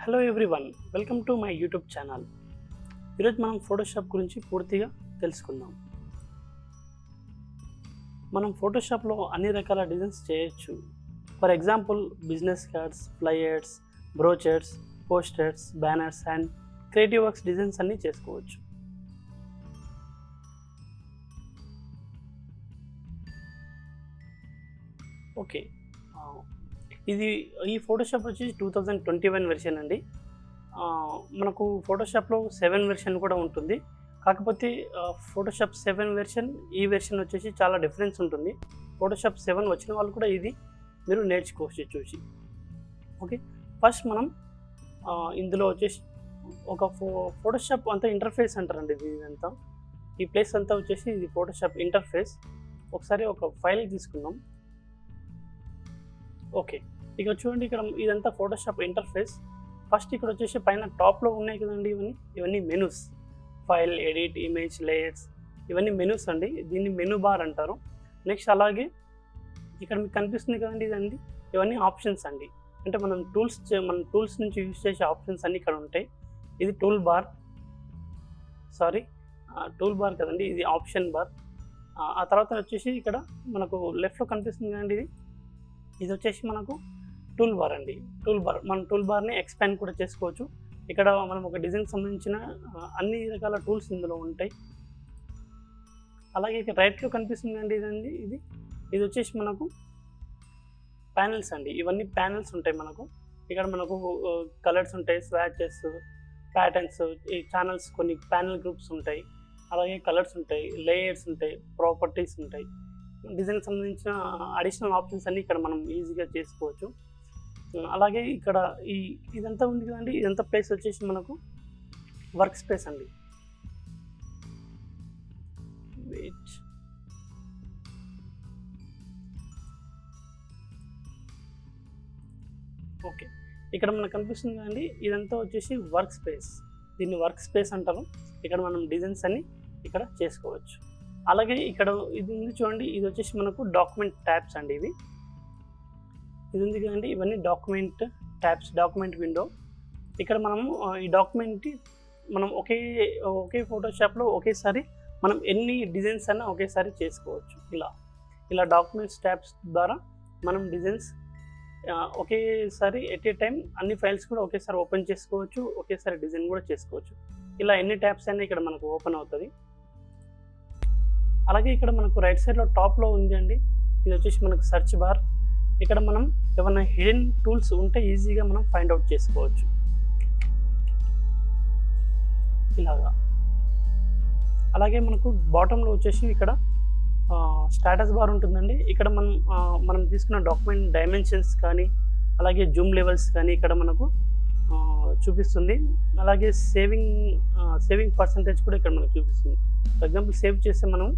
Hello everyone, welcome to my YouTube channel. ఈరోజు మనం Photoshop గురించి పూర్తిగా తెలుసుకుందాం. మనం ఫోటోషాప్లో అన్ని రకాల డిజైన్స్ చేయొచ్చు. For example business cards, flyers, brochures, posters, banners and creative works designs అన్నీ చేసుకోవచ్చు. ఓకే, ఈ ఫోటోషాప్ వచ్చేసి 2021 వెర్షన్ అండి. మనకు ఫోటోషాప్లో 7 వెర్షన్ కూడా ఉంటుంది. కాకపోతే ఫోటోషాప్ 7 వెర్షన్ ఈ వెర్షన్ వచ్చేసి చాలా డిఫరెన్స్ ఉంటుంది. ఫోటోషాప్ 7 వచ్చిన వాళ్ళు కూడా ఇది మీరు నేర్చుకోవచ్చు చూసి. ఓకే, ఫస్ట్ మనం ఇందులో వచ్చేసి ఒక ఫోటోషాప్ అంతా ఇంటర్ఫేస్ అంటారండి. ఇదంతా ఈ ప్లేస్ అంతా వచ్చేసి ఇది ఫోటోషాప్ ఇంటర్ఫేస్. ఒకసారి ఒక ఫైల్ తీసుకుందాం. ఓకే, ఇక్కడ చూడండి, ఇక్కడ ఇదంతా ఫోటోషాప్ ఇంటర్ఫేస్. ఫస్ట్ ఇక్కడ వచ్చేసి పైన టాప్లో ఉన్నాయి కదండి, ఇవన్నీ menus. File, edit, image, layers, ఇవన్నీ మెనూస్ అండి. దీన్ని మెనూ బార్ అంటారు. నెక్స్ట్ అలాగే ఇక్కడ మీకు కనిపిస్తుంది కదండి, ఇదండి ఇవన్నీ ఆప్షన్స్ అండి. అంటే మనం టూల్స్ నుంచి యూజ్ చేసే ఆప్షన్స్ అన్నీ ఇక్కడ ఉంటాయి. ఇది టూల్ బార్ కదండి, ఇది ఆప్షన్ బార్. ఆ తర్వాత వచ్చేసి ఇక్కడ మనకు లెఫ్ట్లో కనిపిస్తుంది కదండి, ఇది వచ్చేసి మనకు టూల్ బార్ అండి. మనం టూల్ బార్ని ఎక్స్పాండ్ కూడా చేసుకోవచ్చు. ఇక్కడ మనం ఒక డిజైన్కి సంబంధించిన అన్ని రకాల టూల్స్ ఇందులో ఉంటాయి. అలాగే ఇక్కడ రైట్లో కనిపిస్తుంది అండి, ఇది వచ్చేసి మనకు ప్యానెల్స్ అండి. ఇవన్నీ ప్యానెల్స్ ఉంటాయి మనకు. ఇక్కడ మనకు కలర్స్ ఉంటాయి, స్వాచెస్, ప్యాటర్న్స్, ఈ ఛానల్స్, కొన్ని ప్యానెల్ గ్రూప్స్ ఉంటాయి. అలాగే కలర్స్ ఉంటాయి, లేయర్స్ ఉంటాయి, ప్రాపర్టీస్ ఉంటాయి. డిజైన్కి సంబంధించిన అడిషనల్ ఆప్షన్స్ అన్నీ ఇక్కడ మనం ఈజీగా చేసుకోవచ్చు. అలాగే ఇక్కడ ఇదంతా ఉంది కదండి, ఇదంతా ప్లేస్ వచ్చేసి మనకు వర్క్ స్పేస్ అండి. ఓకే, ఇక్కడ మనకు కనిపిస్తుంది కదండి, ఇదంతా వచ్చేసి వర్క్ స్పేస్. దీన్ని వర్క్ స్పేస్ అంటారు. ఇక్కడ మనం డిజైన్స్ అన్ని ఇక్కడ చేసుకోవచ్చు. అలాగే ఇక్కడ ఇది ఉంది చూడండి, ఇది వచ్చేసి మనకు డాక్యుమెంట్ ట్యాబ్స్ అండి. ఇది ఉంది కదండి, ఇవన్నీ డాక్యుమెంట్ ట్యాబ్స్, డాక్యుమెంట్ విండో. ఇక్కడ మనము ఈ డాక్యుమెంట్ మనం ఒకే ఫోటోషాప్లో ఒకేసారి మనం ఎన్ని డిజైన్స్ అన్నా ఒకేసారి చేసుకోవచ్చు. ఇలా డాక్యుమెంట్స్ ట్యాబ్స్ ద్వారా మనం డిజైన్స్ ఒకేసారి ఎట్ ఏ టైం అన్ని ఫైల్స్ కూడా ఒకేసారి ఓపెన్ చేసుకోవచ్చు, ఒకేసారి డిజైన్ కూడా చేసుకోవచ్చు. ఇలా ఎన్ని ట్యాబ్స్ అయినా ఇక్కడ మనకు ఓపెన్ అవుతుంది. అలాగే ఇక్కడ మనకు రైట్ సైడ్లో టాప్లో ఉంది అండి, ఇది వచ్చేసి మనకు సెర్చ్ బార్. ఇక్కడ మనం ఏమైనా హిడెన్ టూల్స్ ఉంటే ఈజీగా మనం ఫైండ్ అవుట్ చేసుకోవచ్చు ఇలాగా. అలాగే మనకు బాటంలో వచ్చేసి ఇక్కడ స్టేటస్ బార్ ఉంటుందండి. ఇక్కడ మనం తీసుకున్న డాక్యుమెంట్ డైమెన్షన్స్ కానీ, అలాగే జూమ్ లెవెల్స్ కానీ ఇక్కడ మనకు చూపిస్తుంది. అలాగే సేవింగ్ పర్సంటేజ్ కూడా ఇక్కడ మనకు చూపిస్తుంది. ఫర్ ఎగ్జాంపుల్ సేవ్ చేస్తే మనం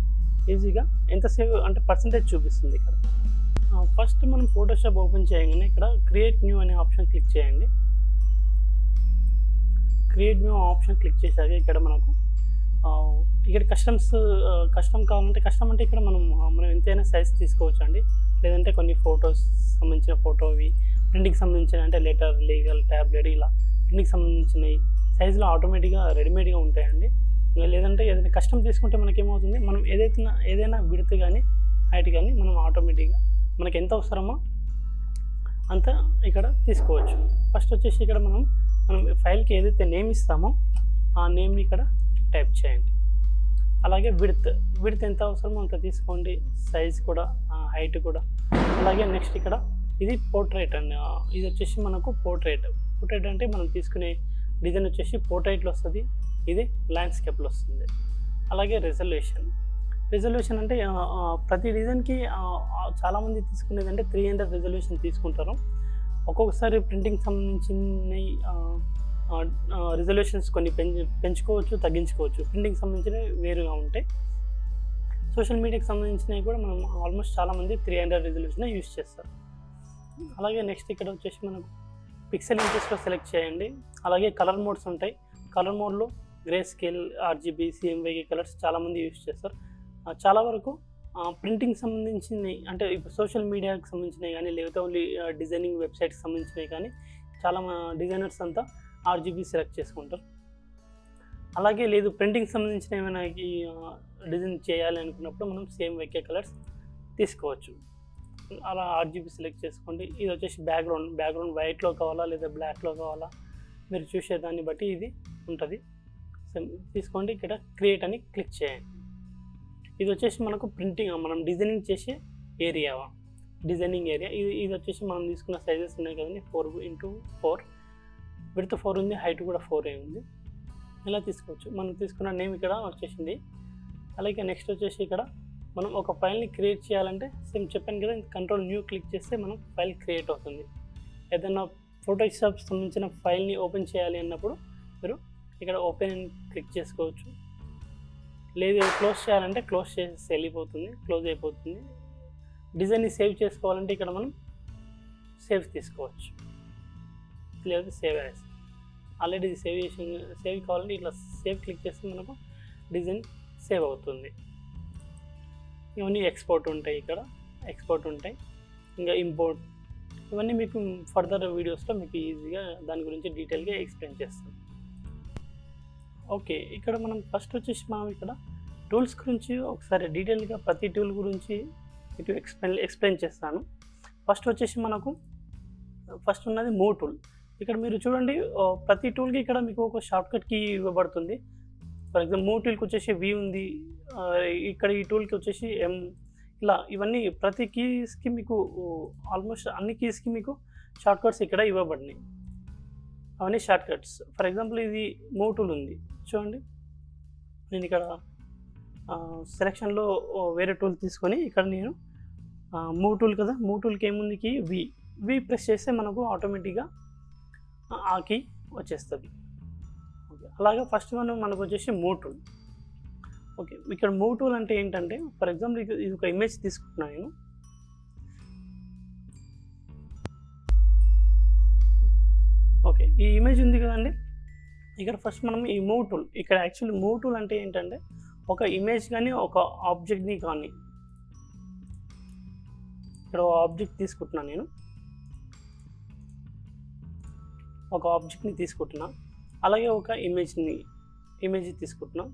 ఈజీగా ఎంత సేవ్ అంటే పర్సంటేజ్ చూపిస్తుంది ఇక్కడ. ఫస్ట్ మనం ఫోటోషాప్ ఓపెన్ చేయగానే ఇక్కడ క్రియేట్ న్యూ అనే ఆప్షన్ క్లిక్ చేయండి. క్రియేట్ న్యూ ఆప్షన్ క్లిక్ చేశాక ఇక్కడ మనకు ఇక్కడ కస్టమ్ కావాలంటే కస్టమ్ అంటే ఇక్కడ మనం ఎంతైనా సైజ్ తీసుకోవచ్చు అండి. లేదంటే కొన్ని ఫొటోస్ సంబంధించిన ఫోటోవి, ప్రింట్కి సంబంధించిన అంటే లెటర్, లీగల్, ట్యాబ్లెట్, ఇలా ప్రింట్కి సంబంధించినవి సైజులో ఆటోమేటిక్గా రెడీమేడ్గా ఉంటాయండి. లేదంటే ఏదైనా కస్టమ్ తీసుకుంటే మనకేమవుతుంది, మనం ఏదైనా విడ్త్ కానీ హైట్ కానీ మనం ఆటోమేటిక్గా మనకి ఎంత అవసరమో అంత ఇక్కడ తీసుకోవచ్చు. ఫస్ట్ వచ్చేసి ఇక్కడ మనం ఫైల్కి ఏదైతే నేమ్ ఇస్తామో ఆ నేమ్ని ఇక్కడ టైప్ చేయండి. అలాగే విడ్త్ ఎంత అవసరమో అంత తీసుకోండి, సైజ్ కూడా, హైట్ కూడా. అలాగే నెక్స్ట్ ఇక్కడ ఇది పోర్ట్రేట్ అండి. ఇది వచ్చేసి మనకు పోర్ట్రేట్ అంటే మనం తీసుకునే డిజైన్ వచ్చేసి పోర్ట్రేట్లో వస్తుంది, ఇది ల్యాండ్స్కేప్లో వస్తుంది. అలాగే రెజల్యూషన్ అంటే ప్రతి డిజైన్కి చాలామంది తీసుకునేది అంటే 300 రెజల్యూషన్ తీసుకుంటారు. ఒక్కొక్కసారి ప్రింటింగ్ సంబంధించిన రిజల్యూషన్స్ కొన్ని పెంచుకోవచ్చు, తగ్గించుకోవచ్చు. ప్రింటింగ్ సంబంధించినవి వేరుగా ఉంటాయి. సోషల్ మీడియాకి సంబంధించినవి కూడా మనం ఆల్మోస్ట్ చాలామంది 300 రెజల్యూషన్ యూజ్ చేస్తారు. అలాగే నెక్స్ట్ ఇక్కడ వచ్చేసి మనకు పిక్సెల్ ఇంచెస్లో సెలెక్ట్ చేయండి. అలాగే కలర్ మోడ్స్ ఉంటాయి. కలర్ మోడ్లో గ్రే స్కేల్, ఆర్జీబీ, సిఎంవైకి కలర్స్ చాలామంది యూజ్ చేస్తారు. చాలా వరకు ప్రింటింగ్ సంబంధించినవి అంటే ఇప్పుడు సోషల్ మీడియాకి సంబంధించినవి కానీ, లేకపోతే ఓన్లీ డిజైనింగ్ వెబ్సైట్కి సంబంధించినవి కానీ చాలా డిజైనర్స్ అంతా ఆర్జీబీ సెలెక్ట్ చేసుకుంటారు. అలాగే లేదు ప్రింటింగ్ సంబంధించిన ఏమైనా డిజైన్ చేయాలి అనుకున్నప్పుడు మనం సేమ్ ఒకే కలర్స్ తీసుకోవచ్చు. అలా ఆర్జీబీ సెలెక్ట్ చేసుకోండి. ఇది వచ్చేసి బ్యాక్గ్రౌండ్ వైట్లో కావాలా లేదా బ్లాక్లో కావాలా మీరు చూసేదాన్ని బట్టి ఇది ఉంటుంది. తీసుకోండి, ఇక్కడ క్రియేట్ అని క్లిక్ చేయండి. ఇది వచ్చేసి మనకు మనం డిజైనింగ్ చేసే డిజైనింగ్ ఏరియా. ఇది వచ్చేసి మనం తీసుకున్న సైజెస్ ఉన్నాయి కదండి, 4x4 విడ్త్ 4 ఉంది, హైట్ కూడా 4 ఉంది. ఇలా తీసుకోవచ్చు. మనం తీసుకున్న నేమ్ ఇక్కడ వచ్చేసింది. అలాగే నెక్స్ట్ వచ్చేసి ఇక్కడ మనం ఒక ఫైల్ని క్రియేట్ చేయాలంటే సేమ్ చెప్పాను కదా, కంట్రోల్ న్యూ క్లిక్ చేస్తే మనం ఫైల్ క్రియేట్ అవుతుంది. ఏదైనా ఫోటోషాప్ సంబంధించిన ఫైల్ని ఓపెన్ చేయాలి అన్నప్పుడు మీరు ఇక్కడ ఓపెన్ క్లిక్ చేసుకోవచ్చు. లేదు క్లోజ్ చేయాలంటే క్లోజ్ చేసి క్లోజ్ అయిపోతుంది. డిజైన్ని సేవ్ చేసుకోవాలంటే ఇక్కడ మనం సేవ్ తీసుకోవచ్చు, లేదా సేవ్ యాజ్. ఆల్రెడీ సేవ్ కావాలంటే ఇట్లా సేవ్ క్లిక్ చేస్తే మనకు డిజైన్ సేవ్ అవుతుంది. ఇవన్నీ ఎక్స్పోర్ట్ ఉంటాయి, ఇంకా ఇంపోర్ట్. ఇవన్నీ మీకు ఫర్దర్ వీడియోస్లో మీకు ఈజీగా దాని గురించి డీటెయిల్గా ఎక్స్ప్లెయిన్ చేస్తాను. ఓకే, ఇక్కడ మనం ఫస్ట్ వచ్చేసి మనం ఇక్కడ టూల్స్ గురించి ఒకసారి డీటెయిల్గా ప్రతి టూల్ గురించి మీకు ఎక్స్ప్లెయిన్ చేస్తాను. ఫస్ట్ వచ్చేసి మనకు ఫస్ట్ ఉన్నది మూవ్ టూల్. ఇక్కడ మీరు చూడండి, ప్రతి టూల్కి ఇక్కడ మీకు ఒక షార్ట్కట్ కీ ఇవ్వబడుతుంది. ఫర్ ఎగ్జాంపుల్ మూవ్ టూల్కి వచ్చేసి వి ఉంది, ఇక్కడ ఈ టూల్కి వచ్చేసి ఎం. ఇలా ఇవన్నీ ప్రతి కీస్కి మీకు ఆల్మోస్ట్ అన్ని కీస్కి మీకు షార్ట్కట్స్ ఇక్కడ ఇవ్వబడినాయి. అవన్నీ షార్ట్కట్స్. ఫర్ ఎగ్జాంపుల్ ఇది మూవ్ టూల్ ఉంది చూడండి, నేను ఇక్కడ సెలెక్షన్లో వేరే టూల్ తీసుకొని ఇక్కడ నేను మూవ్ టూల్ కదా, మూవ్ టూల్కి ఏముంది కీ వి ప్రెస్ చేస్తే మనకు ఆటోమేటిక్గా ఆ కీ వచ్చేస్తుంది. ఓకే, అలాగే ఫస్ట్ మనకు వచ్చేసి మూవ్ టూల్. ఓకే, ఇక్కడ మూవ్ టూల్ అంటే ఏంటంటే ఫర్ ఎగ్జాంపుల్ ఇది ఒక ఇమేజ్ తీసుకుంటున్నాను నేను. ఓకే, ఈ ఇమేజ్ ఉంది కదండి, ఇక్కడ ఫస్ట్ మనం ఈ మూవ్ టూల్, ఇక్కడ యాక్చువల్లీ మూవ్ టూల్ అంటే ఏంటంటే ఒక ఇమేజ్ కానీ ఒక ఆబ్జెక్ట్ని కానీ, ఇక్కడ ఆబ్జెక్ట్ తీసుకుంటున్నాను నేను, ఒక ఆబ్జెక్ట్ని తీసుకుంటున్నా, అలాగే ఒక ఇమేజ్ తీసుకుంటున్నా.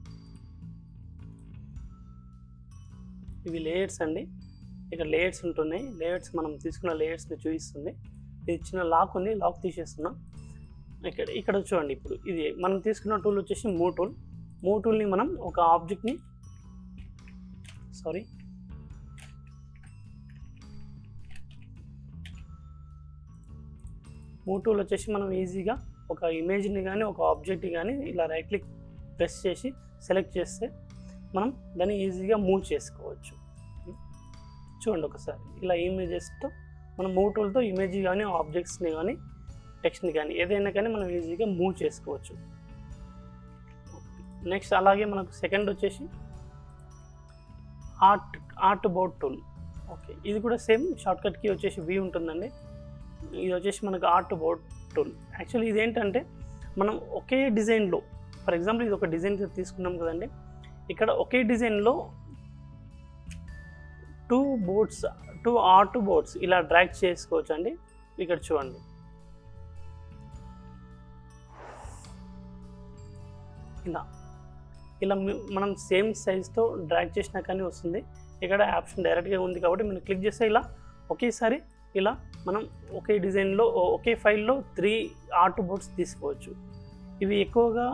ఇవి లేయర్స్ అండి, ఇక్కడ లేయర్స్ ఉంటున్నాయి. లేయర్స్ మనం తీసుకున్న లేయర్స్ని చూపిస్తుంది. ఇది చిన్న లాక్ ఉంది, లాక్ తీసేస్తున్నా. ఇక్కడ చూడండి, ఇప్పుడు ఇది మనం తీసుకున్న టూల్ వచ్చేసి మూవ్ టూల్ని మనం ఒక ఆబ్జెక్ట్ని మూవ్ టూల్ వచ్చేసి మనం ఈజీగా ఒక ఇమేజ్ని కానీ ఒక ఆబ్జెక్ట్ని కానీ ఇలా రైట్ క్లిక్ ప్రెస్ చేసి సెలెక్ట్ చేస్తే మనం దాన్ని ఈజీగా మూవ్ చేసుకోవచ్చు. చూడండి ఒకసారి, ఇలా ఇమేజెస్తో మనం మూవ్ టూల్తో ఇమేజ్ కానీ ఆబ్జెక్ట్స్ని కానీ టెక్స్ట్ని కానీ ఏదైనా కానీ మనం ఈజీగా మూవ్ చేసుకోవచ్చు. నెక్స్ట్ అలాగే మనకు సెకండ్ వచ్చేసి ఆర్ట్ బోర్డ్ టూల్. ఓకే, ఇది కూడా సేమ్ షార్ట్కట్ కీ వచ్చేసి వి ఉంటుందండి. ఇది వచ్చేసి మనకు ఆర్ట్ బోర్డ్ టూల్. యాక్చువల్లీ ఇదేంటంటే మనం ఒకే డిజైన్లో, ఫర్ ఎగ్జాంపుల్ ఇది ఒక డిజైన్ తీసుకున్నాం కదండి, ఇక్కడ ఒకే డిజైన్లో టూ ఆర్ట్ బోర్డ్స్ ఇలా డ్రాగ్ చేసుకోవచ్చు అండి. ఇక్కడ చూడండి, ఇలా మనం సేమ్ సైజ్తో డ్రాగ్ చేసినా కానీ వస్తుంది. ఇక్కడ ఆప్షన్ డైరెక్ట్గా ఉంది కాబట్టి మనం క్లిక్ చేస్తే ఇలా ఒకేసారి ఇలా మనం ఒకే డిజైన్లో ఒకే ఫైల్లో 3 ఆర్ట్ బోర్డ్స్ తీసుకోవచ్చు. ఇవి ఎక్కువగా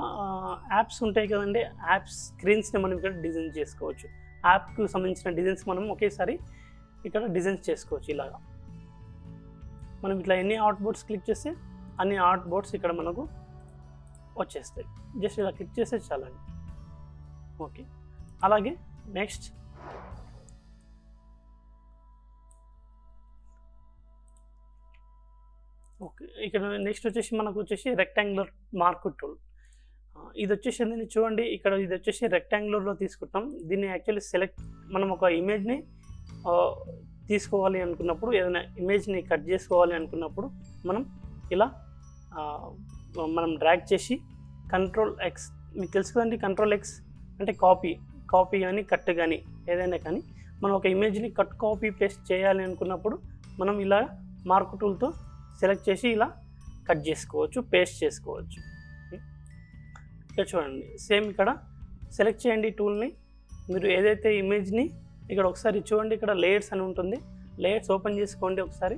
యాప్స్ ఉంటాయి కదండి, యాప్స్ స్క్రీన్స్ని మనం ఇక్కడ డిజైన్ చేసుకోవచ్చు. యాప్కు సంబంధించిన డిజైన్స్ మనం ఒకేసారి ఇక్కడ డిజైన్స్ చేసుకోవచ్చు. ఇలాగా మనం ఇట్లా ఎన్ని ఆర్ట్ బోర్డ్స్ క్లిక్ చేస్తే అన్ని ఆర్ట్ బోర్డ్స్ ఇక్కడ మనకు వచ్చేస్తాయి. జస్ట్ ఇలా క్లిక్ చేస్తే చాలండి. ఓకే, అలాగే నెక్స్ట్ ఇక్కడ నెక్స్ట్ వచ్చేసి మనకు వచ్చేసి రెక్టాంగులర్ మార్క్ టూల్. ఇది వచ్చేసి దీన్ని చూడండి, ఇక్కడ ఇది వచ్చేసి రెక్టాంగులర్లో తీసుకుంటాం. దీన్ని యాక్చువల్లీ మనం ఒక ఇమేజ్ని తీసుకోవాలి అనుకున్నప్పుడు, ఏదైనా ఇమేజ్ని కట్ చేసుకోవాలి అనుకున్నప్పుడు మనం ఇలా మనం డ్రాగ్ చేసి Ctrl+X, మీకు తెలుసు కదండి, Ctrl+X అంటే కాపీ కానీ కట్ కానీ ఏదైనా కానీ మనం ఒక ఇమేజ్ని కాపీ పేస్ట్ చేయాలి అనుకున్నప్పుడు మనం ఇలా మార్క్ టూల్తో సెలెక్ట్ చేసి ఇలా కట్ చేసుకోవచ్చు, పేస్ట్ చేసుకోవచ్చు. ఇక్కడ చూడండి సేమ్ ఇక్కడ సెలెక్ట్ చేయండి టూల్ని. మీరు ఏదైతే ఇమేజ్ని ఇక్కడ ఒకసారి చూడండి, ఇక్కడ లేయర్స్ అని ఉంటుంది, లేయర్స్ ఓపెన్ చేసుకోండి ఒకసారి.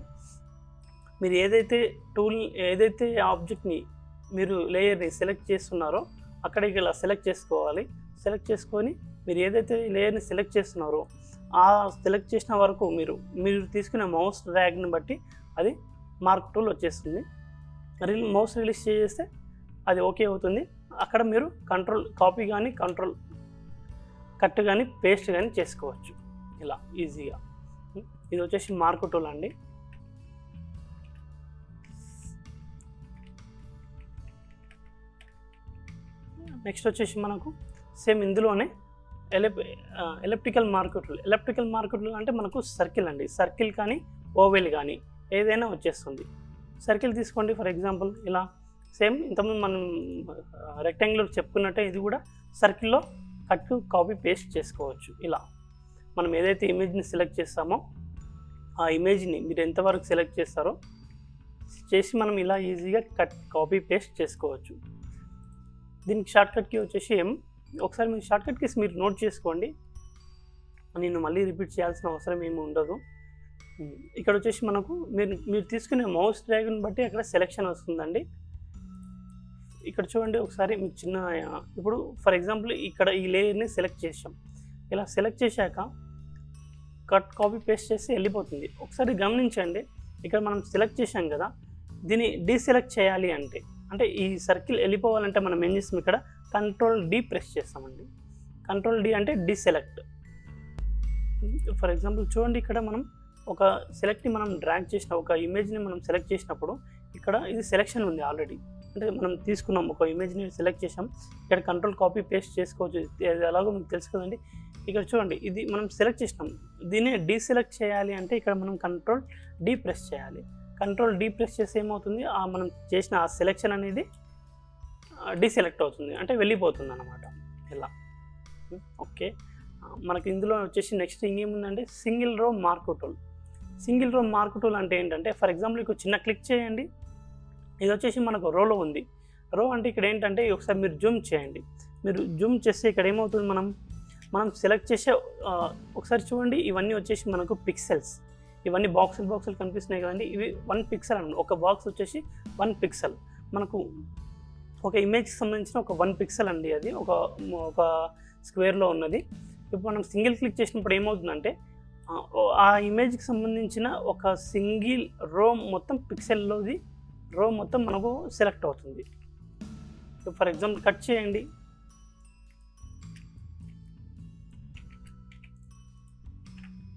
మీరు ఏదైతే ఆబ్జెక్ట్ని మీరు లేయర్ని సెలెక్ట్ చేస్తున్నారో అక్కడికి ఇలా సెలెక్ట్ చేసుకోవాలి. సెలెక్ట్ చేసుకొని మీరు ఏదైతే లేయర్ని సెలెక్ట్ చేస్తున్నారో ఆ సెలెక్ట్ చేసిన వరకు మీరు తీసుకునే మౌస్ డ్రాగ్ని బట్టి అది మార్క్ టూల్ వచ్చేస్తుంది. మౌస్ రిలీజ్ చేస్తే అది ఓకే అవుతుంది. అక్కడ మీరు కంట్రోల్ కాపీ కానీ కంట్రోల్ కట్ కానీ పేస్ట్ కానీ చేసుకోవచ్చు ఇలా ఈజీగా. ఇది వచ్చేసి మార్క్ టూల్ అండి. నెక్స్ట్ వచ్చేసి మనకు సేమ్ ఇందులోనే elliptical mark tool. Elliptical mark tool అంటే మనకు సర్కిల్ అండి. సర్కిల్ కానీ ఓవెల్ కానీ ఏదైనా వచ్చేస్తుంది. సర్కిల్ తీసుకోండి ఫర్ ఎగ్జాంపుల్ ఇలా. సేమ్ ఇంతకుముందు మనం రెక్టాంగులర్ చెప్పుకున్నట్టే ఇది కూడా సర్కిల్లో కట్ కాపీ పేస్ట్ చేసుకోవచ్చు ఇలా. మనం ఏదైతే ఇమేజ్ని సెలెక్ట్ చేస్తామో ఆ ఇమేజ్ని మీరు ఎంతవరకు సెలెక్ట్ చేస్తారో చేసి మనం ఇలా ఈజీగా కట్ కాపీ పేస్ట్ చేసుకోవచ్చు. దీనికి షార్ట్కట్ కీ వచ్చేసి ఒకసారి మీరు షార్ట్కట్ కీస్ మీరు నోట్ చేసుకోండి, నేను మళ్ళీ రిపీట్ చేయాల్సిన అవసరం ఏమి ఉండదు. ఇక్కడ వచ్చేసి మనకు మీరు తీసుకునే మౌస్ డ్రాగ్ని బట్టి అక్కడ సెలెక్షన్ వస్తుందండి. ఇక్కడ చూడండి ఒకసారి మీకు చిన్న, ఇప్పుడు ఫర్ ఎగ్జాంపుల్ ఇక్కడ ఈ లేయర్ని సెలెక్ట్ చేసాం. ఇలా సెలెక్ట్ చేశాక కట్ కాపీ పేస్ట్ చేసి వెళ్ళిపోతుంది. ఒకసారి గమనించండి, ఇక్కడ మనం సెలెక్ట్ చేసాం కదా, దీన్ని డీసెలెక్ట్ చేయాలి అంటే ఈ సర్కిల్ వెళ్ళిపోవాలంటే మనం ఏం చేస్తాం, ఇక్కడ కంట్రోల్ డి ప్రెస్ చేస్తామండి. కంట్రోల్ డి అంటే డీసెలెక్ట్. ఫర్ ఎగ్జాంపుల్ చూడండి, ఇక్కడ మనం ఒక సెలెక్ట్ని మనం డ్రాగ్ చేసిన ఒక ఇమేజ్ని మనం సెలెక్ట్ చేసినప్పుడు ఇక్కడ ఇది సెలెక్షన్ ఉంది ఆల్రెడీ. అంటే మనం తీసుకున్నాం ఒక ఇమేజ్ని సెలెక్ట్ చేసాం, ఇక్కడ కంట్రోల్ కాపీ పేస్ట్ చేసుకోవచ్చు. అది ఎలాగో మీకు తెలుసు కదండి. ఇక్కడ చూడండి ఇది మనం సెలెక్ట్ చేసినాం, దీన్ని డీసెలెక్ట్ చేయాలి అంటే ఇక్కడ మనం కంట్రోల్ డి ప్రెస్ చేయాలి. కంట్రోల్ డి ప్రెస్ చేస్తే ఏమవుతుంది, మనం చేసిన ఆ సెలెక్షన్ అనేది డీసెలెక్ట్ అవుతుంది, అంటే వెళ్ళిపోతుంది అన్నమాట ఇలా. ఓకే, మనకి ఇందులో వచ్చేసి నెక్స్ట్ ఇంకేముందంటే single row mark tool. Single row mark tool అంటే ఏంటంటే ఫర్ ఎగ్జాంపుల్ ఇక్కడ చిన్న క్లిక్ చేయండి, ఇది వచ్చేసి మనకు రోలో ఉంది. రో అంటే ఇక్కడ ఏంటంటే ఒకసారి మీరు జూమ్ చేయండి. మీరు జూమ్ చేస్తే ఇక్కడ ఏమవుతుంది, మనం సెలెక్ట్ చేసే ఒకసారి చూడండి, ఇవన్నీ వచ్చేసి మనకు పిక్సెల్స్. ఇవన్నీ బాక్సులు కనిపిస్తున్నాయి కదండి, ఇవి 1 పిక్సెల్ అన్నమాట. ఒక బాక్స్ వచ్చేసి 1 పిక్సెల్. మనకు ఒక ఇమేజ్కి సంబంధించిన ఒక 1 పిక్సెల్ అండి, అది ఒక స్క్వేర్లో ఉన్నది. ఇప్పుడు మనం సింగిల్ క్లిక్ చేసినప్పుడు ఏమవుతుందంటే ఆ ఇమేజ్కి సంబంధించిన ఒక సింగిల్ రో మొత్తం పిక్సెల్లోది రో మొత్తం మనకు సెలెక్ట్ అవుతుంది. ఫర్ ఎగ్జాంపుల్ కట్ చేయండి,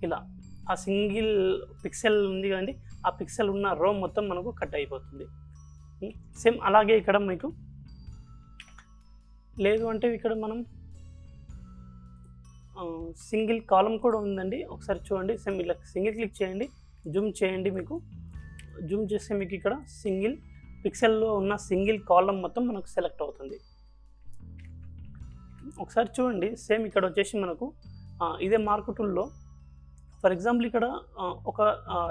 ఇలా ఆ సింగిల్ పిక్సెల్ ఉంది కదండి, ఆ పిక్సెల్ ఉన్న రో మొత్తం మనకు కట్ అయిపోతుంది. సేమ్ అలాగే ఇక్కడ మీకు లేదు అంటే ఇక్కడ మనం సింగిల్ కాలం కూడా ఉందండి. ఒకసారి చూడండి, సేమ్ ఇలా సింగిల్ క్లిక్ చేయండి, జూమ్ చేయండి. మీకు జూమ్ చేస్తే మీకు ఇక్కడ సింగిల్ పిక్సెల్లో ఉన్న సింగిల్ కాలం మొత్తం మనకు సెలెక్ట్ అవుతుంది. ఒకసారి చూడండి, సేమ్ ఇక్కడ వచ్చేసి మనకు ఇదే మార్క్ టూల్లో ఫర్ ఎగ్జాంపుల్ ఇక్కడ ఒక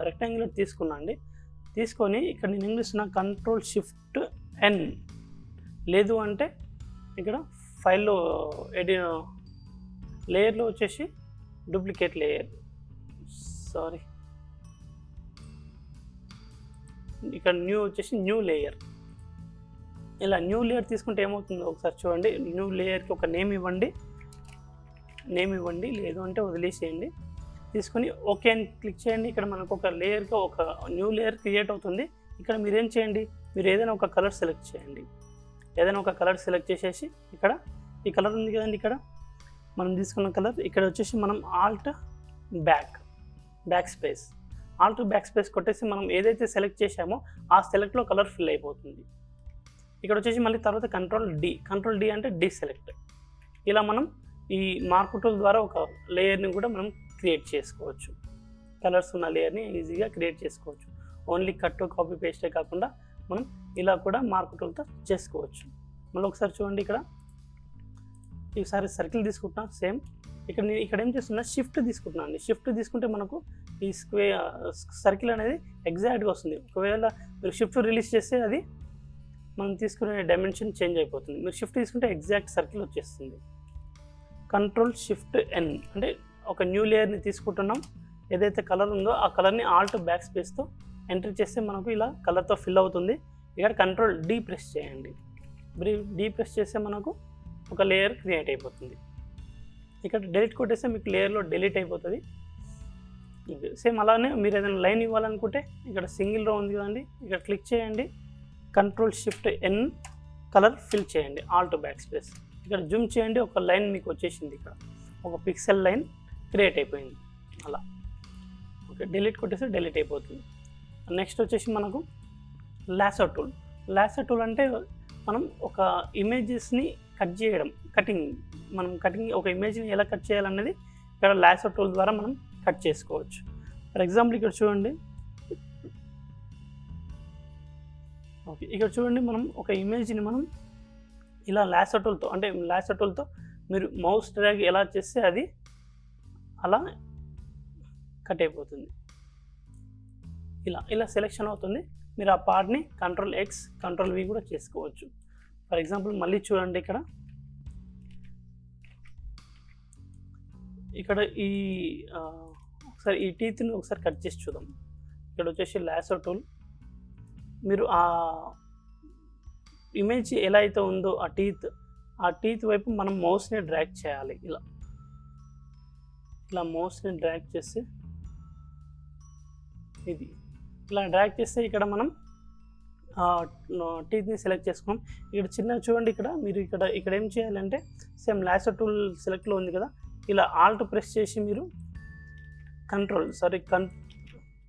రెక్టాంగులర్ తీసుకున్నా అండి. తీసుకొని ఇక్కడ నేను ఏం చేస్తున్నా, కంట్రోల్ షిఫ్ట్ ఎన్, లేదు అంటే ఇక్కడ ఫైల్లో లేయర్లో వచ్చేసి డూప్లికేట్ లేయర్, సారీ ఇక్కడ న్యూ వచ్చేసి న్యూ లేయర్. ఇలా న్యూ లేయర్ తీసుకుంటే ఏమవుతుందో ఒకసారి చూడండి. న్యూ లేయర్కి ఒక నేమ్ ఇవ్వండి, లేదు అంటే వదిలేసేయండి. తీసుకొని ఓకే అని క్లిక్ చేయండి. ఇక్కడ మనకు ఒక లేయర్కి ఒక న్యూ లేయర్ క్రియేట్ అవుతుంది. ఇక్కడ మీరేం చేయండి, మీరు ఏదైనా ఒక కలర్ సెలెక్ట్ చేయండి. ఏదైనా ఒక కలర్ సెలెక్ట్ చేసేసి ఇక్కడ ఈ కలర్ ఉంది కదండి, ఇక్కడ మనం తీసుకున్న కలర్, ఇక్కడ వచ్చేసి మనం ఆల్ట్ బ్యాక్ స్పేస్ కొట్టేసి మనం ఏదైతే సెలెక్ట్ చేసామో ఆ సెలెక్ట్లో కలర్ ఫిల్ అయిపోతుంది. ఇక్కడ వచ్చేసి మళ్ళీ తర్వాత కంట్రోల్ డి అంటే డీసెలెక్ట్. ఇలా మనం ఈ మార్క్ టూల్ ద్వారా ఒక లేయర్ని కూడా మనం క్రియేట్ చేసుకోవచ్చు. కలర్స్ ఉన్న లేయర్ని ఈజీగా క్రియేట్ చేసుకోవచ్చు. ఓన్లీ కట్ కాపీ పేస్టే కాకుండా మనం ఇలా కూడా మార్క్ టూల్తో చేసుకోవచ్చు. మళ్ళీ ఒకసారి చూడండి, ఇక్కడ ఈసారి సర్కిల్ తీసుకుంటున్నా. సేమ్ ఇక్కడ ఏం చేస్తున్నా, షిఫ్ట్ తీసుకుంటున్నాను అండి. షిఫ్ట్ తీసుకుంటే మనకు ఈ సర్కిల్ అనేది ఎగ్జాక్ట్గా వస్తుంది. ఒకవేళ మీరు షిఫ్ట్ రిలీజ్ చేస్తే అది మనం తీసుకునే డైమెన్షన్ చేంజ్ అయిపోతుంది. మీరు షిఫ్ట్ తీసుకుంటే ఎగ్జాక్ట్ సర్కిల్ వచ్చేస్తుంది. కంట్రోల్ షిఫ్ట్ ఎన్ అంటే ఒక న్యూ లేయర్ని తీసుకుంటున్నాం. ఏదైతే కలర్ ఉందో ఆ కలర్ని ఆల్ట్ బ్యాక్ స్పేస్తో ఎంటర్ చేస్తే మనకు ఇలా కలర్తో ఫిల్ అవుతుంది. ఇక్కడ కంట్రోల్ డి ప్రెస్ చేయండి. డి ప్రెస్ చేస్తే మనకు ఒక లేయర్ క్రియేట్ అయిపోతుంది. ఇక్కడ డెలీట్ కొట్టేస్తే మీకు లేయర్లో డెలీట్ అయిపోతుంది. సేమ్ అలానే మీరు ఏదైనా లైన్ ఇవ్వాలనుకుంటే ఇక్కడ సింగిల్ రో ఉంది కదండి, ఇక్కడ క్లిక్ చేయండి. Control shift N colour fill చేయండి ఆల్ట్ బ్యాక్ స్పేస్. ఇక్కడ జూమ్ చేయండి, ఒక లైన్ మీకు వచ్చేసింది. ఇక్కడ ఒక పిక్సెల్ లైన్ క్రియేట్ అయిపోయింది అలా. ఓకే, డిలీట్ కొట్టేస్తే డిలీట్ అయిపోతుంది. నెక్స్ట్ వచ్చేసి మనకు లాసో టూల్. లాసో టూల్ అంటే మనం ఒక ఇమేజెస్ని కట్ చేయడం, కటింగ్ ఒక ఇమేజ్ని ఎలా కట్ చేయాలనేది ఇక్కడ లాసో టూల్ ద్వారా మనం కట్ చేసుకోవచ్చు. ఫర్ ఎగ్జాంపుల్ ఇక్కడ చూడండి. ఓకే, ఇక్కడ చూడండి, మనం ఒక ఇమేజ్ని మనం ఇలా లాసో టూల్తో మీరు మౌస్ డ్రాగ్ ఎలా చేస్తే అది అలా కట్ అయిపోతుంది. ఇలా సెలెక్షన్ అవుతుంది. మీరు ఆ పార్ట్ని కంట్రోల్ ఎక్స్ కంట్రోల్ వి కూడా చేసుకోవచ్చు. ఫర్ ఎగ్జాంపుల్ మళ్ళీ చూడండి, ఇక్కడ ఒకసారి ఈ టీత్ని ఒకసారి కట్ చేసి చూద్దాం. ఇక్కడ వచ్చేసి లాసో టూల్. మీరు ఆ ఇమేజ్ ఎలా అయితే ఉందో ఆ టీత్ వైపు మనం మౌస్ని డ్రాగ్ చేయాలి. ఇలా మౌస్ని డ్రాగ్ చేస్తే ఇలా డ్రాగ్ చేస్తే ఇక్కడ మనం టీత్ని సెలెక్ట్ చేసుకున్నాం. ఇక్కడ చిన్నగా చూడండి, మీరు ఇక్కడ ఏం చేయాలంటే సేమ్ లాసో టూల్ సెలెక్ట్లో ఉంది కదా, ఇలా ఆల్ట్ ప్రెస్ చేసి మీరు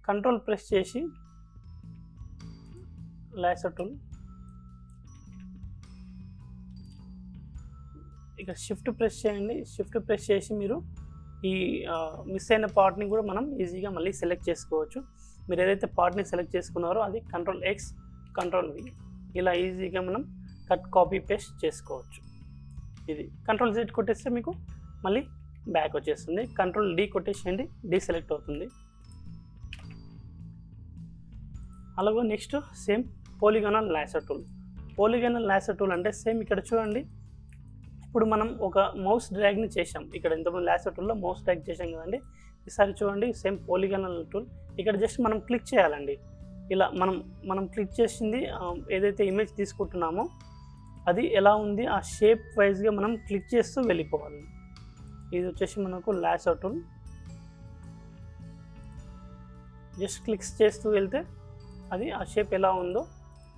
కంట్రోల్ ప్రెస్ చేసి లాసో టూల్ ఇక షిఫ్ట్ ప్రెస్ చేయండి. షిఫ్ట్ ప్రెస్ చేసి మీరు ఈ మిస్ అయిన పార్ట్ని కూడా మనం ఈజీగా మళ్ళీ సెలెక్ట్ చేసుకోవచ్చు. మీరు ఏదైతే పార్ట్ని సెలెక్ట్ చేసుకున్నారో అది కంట్రోల్ ఎక్స్ కంట్రోల్ వి, ఇలా ఈజీగా మనం కాపీ పేస్ట్ చేసుకోవచ్చు. ఇది కంట్రోల్ జెడ్ కొట్టేస్తే మీకు మళ్ళీ బ్యాక్ వచ్చేస్తుంది. కంట్రోల్ డి కొట్టేసేయండి, డీసెలెక్ట్ అవుతుంది. అలాగే next same polygonal lasso tool. Polygonal lasso tool అంటే సేమ్ ఇక్కడ చూడండి, ఇప్పుడు మనం ఒక మౌస్ డ్రాగ్ని చేసాం. ఇక్కడ ఇంతకుముందు లాసో టూల్లో మౌస్ డ్రాగ్ చేసాం కదండి. ఈసారి చూడండి సేమ్ పోలిగానల్ టూల్. ఇక్కడ జస్ట్ మనం క్లిక్ చేయాలండి. ఇలా మనం క్లిక్ చేసింది ఏదైతే ఇమేజ్ తీసుకుంటున్నామో అది ఎలా ఉంది ఆ షేప్ వైజ్గా మనం క్లిక్ చేస్తూ వెళ్ళిపోవాలి. ఇది వచ్చేసి మనకు లాసో టూల్. జస్ట్ క్లిక్స్ చేస్తూ వెళ్తే అది ఆ షేప్ ఎలా ఉందో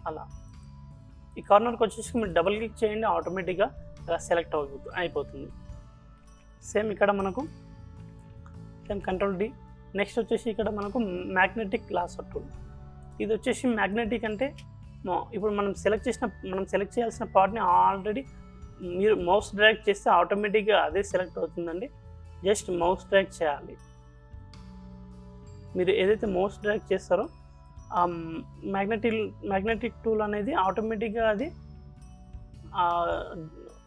అలా. ఈ కార్నర్కి వచ్చేసి మీరు డబుల్ క్లిక్ చేయండి, ఆటోమేటిక్గా అలా సెలెక్ట్ అయిపోతుంది. సేమ్ ఇక్కడ మనకు సేమ్ కంట్రోల్ డి. నెక్స్ట్ వచ్చేసి ఇక్కడ మనకు మ్యాగ్నెటిక్ లాసో టూల్. ఇది వచ్చేసి మ్యాగ్నెటిక్ అంటే ఇప్పుడు మనం సెలెక్ట్ చేయాల్సిన పార్ట్ని ఆల్రెడీ మీరు మౌస్ డ్రాగ్ చేస్తే ఆటోమేటిక్గా అదే సెలెక్ట్ అవుతుందండి. జస్ట్ మౌస్ డ్రాగ్ చేయాలి. మీరు ఏదైతే మౌస్ డ్రాగ్ చేస్తారో ఆ మ్యాగ్నెటిక్ టూల్ అనేది ఆటోమేటిక్గా అది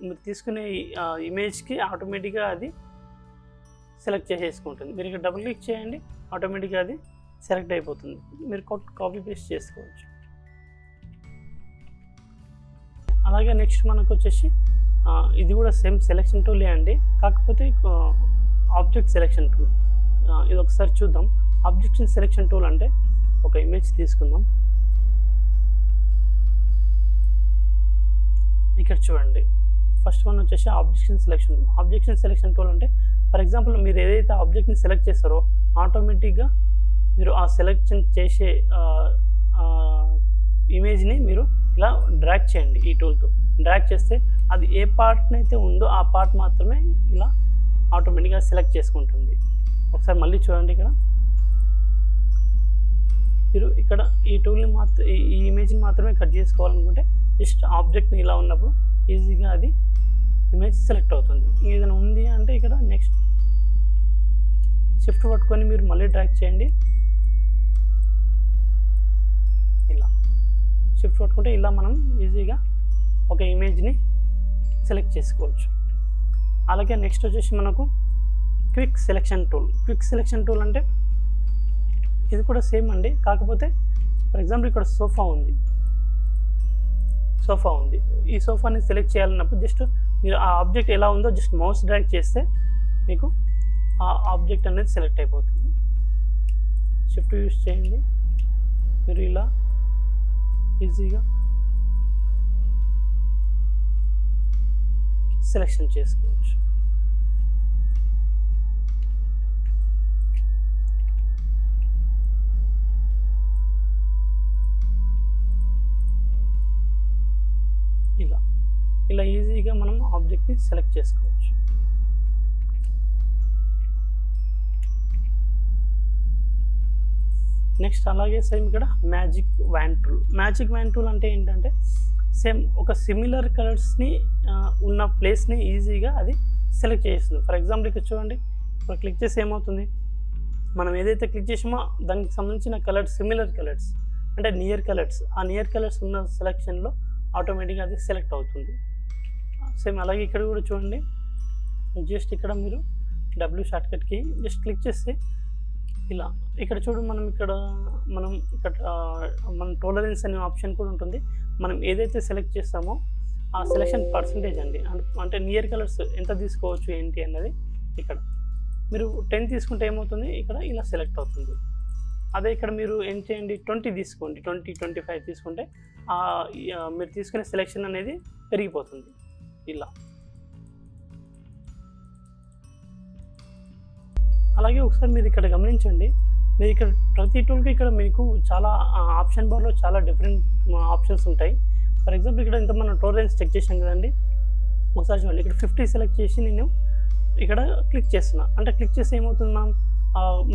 మీరు తీసుకునే ఇమేజ్కి ఆటోమేటిక్గా అది సెలెక్ట్ చేసేసుకుంటుంది. మీరు ఇక్కడ డబుల్ క్లిక్ చేయండి, ఆటోమేటిక్గా అది సెలెక్ట్ అయిపోతుంది. మీరు కాపీ పేస్ట్ చేసుకోవచ్చు. అలాగే నెక్స్ట్ మనకు వచ్చేసి ఇది కూడా సేమ్ సెలెక్షన్ టూలే అండి, కాకపోతే ఆబ్జెక్ట్ సెలెక్షన్ టూల్. ఇది ఒకసారి చూద్దాం. ఆబ్జెక్ట్ సెలెక్షన్ టూల్ అంటే ఒక ఇమేజ్ తీసుకుందాం. ఇక్కడ చూడండి, ఫస్ట్ వన్ వచ్చేసి ఆబ్జెక్షన్ సెలెక్షన్ టూల్ అంటే ఫర్ ఎగ్జాంపుల్ మీరు ఏదైతే ఆబ్జెక్ట్ని సెలెక్ట్ చేస్తారో ఆటోమేటిక్గా మీరు ఆ సెలెక్షన్ చేసే ఇమేజ్ని మీరు ఇలా డ్రాగ్ చేయండి. ఈ టూల్తో డ్రాగ్ చేస్తే అది ఏ పార్ట్ని అయితే ఉందో ఆ పార్ట్ మాత్రమే ఇలా ఆటోమేటిక్గా సెలెక్ట్ చేసుకుంటుంది. ఒకసారి మళ్ళీ చూడండి, మీరు ఇక్కడ ఈ టూల్ని ఈ ఇమేజ్ని మాత్రమే కట్ చేసుకోవాలనుకుంటే జస్ట్ ఆబ్జెక్ట్ని ఇలా ఉన్నప్పుడు ఈజీగా అది ఇమేజ్ సెలెక్ట్ అవుతుంది. ఏదైనా ఉంది అంటే ఇక్కడ నెక్స్ట్ షిఫ్ట్ పట్టుకొని మీరు మళ్ళీ డ్రాగ్ చేయండి. ఇలా షిఫ్ట్ పట్టుకుంటే ఇలా మనం ఈజీగా ఒక ఇమేజ్ని సెలెక్ట్ చేసుకోవచ్చు. అలాగే నెక్స్ట్ వచ్చేసి మనకు క్విక్ సెలెక్షన్ టూల్ అంటే ఇది కూడా సేమ్ అండి, కాకపోతే ఫర్ ఎగ్జాంపుల్ ఇక్కడ సోఫా ఉంది. ఈ సోఫాని సెలెక్ట్ చేయాలన్నప్పుడు జస్ట్ మీరు ఆ ఆబ్జెక్ట్ ఎలా ఉందో జస్ట్ మౌస్ డ్రాగ్ చేస్తే మీకు ఆ ఆబ్జెక్ట్ అనేది సెలెక్ట్ అయిపోతుంది. షిఫ్ట్ యూస్ చేయండి, మీరు ఇలా ఈజీగా సెలెక్షన్ చేసుకోవచ్చు. ఇలా ఈజీగా మనం ఆబ్జెక్ట్ని సెలెక్ట్ చేసుకోవచ్చు. నెక్స్ట్ అలాగే సేమ్ ఇక్కడ మ్యాజిక్ వ్యాన్ టూల్ అంటే ఏంటంటే సేమ్ ఒక సిమిలర్ కలర్స్ని ఉన్న ప్లేస్ని ఈజీగా అది సెలెక్ట్ చేస్తుంది. ఫర్ ఎగ్జాంపుల్ ఇక్కడ చూడండి, ఇప్పుడు క్లిక్ చేసి ఏమవుతుంది, మనం ఏదైతే క్లిక్ చేసామో దానికి సంబంధించిన కలర్స్ సిమిలర్ కలర్స్ అంటే నియర్ కలర్స్, ఆ నియర్ కలర్స్ ఉన్న సెలెక్షన్లో ఆటోమేటిక్గా అది సెలెక్ట్ అవుతుంది. సేమ్ అలాగే ఇక్కడ కూడా చూడండి, జస్ట్ ఇక్కడ మీరు డబ్ల్యూ షార్ట్కట్కి జస్ట్ క్లిక్ చేస్తే ఇలా ఇక్కడ చూడు మనం ఇక్కడ మన టోలరెన్స్ అనే ఆప్షన్ కూడా ఉంటుంది. మనం ఏదైతే సెలెక్ట్ చేస్తామో ఆ సెలెక్షన్ పర్సంటేజ్ అండి, అంటే నియర్ కలర్స్ ఎంత తీసుకోవచ్చు ఏంటి అన్నది ఇక్కడ మీరు 10 తీసుకుంటే ఏమవుతుంది, ఇక్కడ ఇలా సెలెక్ట్ అవుతుంది. అదే ఇక్కడ మీరు ఏం చేయండి 20 తీసుకోండి, 25 తీసుకుంటే మీరు తీసుకునే సెలెక్షన్ అనేది పెరిగిపోతుంది. ఇలా అలాగే ఒకసారి మీరు ఇక్కడ గమనించండి, మీరు ఇక్కడ ప్రతి టూల్కి ఇక్కడ మీకు చాలా ఆప్షన్ బార్లో చాలా డిఫరెంట్ ఆప్షన్స్ ఉంటాయి. ఫర్ ఎగ్జాంపుల్ ఇక్కడ ఇంత మనం టోలరెన్స్ చెక్ చేసాం కదండి, ఒకసారి చూడండి ఇక్కడ 50 సెలెక్ట్ చేసి నేను ఇక్కడ క్లిక్ చేస్తున్నా, అంటే క్లిక్ చేస్తే ఏమవుతుంది,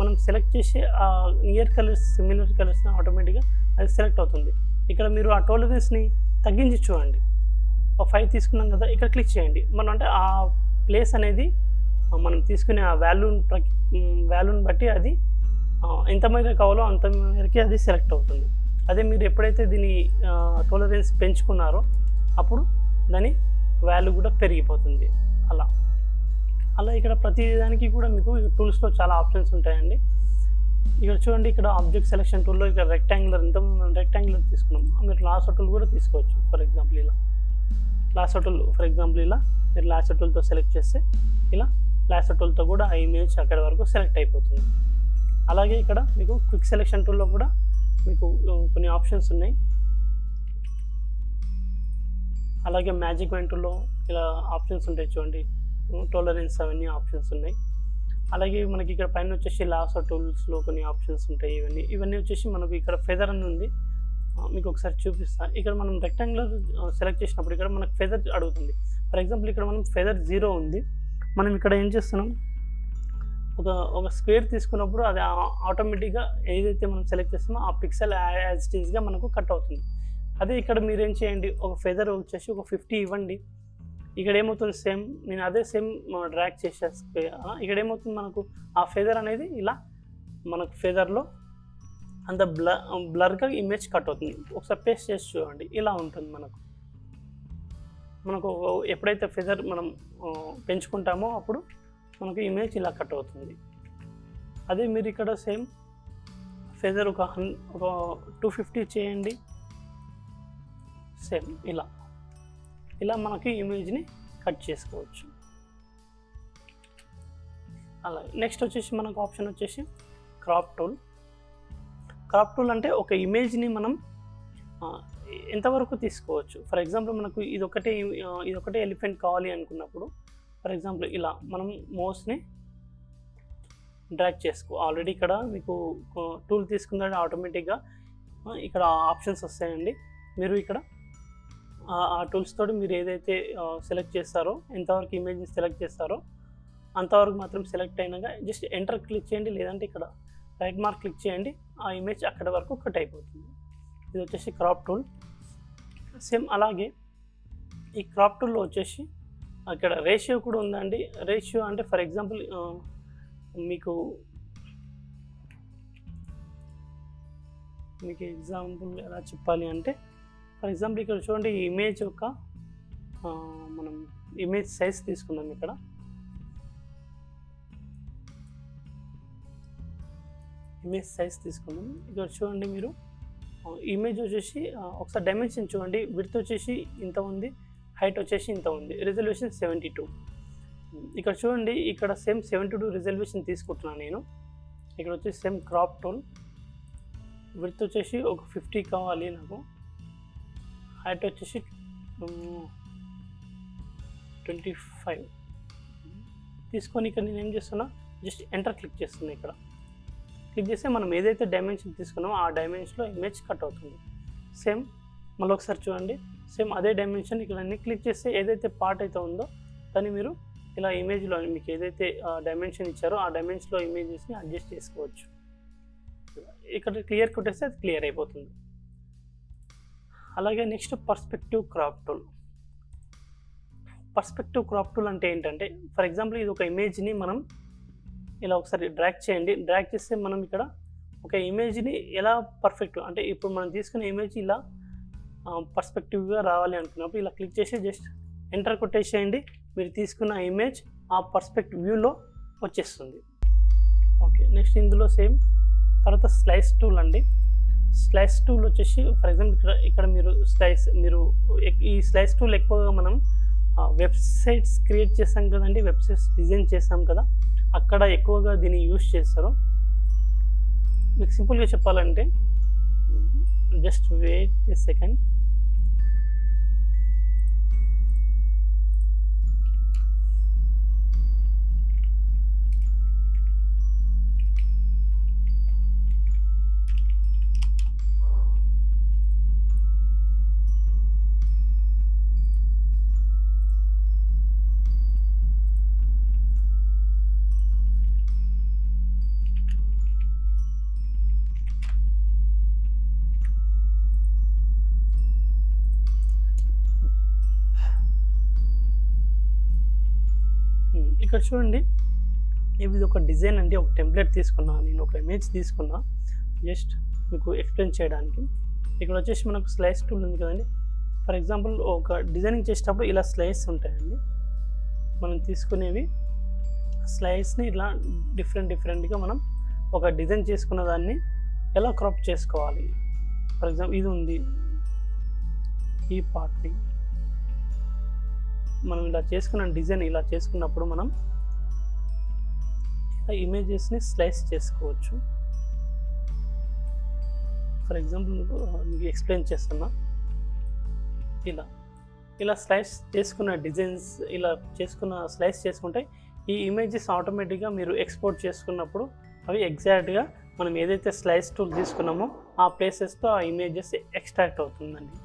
మనం సెలెక్ట్ చేసే నియర్ కలర్స్ సిమిలర్ కలర్స్ ఆటోమేటిక్గా అది సెలెక్ట్ అవుతుంది. ఇక్కడ మీరు ఆ టోలరెన్స్ని తగ్గించి చూడండి, 5 తీసుకున్నాం కదా, ఇక్కడ క్లిక్ చేయండి. మనం అంటే ఆ ప్లేస్ అనేది మనం తీసుకునే ఆ వాల్యూని బట్టి అది ఎంత మేర కావాలో అంత మేరకి అది సెలెక్ట్ అవుతుంది. అదే మీరు ఎప్పుడైతే దీని టోలరెన్స్ పెంచుకున్నారో అప్పుడు దాని వాల్యూ కూడా పెరిగిపోతుంది. అలా ఇక్కడ ప్రతి దానికి కూడా మీకు టూల్స్లో చాలా ఆప్షన్స్ ఉంటాయండి. ఇక్కడ చూడండి, ఇక్కడ ఆబ్జెక్ట్ సెలెక్షన్ టూల్లో ఇక్కడ రెక్టాంగులర్ తీసుకున్నాం, మీరు లాసో టూల్ కూడా తీసుకోవచ్చు. ఫర్ ఎగ్జాంపుల్ ఇలా లాసో టూల్ మీరు లాసో టూల్తో సెలెక్ట్ చేస్తే ఇలా లాసో టూల్తో కూడా ఆ ఇమేజ్ అక్కడి వరకు సెలెక్ట్ అయిపోతుంది. అలాగే ఇక్కడ మీకు క్విక్ సెలెక్షన్ టూల్లో కూడా మీకు కొన్ని ఆప్షన్స్ ఉన్నాయి. అలాగే మ్యాజిక్ వ్యాన్ టూల్లో ఇలా ఆప్షన్స్ ఉంటాయి చూడండి, టోలరెన్స్ అవన్నీ ఆప్షన్స్ ఉన్నాయి. అలాగే మనకి ఇక్కడ పైన వచ్చేసి లాసో టూల్స్లో కొన్ని ఆప్షన్స్ ఉంటాయి. ఇవన్నీ వచ్చేసి మనకు ఇక్కడ ఫెదర్ అని ఉంది, మీకు ఒకసారి చూపిస్తాను. ఇక్కడ మనం రెక్టాంగులర్ సెలెక్ట్ చేసినప్పుడు ఇక్కడ మనకు ఫెదర్ అడుగుతుంది. ఫర్ ఎగ్జాంపుల్ ఇక్కడ మనం ఫెదర్ 0 ఉంది, మనం ఇక్కడ ఏం చేస్తున్నాం, ఒక స్క్వేర్ తీసుకున్నప్పుడు అది ఆటోమేటిక్గా ఏదైతే మనం సెలెక్ట్ చేస్తామో ఆ పిక్సెల్ యాజ్ ఇట్ ఈస్గా మనకు కట్ అవుతుంది. అదే ఇక్కడ మీరు ఏం చేయండి, ఒక ఫెదర్ వచ్చేసి ఒక 50 ఇవ్వండి. ఇక్కడ ఏమవుతుంది, నేను అదే డ్రాగ్ చేసేస్తే ఇక్కడ ఏమవుతుంది, మనకు ఆ ఫెదర్ అనేది ఇలా మనకు ఫెదర్లో అంత బ్లర్గా ఇమేజ్ కట్ అవుతుంది. ఒకసారి పేస్ట్ చేసి చూడండి, ఇలా ఉంటుంది. మనకు ఎప్పుడైతే ఫెదర్ మనం పెంచుకుంటామో అప్పుడు మనకు ఇమేజ్ ఇలా కట్ అవుతుంది. అదే మీరు ఇక్కడ ఫెదర్ ఒక 250 చేయండి, ఇలా మనకి ఇమేజ్ని కట్ చేసుకోవచ్చు. అలా నెక్స్ట్ వచ్చేసి మనకు ఆప్షన్ వచ్చేసి క్రాప్ టూల్ అంటే ఒక ఇమేజ్ని మనం ఎంతవరకు తీసుకోవచ్చు. ఫర్ ఎగ్జాంపుల్ మనకు ఇదొకటే ఎలిఫెంట్ కావాలి అనుకున్నప్పుడు, ఫర్ ఎగ్జాంపుల్ ఇలా మనం మౌస్ని డ్రాగ్ చేసుకో. ఆల్రెడీ ఇక్కడ మీకు టూల్ తీసుకుంటే ఆటోమేటిక్గా ఇక్కడ ఆప్షన్స్ వస్తాయండి. మీరు ఇక్కడ ఆ టూల్స్ తోటి మీరు ఏదైతే సెలెక్ట్ చేస్తారో, ఎంతవరకు ఇమేజ్ని సెలెక్ట్ చేస్తారో అంతవరకు మాత్రం సెలెక్ట్ అయినాక జస్ట్ ఎంటర్ క్లిక్ చేయండి, లేదంటే ఇక్కడ రైట్ మార్క్ క్లిక్ చేయండి, ఆ ఇమేజ్ అక్కడి వరకు కట్ అయిపోతుంది. ఇది వచ్చేసి క్రాప్ టూల్. అలాగే ఈ క్రాప్ టూల్లో వచ్చేసి అక్కడ రేషియో కూడా ఉందండి. రేషియో అంటే ఫర్ ఎగ్జాంపుల్ మీకు ఎగ్జాంపుల్ ఎలా చెప్పాలి అంటే, ఫర్ ఎగ్జాంపుల్ ఇక్కడ చూడండి, ఈ ఇమేజ్ యొక్క మనం ఇమేజ్ సైజ్ తీసుకున్నాం. ఇక్కడ ఇమేజ్ సైజ్ తీసుకుందాం. ఇక్కడ చూడండి మీరు ఇమేజ్ వచ్చేసి ఒకసారి డైమెన్షన్ చూడండి. విడ్త్ వచ్చేసి ఇంత ఉంది, హైట్ వచ్చేసి ఇంత ఉంది, రిజల్యూషన్ 72. ఇక్కడ చూడండి, ఇక్కడ సేమ్ 72 రిజల్యూషన్ తీసుకుంటున్నాను నేను. ఇక్కడ వచ్చేసి సేమ్ క్రాప్ టూల్, విడ్త్ వచ్చేసి ఒక 50 కావాలి నాకు, హైట్ వచ్చేసి 25 తీసుకొని ఇక్కడ నేను ఏం చేస్తున్నా, జస్ట్ ఎంటర్ క్లిక్ చేస్తున్నా. ఇక్కడ క్లిక్ చేస్తే మనం ఏదైతే డైమెన్షన్ తీసుకున్నామో ఆ డైమెన్షన్లో ఇమేజ్ కట్ అవుతుంది. సేమ్ మళ్ళీ ఒకసారి చూడండి, సేమ్ అదే డైమెన్షన్ ఇక్కడ అన్ని క్లిక్ చేస్తే ఏదైతే పార్ట్ అయితే ఉందో దాన్ని మీరు ఇలా ఇమేజ్లో మీకు ఏదైతే డైమెన్షన్ ఇచ్చారో ఆ డైమెన్షన్లో ఇమేజెస్ని అడ్జస్ట్ చేసుకోవచ్చు. ఇక్కడ క్లియర్ కొట్టేస్తే అది క్లియర్ అయిపోతుంది. అలాగే next perspective crop tool. Perspective crop tool అంటే ఏంటంటే, ఫర్ ఎగ్జాంపుల్ ఇది ఒక ఇమేజ్ని మనం ఇలా ఒకసారి డ్రాగ్ చేయండి. డ్రాగ్ చేస్తే మనం ఇక్కడ ఒక ఇమేజ్ని ఎలా పర్ఫెక్ట్ అంటే ఇప్పుడు మనం తీసుకున్న ఇమేజ్ ఇలా పర్స్పెక్టివ్గా రావాలి అనుకున్నప్పుడు ఇలా క్లిక్ చేసి జస్ట్ ఎంటర్ కొట్టేసేయండి. మీరు తీసుకున్న ఇమేజ్ ఆ పర్స్పెక్టివ్ వ్యూలో వచ్చేస్తుంది. ఓకే, నెక్స్ట్ ఇందులో సేమ్ తర్వాత స్లైస్ టూల్ అండి. స్లైస్ టూల్ వచ్చేసి ఫర్ ఎగ్జాంపుల్ ఇక్కడ మీరు ఈ స్లైస్ టూల్ ఎక్కువగా మనం వెబ్సైట్స్ క్రియేట్ చేస్తాం కదండి, వెబ్సైట్స్ డిజైన్ చేస్తాం కదా, అక్కడ ఎక్కువగా దీన్ని యూజ్ చేస్తారు. మీకు సింపుల్గా చెప్పాలంటే జస్ట్ వెయిట్ ఏ సెకండ్. ఇక్కడ చూడండి, ఇది ఒక డిజైన్ అండి, ఒక టెంప్లెట్ తీసుకున్నా నేను, ఒక ఇమేజ్ తీసుకున్నా జస్ట్ మీకు ఎక్స్ప్లెయిన్ చేయడానికి. ఇక్కడ వచ్చేసి మనకు స్లైస్ టూల్ ఉంది కదండి. ఫర్ ఎగ్జాంపుల్ ఒక డిజైనింగ్ చేసేటప్పుడు ఇలా స్లైస్ ఉంటాయండి, మనం తీసుకునేవి స్లైస్ని ఇలా డిఫరెంట్గా మనం ఒక డిజైన్ చేసుకున్న దాన్ని ఎలా క్రాప్ చేసుకోవాలి. ఫర్ ఎగ్జాంపుల్ ఇది ఉంది, ఈ పార్ట్ని మనం ఇలా చేసుకున్న డిజైన్ ఇలా చేసుకున్నప్పుడు మనం ఇలా ఇమేజెస్ని స్లైస్ చేసుకోవచ్చు. ఫర్ ఎగ్జాంపుల్ మీకు ఎక్స్ప్లెయిన్ చేస్తున్నా, ఇలా స్లైస్ చేసుకున్న డిజైన్స్ ఇలా స్లైస్ చేసుకుంటే ఈ ఇమేజెస్ ఆటోమేటిక్గా మీరు ఎక్స్పోర్ట్ చేసుకున్నప్పుడు అవి ఎగ్జాక్ట్గా మనం ఏదైతే స్లైస్ టూల్ తీసుకున్నామో ఆ ప్లేసెస్తో ఆ ఇమేజెస్ ఎక్స్ట్రాక్ట్ అవుతుందండి.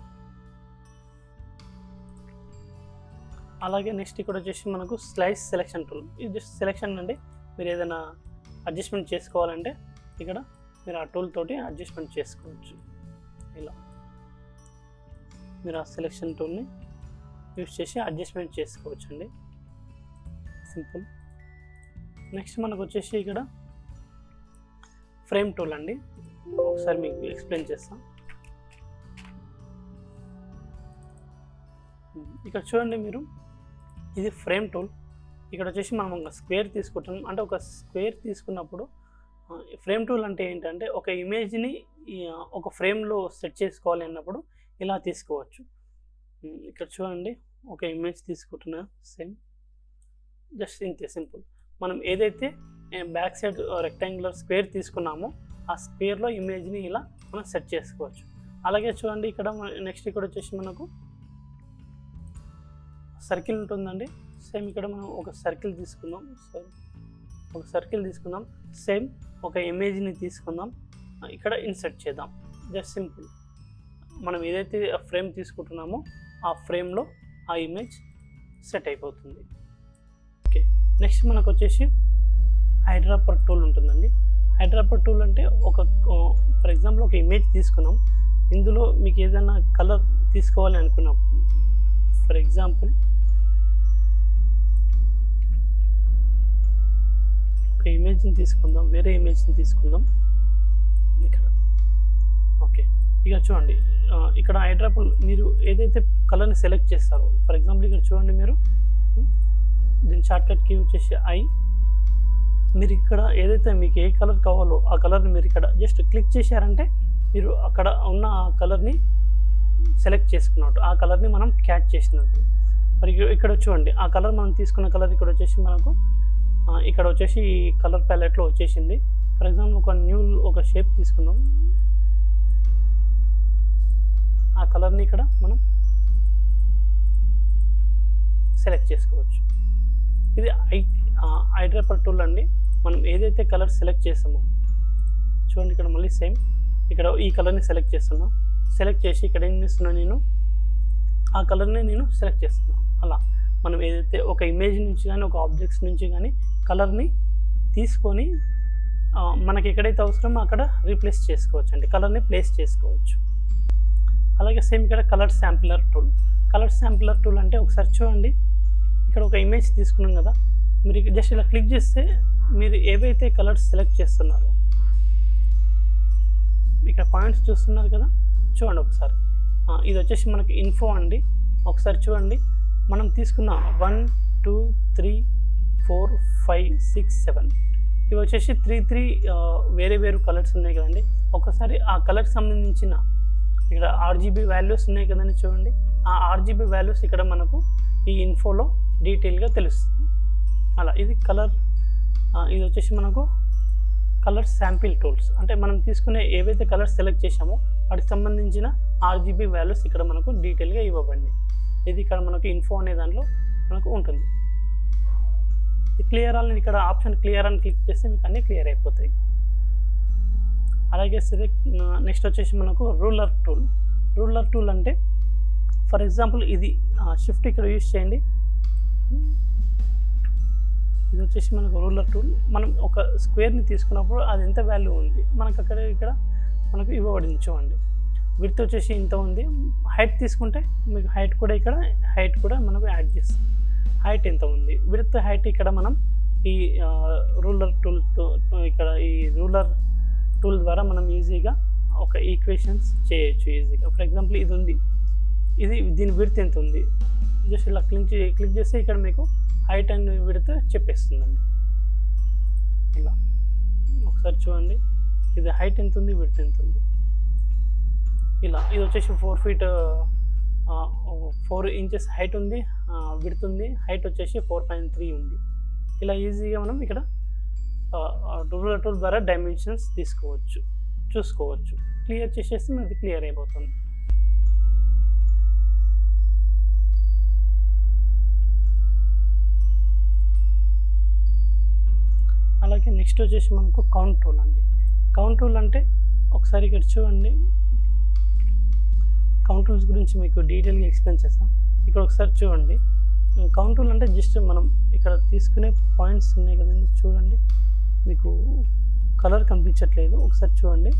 అలాగే నెక్స్ట్ ఇక్కడ వచ్చేసి మనకు స్లైస్ సెలెక్షన్ టూల్. ఇది జస్ట్ సెలెక్షన్ అండి, మీరు ఏదైనా అడ్జస్ట్మెంట్ చేసుకోవాలంటే ఇక్కడ మీరు ఆ టూల్ తోటి అడ్జస్ట్మెంట్ చేసుకోవచ్చు. ఇలా మీరు ఆ సెలెక్షన్ టూల్ని యూజ్ చేసి అడ్జస్ట్మెంట్ చేసుకోవచ్చు అండి, సింపుల్. నెక్స్ట్ మనకు వచ్చేసి ఇక్కడ ఫ్రేమ్ టూల్ అండి, ఒకసారి మీకు ఎక్స్ప్లెయిన్ చేస్తాం. ఇక్కడ చూడండి మీరు, ఇది ఫ్రేమ్ టూల్. ఇక్కడ వచ్చేసి మనం ఒక స్క్వేర్ తీసుకుంటాం, అంటే ఒక స్క్వేర్ తీసుకున్నప్పుడు ఫ్రేమ్ టూల్ అంటే ఏంటంటే ఒక ఇమేజ్ని ఒక ఫ్రేమ్లో సెట్ చేసుకోవాలి అన్నప్పుడు ఇలా తీసుకోవచ్చు. ఇక్కడ చూడండి, ఒక ఇమేజ్ తీసుకుంటున్నా సేమ్ జస్ట్ ఇంతే సింపుల్. మనం ఏదైతే బ్యాక్ సైడ్ రెక్టాంగులర్ స్క్వేర్ తీసుకున్నామో ఆ స్క్వేర్లో ఇమేజ్ని ఇలా మనం సెట్ చేసుకోవచ్చు. అలాగే చూడండి, ఇక్కడ నెక్స్ట్ ఇక్కడ వచ్చేసి మనకు సర్కిల్ ఉంటుందండి. సేమ్ ఇక్కడ మనం ఒక సర్కిల్ తీసుకుందాం, సేమ్ ఒక ఇమేజ్ని తీసుకుందాం, ఇక్కడ ఇన్సర్ట్ చేద్దాం. జస్ట్ సింపుల్, మనం ఏదైతే ఫ్రేమ్ తీసుకుంటున్నామో ఆ ఫ్రేమ్లో ఆ ఇమేజ్ సెట్ అయిపోతుంది. ఓకే, నెక్స్ట్ మనకు వచ్చేసి హైడ్రాపర్ టూల్ ఉంటుందండి. హైడ్రాపర్ టూల్ అంటే ఫర్ ఎగ్జాంపుల్ ఒక ఇమేజ్ తీసుకున్నాం, ఇందులో మీకు ఏదైనా కలర్ తీసుకోవాలి అనుకున్నప్పుడు ఫర్ ఎగ్జాంపుల్ ఒక ఇమేజ్ని తీసుకుందాం, వేరే ఇమేజ్ని తీసుకుందాం ఇక్కడ. ఓకే, ఇక చూడండి, ఇక్కడ హైడ్రాపర్ మీరు ఏదైతే కలర్ని సెలెక్ట్ చేస్తారో ఫర్ ఎగ్జాంపుల్ ఇక్కడ చూడండి, మీరు దీని షార్ట్కట్ కీ వచ్చేసి మీరు ఇక్కడ ఏదైతే మీకు ఏ కలర్ కావాలో ఆ కలర్ని మీరు ఇక్కడ జస్ట్ క్లిక్ చేశారంటే మీరు అక్కడ ఉన్న ఆ కలర్ని సెలెక్ట్ చేసుకున్నట్టు, ఆ కలర్ని మనం క్యాచ్ చేసినట్టు. మరి ఇక్కడ చూడండి ఆ కలర్ మనం తీసుకున్న కలర్ ఇక్కడ వచ్చేసి మనకు ఇక్కడ వచ్చేసి కలర్ ప్యాలెట్లో వచ్చేసింది. ఫర్ ఎగ్జాంపుల్ ఒక షేప్ తీసుకున్నాం, ఆ కలర్ని ఇక్కడ మనం సెలెక్ట్ చేసుకోవచ్చు. ఇది ఐడ్రాపర్ టూల్ అండి. మనం ఏదైతే కలర్ సెలెక్ట్ చేస్తామో చూడండి, ఇక్కడ మళ్ళీ సేమ్ ఇక్కడ ఈ కలర్ని సెలెక్ట్ చేస్తున్నా. సెలెక్ట్ చేసి ఇక్కడ ఏం చేస్తున్నా, నేను ఆ కలర్ని నేను సెలెక్ట్ చేస్తున్నాను. అలా మనం ఏదైతే ఒక ఇమేజ్ నుంచి కానీ ఒక ఆబ్జెక్ట్స్ నుంచి కానీ కలర్ని తీసుకొని మనకి ఎక్కడైతే అవసరమో అక్కడ రీప్లేస్ చేసుకోవచ్చు అండి, కలర్ని ప్లేస్ చేసుకోవచ్చు. అలాగే సేమ్ ఇక్కడ కలర్ శాంపులర్ టూల్. కలర్ శాంపులర్ టూల్ అంటే ఒకసారి చూడండి, ఇక్కడ ఒక ఇమేజ్ తీసుకున్నాం కదా, మీరు జస్ట్ ఇలా క్లిక్ చేస్తే మీరు ఏవైతే కలర్స్ సెలెక్ట్ చేస్తున్నారో ఇక్కడ పాయింట్స్ చూస్తున్నారు కదా, చూడండి ఒకసారి. ఇది వచ్చేసి మనకి ఇన్ఫో అండి. ఒకసారి చూడండి, మనం తీసుకున్న 1 2 3 4 5 6 7 ఇవి వచ్చేసి 3 వేరే వేరు కలర్స్ ఉన్నాయి కదండి. ఒకసారి ఆ కలర్కి సంబంధించిన ఇక్కడ RGB వాల్యూస్ ఉన్నాయి కదండి, చూడండి ఆ RGB వాల్యూస్ ఇక్కడ మనకు ఈ ఇన్ఫోలో డీటెయిల్గా తెలుస్తుంది. అలా ఇది కలర్, ఇది వచ్చేసి మనకు కలర్ శాంపిల్ టూల్స్. అంటే మనం తీసుకునే ఏవైతే కలర్స్ సెలెక్ట్ చేసామో వాటికి సంబంధించిన RGB వాల్యూస్ ఇక్కడ మనకు డీటెయిల్గా ఇవ్వబడింది. ఇది ఇక్కడ మనకు ఇన్ఫో అనే దాంట్లో మనకు ఉంటుంది. క్లియర్ అని ఇక్కడ ఆప్షన్ క్లియర్ అని క్లిక్ చేస్తే మీకు అన్నీ క్లియర్ అయిపోతాయి. అలాగే నెక్స్ట్ వచ్చేసి మనకు రూలర్ టూల్. రూలర్ టూల్ అంటే ఫర్ ఎగ్జాంపుల్ ఇది షిఫ్ట్ ఇక్కడ యూజ్ చేయండి. ఇది వచ్చేసి మనకు రూలర్ టూల్. మనం ఒక స్క్వేర్ని తీసుకున్నప్పుడు అది ఎంత వాల్యూ ఉంది మనకు ఇక్కడ మనకు ఇవ్వబడింది. చూడండి విడ్త్ వచ్చేసి ఇంత ఉంది. హైట్ తీసుకుంటే మీకు హైట్ కూడా మనకు యాడ్ చేస్తుంది. హైట్ ఎంత ఉంది, విడ్త్ హైట్ ఇక్కడ మనం ఈ రూలర్ టూల్ ద్వారా మనం ఈజీగా ఒక ఈక్వేషన్స్ చేయొచ్చు ఈజీగా. ఫర్ ఎగ్జాంపుల్ ఇది ఉంది, దీని విడ్త్ ఎంత ఉంది, జస్ట్ ఇలా క్లిక్ చేస్తే ఇక్కడ మీకు హైట్ అండ్ విడ్త్ చెప్పేస్తుందండి. ఇలా ఒకసారి చూడండి, ఇది హైట్ ఎంత ఉంది, విడ్త్ ఎంత ఉంది. ఇలా ఇది వచ్చేసి 4 feet 4 inches హైట్ ఉంది, విడ్త్ ఉంది, హైట్ వచ్చేసి 4.3 ఉంది. ఇలా ఈజీగా మనం ఇక్కడ రూలర్ టూల్ ద్వారా డైమెన్షన్స్ చూసుకోవచ్చు. క్లియర్ చేసేస్తే మనకి క్లియర్ అయిపోతుంది. అలాగే నెక్స్ట్ వచ్చేసి మనకు కౌంట్ టూల్ అండి. కౌంట్ టూల్ అంటే ఒకసారి ఇక్కడ చూడండి, కౌంట్ టూల్స్ గురించి మీకు డీటెయిల్గా ఎక్స్ప్లెయిన్ చేస్తాం. ఇక్కడ ఒకసారి చూడండి, కౌంట్ టూల్ అంటే జస్ట్ మనం ఇక్కడ తీసుకునే పాయింట్స్ ఉన్నాయి కదండి, చూడండి మీకు కలర్ కనిపించట్లేదు. ఒకసారి చూడండి,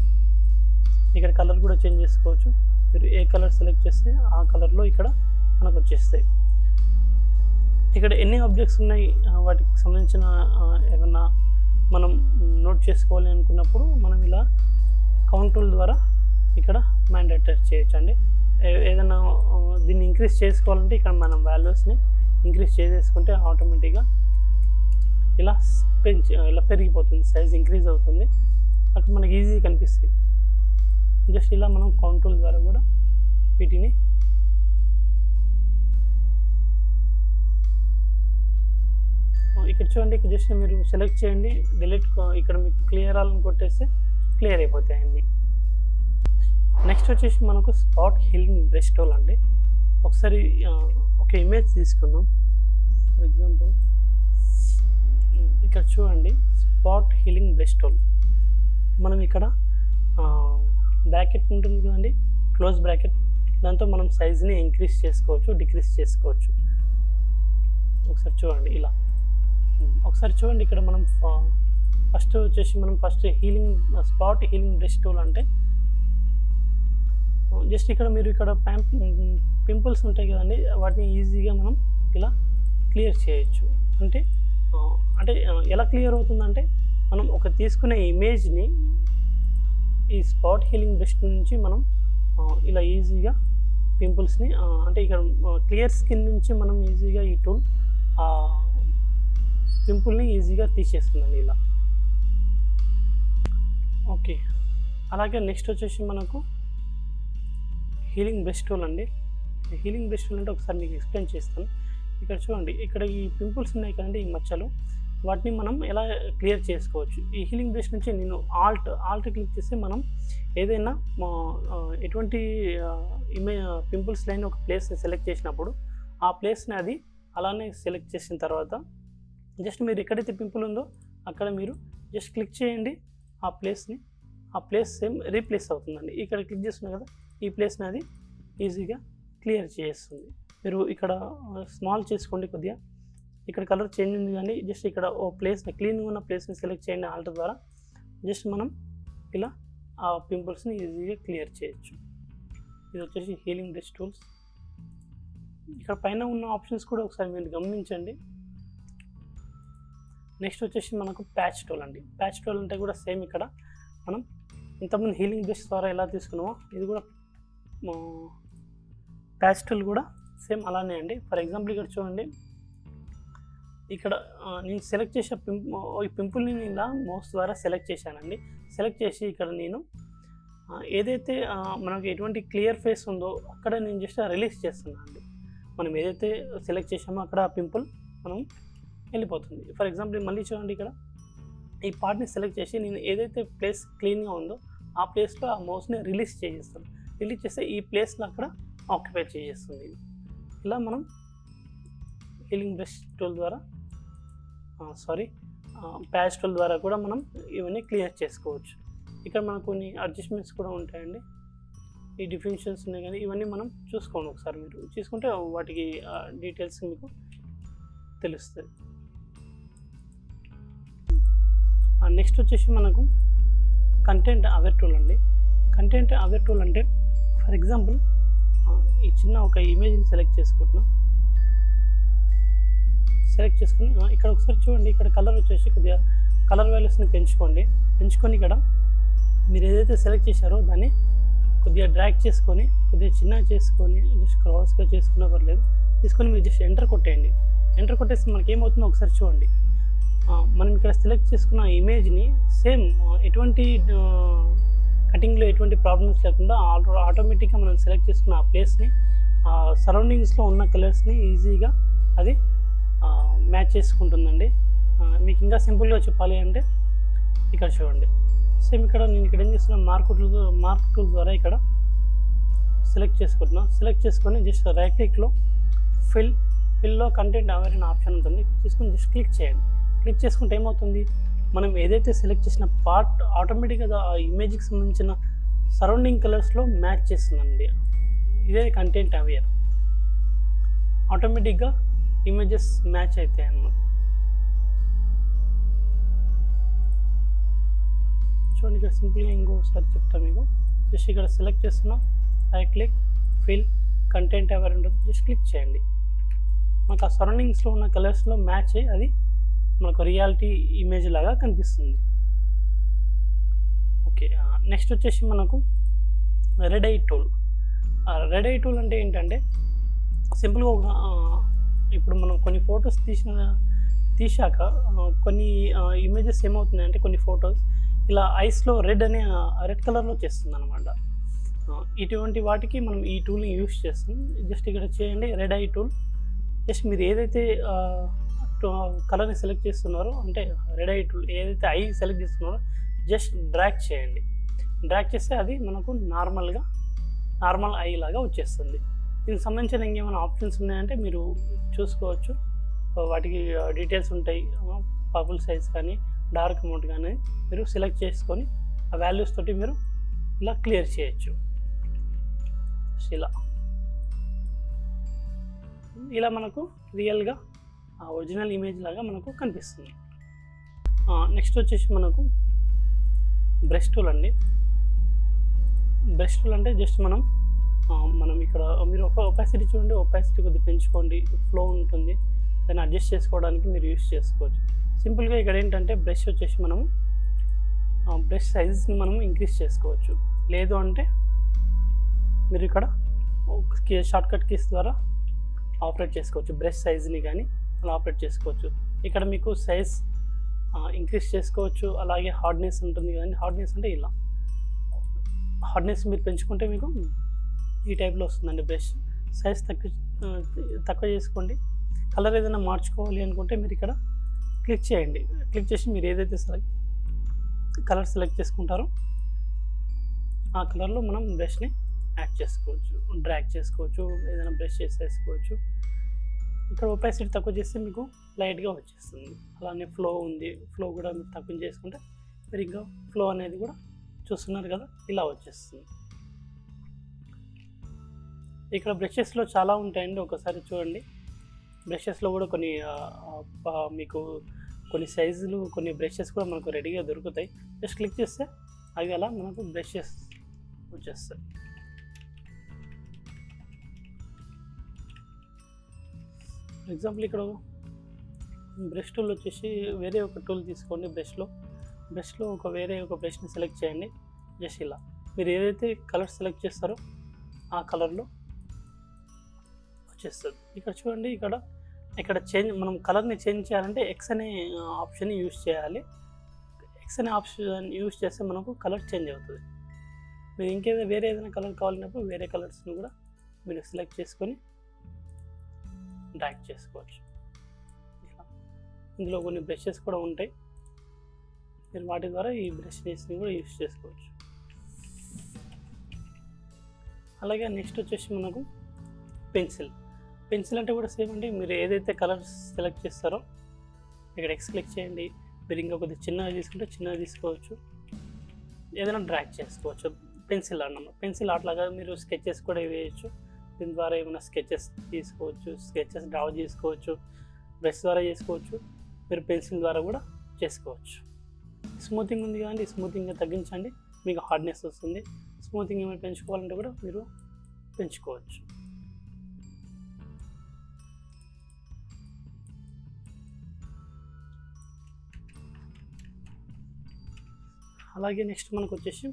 ఇక్కడ కలర్ కూడా చేంజ్ చేసుకోవచ్చు. మీరు ఏ కలర్ సెలెక్ట్ చేస్తే ఆ కలర్లో ఇక్కడ మనకు వచ్చేస్తాయి. ఇక్కడ ఎన్ని ఆబ్జెక్ట్స్ ఉన్నాయి, వాటికి సంబంధించిన ఏమన్నా మనం నోట్ చేసుకోవాలి అనుకున్నప్పుడు మనం ఇలా కౌంట్ టూల్ ద్వారా ఇక్కడ మ్యాండేటరీ చేయొచ్చు అండి. ఏదైనా దీన్ని ఇంక్రీజ్ చేసుకోవాలంటే ఇక్కడ మనం వాల్యూస్ని ఇంక్రీజ్ చేసేసుకుంటే ఆటోమేటిక్గా ఇలా పెరిగిపోతుంది, సైజ్ ఇంక్రీజ్ అవుతుంది. అక్కడ మనకి ఈజీగా కనిపిస్తాయి. జస్ట్ ఇలా మనం కౌంట్ టూల్ ద్వారా కూడా వీటిని ఇక్కడ చూడండి, ఇక్కడ జస్ట్ మీరు సెలెక్ట్ చేయండి, డిలీట్, ఇక్కడ మీకు క్లియర్ అని కొట్టేస్తే క్లియర్ అయిపోతాయండి. నెక్స్ట్ వచ్చేసి మనకు స్పాట్ హీలింగ్ బ్రష్ టూల్ అండి. ఒకసారి ఒక ఇమేజ్ తీసుకుందాం. ఫర్ ఎగ్జాంపుల్ ఇక్కడ చూడండి, స్పాట్ హీలింగ్ బ్రష్ టూల్. మనం ఇక్కడ బ్రాకెట్ ఉంటుంది కదండి, క్లోజ్ బ్రాకెట్, దాంతో మనం సైజ్ని ఇంక్రీజ్ చేసుకోవచ్చు, డిక్రీజ్ చేసుకోవచ్చు. ఒకసారి చూడండి ఇలా. ఒకసారి చూడండి, ఇక్కడ మనం first spot healing brush tool అంటే జస్ట్ ఇక్కడ మీరు ఇక్కడ పింపుల్స్ ఉంటాయి కదండి, వాటిని ఈజీగా మనం ఇలా క్లియర్ చేయొచ్చు. అంటే ఎలా క్లియర్ అవుతుందంటే మనం ఒక తీసుకునే ఇమేజ్ని ఈ స్పాట్ హీలింగ్ బ్రష్ నుంచి మనం ఇలా ఈజీగా పింపుల్స్ని అంటే ఇక్కడ క్లియర్ స్కిన్ నుంచి మనం ఈజీగా ఈ టూల్ పింపుల్ని ఈజీగా తీసేస్తుందండి ఇలా. ఓకే. అలాగే నెక్స్ట్ వచ్చేసి మనకు హీలింగ్ బ్రష్ టూల్ అండి. హీలింగ్ బ్రష్ టూల్ అంటే ఒకసారి మీకు ఎక్స్ప్లెయిన్ చేస్తాను. ఇక్కడ చూడండి, ఇక్కడ ఈ పింపుల్స్ ఉన్నాయి కదండి, ఈ మచ్చలు, వాటిని మనం ఎలా క్లియర్ చేసుకోవచ్చు. ఈ హీలింగ్ బ్రష్ నుంచి నేను ఆల్ట్ క్లిక్ చేస్తే మనం ఏదైనా ఎటువంటి పింపుల్స్ లేని ఒక ప్లేస్ని సెలెక్ట్ చేసినప్పుడు ఆ ప్లేస్ని అది అలానే సెలెక్ట్ చేసిన తర్వాత జస్ట్ మీరు ఎక్కడైతే పింపుల్ ఉందో అక్కడ మీరు జస్ట్ క్లిక్ చేయండి. ఆ ప్లేస్ సేమ్ రీప్లేస్ అవుతుందండి. ఇక్కడ క్లిక్ చేస్తున్నారు కదా, ఈ ప్లేస్ని అది ఈజీగా క్లియర్ చేస్తుంది. మీరు ఇక్కడ స్మాల్ చేసుకోండి కొద్దిగా. ఇక్కడ కలర్ చేంజ్ ఉంది కానీ జస్ట్ ఇక్కడ ఓ ప్లేస్ని, క్లీన్గా ఉన్న ప్లేస్ని సెలెక్ట్ చేయండి ఆల్ట్ ద్వారా. జస్ట్ మనం ఇలా ఆ పింపుల్స్ని ఈజీగా క్లియర్ చేయొచ్చు. ఇది వచ్చేసి హీలింగ్ బ్రష్ టూల్స్. ఇక్కడ పైన ఉన్న ఆప్షన్స్ కూడా ఒకసారి మీరు గమనించండి. నెక్స్ట్ వచ్చేసి మనకు ప్యాచ్ టూల్ అండి. ప్యాచ్ టూల్ అంటే కూడా సేమ్ ఇక్కడ మనం ఇంతకుముందు హీలింగ్ బ్రష్ ద్వారా ఎలా తీసుకున్నామో ఇది కూడా ప్యాచ్ టూల్ కూడా సేమ్ అలానే అండి. ఫర్ ఎగ్జాంపుల్ ఇక్కడ చూడండి, ఇక్కడ నేను సెలెక్ట్ చేసే ఈ పింపుల్ని ఇలా మౌస్ ద్వారా సెలెక్ట్ చేశానండి. సెలెక్ట్ చేసి ఇక్కడ నేను ఏదైతే మనకు ఎటువంటి క్లియర్ ఫేస్ ఉందో అక్కడ నేను జస్ట్ రిలీజ్ చేస్తున్నాను అండి. మనం ఏదైతే సెలెక్ట్ చేసామో అక్కడ ఆ పింపుల్ మనం వెళ్ళిపోతుంది. ఫర్ ఎగ్జాంపుల్ మళ్ళీ చూడండి, ఇక్కడ ఈ పార్ట్ని సెలెక్ట్ చేసి నేను ఏదైతే ప్లేస్ క్లీన్గా ఉందో ఆ ప్లేస్లో ఆ మౌస్ని రిలీజ్ చేసేస్తాను. రిలీజ్ చేస్తే ఈ ప్లేస్లో అక్కడ ఆక్యుపై చేసేస్తుంది. ఇలా మనం హీలింగ్ బ్రష్ టూల్ ద్వారా ప్యాచ్ టూల్ ద్వారా కూడా మనం ఇవన్నీ క్లియర్ చేసుకోవచ్చు. ఇక్కడ మనకు కొన్ని అడ్జస్ట్మెంట్స్ కూడా ఉంటాయండి. ఈ డిఫరెన్షియల్స్ ఉన్నాయి కానీ ఇవన్నీ మనం చూసుకోండి. ఒకసారి మీరు చూసుకుంటే వాటికి డీటెయిల్స్ మీకు తెలుస్తుంది. నెక్స్ట్ వచ్చేసి మనకు కంటెంట్ అవేర్ టూల్ అండి. కంటెంట్ అవేర్ టూల్ అంటే ఫర్ ఎగ్జాంపుల్ ఈ చిన్న ఒక ఇమేజ్ని సెలెక్ట్ చేసుకుంటున్నాం. సెలెక్ట్ చేసుకుని ఇక్కడ ఒకసారి చూడండి, ఇక్కడ కలర్ వచ్చేసి కొద్దిగా కలర్ వాల్యూస్ని పెంచుకొని ఇక్కడ మీరు ఏదైతే సెలెక్ట్ చేశారో దాన్ని కొద్దిగా డ్రాగ్ చేసుకొని కొద్దిగా చిన్నగా చేసుకొని జస్ట్ క్రాస్గా చేసుకున్నా పర్లేదు, తీసుకొని మీరు జస్ట్ ఎంటర్ కొట్టేయండి. ఎంటర్ కొట్టేసి మనకి ఏమవుతుందో ఒకసారి చూడండి. మనం ఇక్కడ సెలెక్ట్ చేసుకున్న ఇమేజ్ని సేమ్ ఎటువంటి కటింగ్లో ఎటువంటి ప్రాబ్లమ్స్ లేకుండా ఆటోమేటిక్గా మనం సెలెక్ట్ చేసుకున్న ఆ ప్లేస్ని సరౌండింగ్స్లో ఉన్న కలర్స్ని ఈజీగా అది మ్యాచ్ చేసుకుంటుందండి. మీకు ఇంకా సింపుల్గా చెప్పాలి అంటే ఇక్కడ చూడండి, సేమ్ ఇక్కడ నేను ఇక్కడ ఏం చేస్తున్నా, మార్క్ టూల్ ద్వారా ఇక్కడ సెలెక్ట్ చేసుకుంటున్నాను. సెలెక్ట్ చేసుకొని జస్ట్ రైట్ క్లిక్లో ఫిల్లో కంటెంట్ అవేర్ అనే ఆప్షన్ ఉంటుంది. తీసుకొని జస్ట్ క్లిక్ చేయండి. క్లిక్ చేసుకుంటే ఏమవుతుంది, మనం ఏదైతే సెలెక్ట్ చేసిన పార్ట్ ఆటోమేటిక్గా ఆ ఇమేజ్కి సంబంధించిన సరౌండింగ్ కలర్స్లో మ్యాచ్ చేస్తుందండి. ఇదే కంటెంట్ అవేర్. ఆటోమేటిక్గా ఇమేజెస్ మ్యాచ్ అవుతాయి అన్నమాట. చూడండి, ఇక్కడ సింపుల్గా ఇంకోసారి చెప్తాను మీకు. జస్ట్ ఇక్కడ సెలెక్ట్ చేస్తున్నా, right click, fill content aware ఉంటుంది. జస్ట్ క్లిక్ చేయండి. మనకు ఆ సరౌండింగ్స్లో ఉన్న కలర్స్లో మ్యాచ్ అయ్యి అది మనకు రియాలిటీ ఇమేజ్ లాగా కనిపిస్తుంది. ఓకే, నెక్స్ట్ వచ్చేసి మనకు red I tool. Red I tool అంటే ఏంటంటే సింపుల్గా ఇప్పుడు మనం కొన్ని ఫొటోస్ తీశాక కొన్ని ఇమేజెస్ ఏమవుతున్నాయంటే కొన్ని ఫొటోస్ ఇలా ఐస్లో రెడ్ కలర్లో చేస్తుంది అనమాట. ఇటువంటి వాటికి మనం ఈ టూల్ని యూస్ చేస్తాం. జస్ట్ ఇక్కడ చేయండి రెడ్ ఐ టూల్. జస్ట్ మీరు ఏదైతే కలర్ని సెలెక్ట్ చేస్తున్నారో, అంటే రెడ్ ఐ టూల్ ఏదైతే ఐ సెలెక్ట్ చేస్తున్నారో జస్ట్ డ్రాగ్ చేయండి. డ్రాగ్ చేస్తే అది మనకు నార్మల్ ఐ లాగా వచ్చేస్తుంది. దీనికి సంబంధించిన ఇంకేమైనా ఆప్షన్స్ ఉన్నాయంటే మీరు చూసుకోవచ్చు. వాటికి డీటెయిల్స్ ఉంటాయి. పర్పుల్ సైజ్ కానీ డార్క్ అమౌంట్ కానీ మీరు సెలెక్ట్ చేసుకొని ఆ వాల్యూస్ తోటి మీరు ఇలా క్లియర్ చేయొచ్చు. ఇలా మనకు రియల్గా ఒరిజినల్ ఇమేజ్ లాగా మనకు కనిపిస్తుంది. నెక్స్ట్ వచ్చేసి మనకు బ్రష్ టూల్ అండి. బ్రష్ టూల్ అంటే జస్ట్ మనం ఇక్కడ మీరు ఒక ఒపాసిటీ చూడండి, ఒపాసిటీ కొద్దిగా పెంచుకోండి, ఫ్లో ఉంటుంది, దాన్ని అడ్జస్ట్ చేసుకోవడానికి మీరు యూస్ చేసుకోవచ్చు. సింపుల్గా ఇక్కడ ఏంటంటే బ్రష్ వచ్చేసి మనము బ్రష్ సైజెస్ని మనం ఇంక్రీజ్ చేసుకోవచ్చు. లేదు అంటే మీరు ఇక్కడ షార్ట్కట్ కీస్ ద్వారా ఆపరేట్ చేసుకోవచ్చు. బ్రష్ సైజ్ని కానీ అలా ఆపరేట్ చేసుకోవచ్చు. ఇక్కడ మీకు సైజ్ ఇంక్రీజ్ చేసుకోవచ్చు. అలాగే హార్డ్‌నెస్ ఉంటుంది కదండీ! హార్డ్‌నెస్ అంటే ఇలా. హార్డ్‌నెస్ మీరు పెంచుకుంటే మీకు ఈ టైప్‌లో వస్తుందండి బ్రష్. సైజ్ ఆహ్, తక్కువ చేసుకోండి. కలర్ ఏదైనా మార్చుకోవాలి అనుకుంటే మీరు ఇక్కడ క్లిక్ చేయండి. క్లిక్ చేసి మీరు ఏదైతే కలర్ సెలెక్ట్ చేసుకుంటారో ఆ కలర్‌లో మనం బ్రష్‌ని యాడ్ చేసుకోవచ్చు. డ్రాగ్ చేసుకోవచ్చు. ఏదైనా బ్రష్ చేసేసుకోవచ్చు. ఇక్కడ ఒపాసిటీ తక్కువ చేస్తే మీకు లైట్‌గా వచ్చేస్తుంది. అలానే ఫ్లో ఉంది. ఫ్లో కూడా మీరు తక్కువ చేసుకుంటే మీరు ఇంకా ఫ్లో అనేది కూడా చూస్తున్నారు కదా! ఇలా వచ్చేస్తుంది. ఇక్కడ బ్రషెస్‌లో చాలా ఉంటాయండి. ఒకసారి చూడండి. బ్రషెస్‌లో కూడా కొన్ని మీకు కొన్ని సైజులు, కొన్ని బ్రషెస్ కూడా మనకు రెడీగా దొరుకుతాయి. జస్ట్ క్లిక్ చేస్తే అవి అలా మనకు బ్రషెస్ వచ్చేస్తాయి. ఫర్ ఎగ్జాంపుల్ ఇక్కడ బ్రష్ టూల్ వచ్చేసి వేరే ఒక టూల్ తీసుకోండి. బ్రష్‌లో వేరే ఒక బ్రష్‌ని సెలెక్ట్ చేయండి. జస్ట్ ఇలా. మీరు ఏదైతే కలర్ సెలెక్ట్ చేస్తారో ఆ కలర్‌లో వచ్చేస్తది. ఇక్కడ చూడండి ఇక్కడ మనం కలర్‌ని చేంజ్ చేయాలంటే ఎక్స్ అనే ఆప్షన్‌ని యూజ్ చేయాలి. ఎక్స్ అనే ఆప్షన్ యూజ్ చేస్తే మనకు కలర్ చేంజ్ అవుతది. మీరు వేరే ఏదైనా కలర్ కావాలన్నప్పుడు వేరే కలర్స్‌ని కూడా మీరు సెలెక్ట్ చేసుకొని డ్రాగ్ చేసుకోవచ్చు. ఇలా. ఇందులో కొన్ని బ్రషెస్ కూడా ఉంటాయి. మీరు వాటి ద్వారా ఈ బ్రషెస్‌ని కూడా యూజ్ చేసుకోవచ్చు. అలాగే నెక్స్ట్ వచ్చేసి మనకు పెన్సిల్ అంటే కూడా సేమ్ అండి. మీరు ఏదైతే కలర్స్ సెలెక్ట్ చేస్తారో ఇక్కడ ఎక్స్ క్లిక్ చేయండి. మీరు ఇంకా కొద్దిగా చిన్నగా తీసుకుంటే చిన్నగా తీసుకోవచ్చు. ఏదైనా డ్రాగ్ చేసుకోవచ్చు. పెన్సిల్ అన్నమాట. పెన్సిల్ అట్లాగా మీరు స్కెచెస్ కూడా వేయచ్చు. దీని ద్వారా ఏమైనా స్కెచెస్ తీసుకోవచ్చు. స్కెచెస్ డ్రా చేసుకోవచ్చు. బ్రష్ ద్వారా చేసుకోవచ్చు. మీరు పెన్సిల్ ద్వారా కూడా చేసుకోవచ్చు. స్మూతింగ్ ఉంది కదండి. స్మూతింగ్గా తగ్గించండి. మీకు హార్డ్నెస్ వస్తుంది. స్మూతింగ్ ఏమైనా పెంచుకోవాలంటే కూడా మీరు పెంచుకోవచ్చు. అలాగే నెక్స్ట్ మనకు వచ్చేసి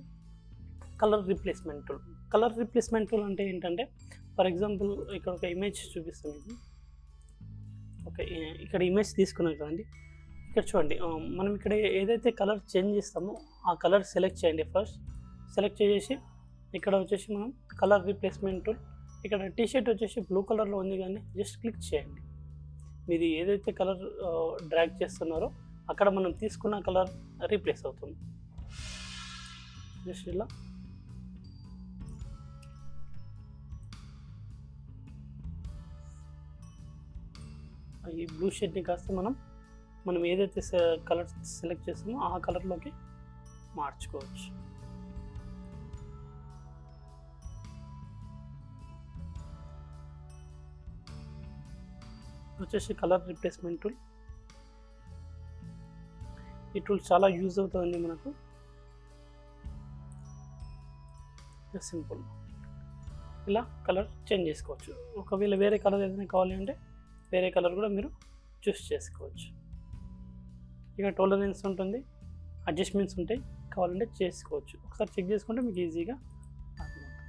కలర్ రీప్లేస్మెంట్ టూల్ అంటే ఏంటంటే ఫర్ ఎగ్జాంపుల్ ఇక్కడ ఒక ఇమేజ్ చూపిస్తాను మీకు. ఓకే, ఇక్కడ ఇమేజ్ తీసుకున్నాం కదండి. ఇక్కడ చూడండి, మనం ఇక్కడ ఏదైతే కలర్ చేంజ్ చేస్తామో ఆ కలర్ సెలెక్ట్ చేయండి. ఫస్ట్ సెలెక్ట్ చేసేసి ఇక్కడ వచ్చేసి మనం కలర్ రీప్లేస్మెంట్ టూల్. ఇక్కడ టీ షర్ట్ వచ్చేసి బ్లూ కలర్లో ఉంది కానీ జస్ట్ క్లిక్ చేయండి. మీరు ఏదైతే కలర్ డ్రాగ్ చేస్తున్నారో అక్కడ మనం తీసుకున్న కలర్ రీప్లేస్ అవుతుంది. జస్ట్ ఇలా. ఈ బ్లూ షేడ్ని కాస్త మనం ఏదైతే కలర్ సెలెక్ట్ చేస్తామో ఆ కలర్లోకి మార్చుకోవచ్చు. వచ్చేసి కలర్ రీప్లేస్మెంట్ టూల్. ఈ టూల్ చాలా యూజ్ అవుతుందండి మనకు. సింపుల్ ఇలా కలర్ చేంజ్ చేసుకోవచ్చు. ఒకవేళ వేరే కలర్ ఏదైనా కావాలి అంటే వేరే కలర్ కూడా మీరు చూస్ చేసుకోవచ్చు. ఇక టోలరెన్స్ ఉంటుంది, అడ్జస్ట్మెంట్స్ ఉంటాయి, కావాలంటే చేసుకోవచ్చు. ఒకసారి చెక్ చేసుకుంటే మీకు ఈజీగా అర్థమవుతుంది.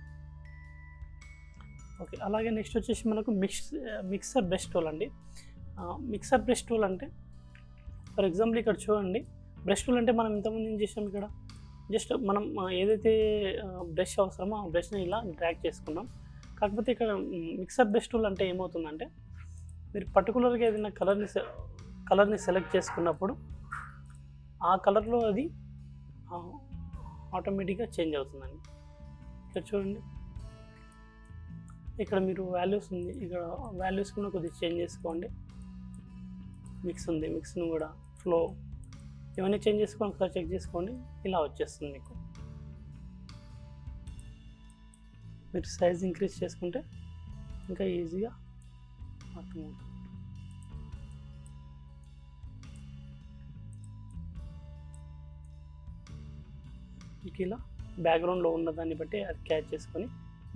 ఓకే, అలాగే నెక్స్ట్ వచ్చేసి మనకు మిక్సర్ బ్రష్ టూల్ అండి. మిక్సర్ బ్రష్ టూల్ అంటే ఫర్ ఎగ్జాంపుల్ ఇక్కడ చూడండి. బ్రష్ టూల్ అంటే మనం ఇంతకుముందు ఏం చేసాం, ఇక్కడ జస్ట్ మనం ఏదైతే బ్రష్ అవసరమో ఆ బ్రష్ని ఇలా డ్రాగ్ చేసుకున్నాం. కాకపోతే ఇక్కడ మిక్సర్ బ్రష్ టూల్ అంటే ఏమవుతుందంటే మీరు పర్టికులర్గా ఏదైనా కలర్ని సెలెక్ట్ చేసుకున్నప్పుడు ఆ కలర్లో అది ఆటోమేటిక్గా చేంజ్ అవుతుందండి. ఇక్కడ చూడండి, ఇక్కడ మీరు వాల్యూస్ ఉంది, ఇక్కడ వాల్యూస్ కూడా కొద్దిగా చేంజ్ చేసుకోండి. మిక్స్ ఉంది, మిక్స్ను కూడా ఫ్లో ఇవన్నీ చేంజ్ చేసుకొని ఒకసారి చెక్ చేసుకోండి. ఇలా వచ్చేస్తుంది మీకు. మీరు సైజ్ ఇంక్రీజ్ చేసుకుంటే ఇంకా ఈజీగా అర్థమవుతుంది. మీకు ఇలా బ్యాక్గ్రౌండ్లో ఉన్న దాన్ని బట్టి అది క్యాచ్ చేసుకొని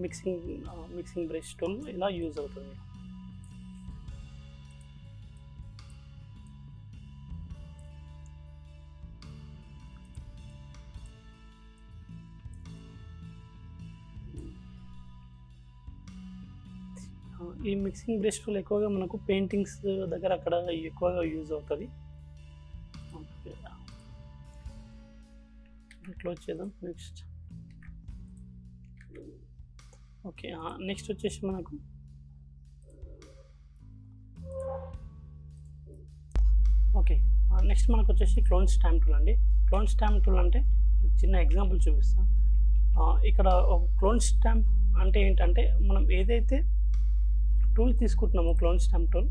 మిక్సింగ్ బ్రష్ టూల్ ఇలా యూజ్ అవుతుంది. ఈ మిక్సింగ్ బ్రష్ టూల్ ఎక్కువగా మనకు పెయింటింగ్స్ దగ్గర అక్కడ ఎక్కువగా యూజ్ అవుతుంది. ఓకే, క్లోజ్ చేద్దాం. Next okay. నెక్స్ట్ వచ్చేసి మనకు ఓకే. నెక్స్ట్ మనకు వచ్చేసి క్లోన్ స్టాంప్ టూల్ అండి. క్లోన్ స్టాంప్ టూల్ అంటే చిన్న ఎగ్జాంపుల్ చూపిస్తా. ఇక్కడ ఒక క్లోన్ స్టాంప్ అంటే ఏంటంటే మనం ఏదైతే టూల్ తీసుకుంటున్నామో క్లోన్ స్టాంప్ టూల్,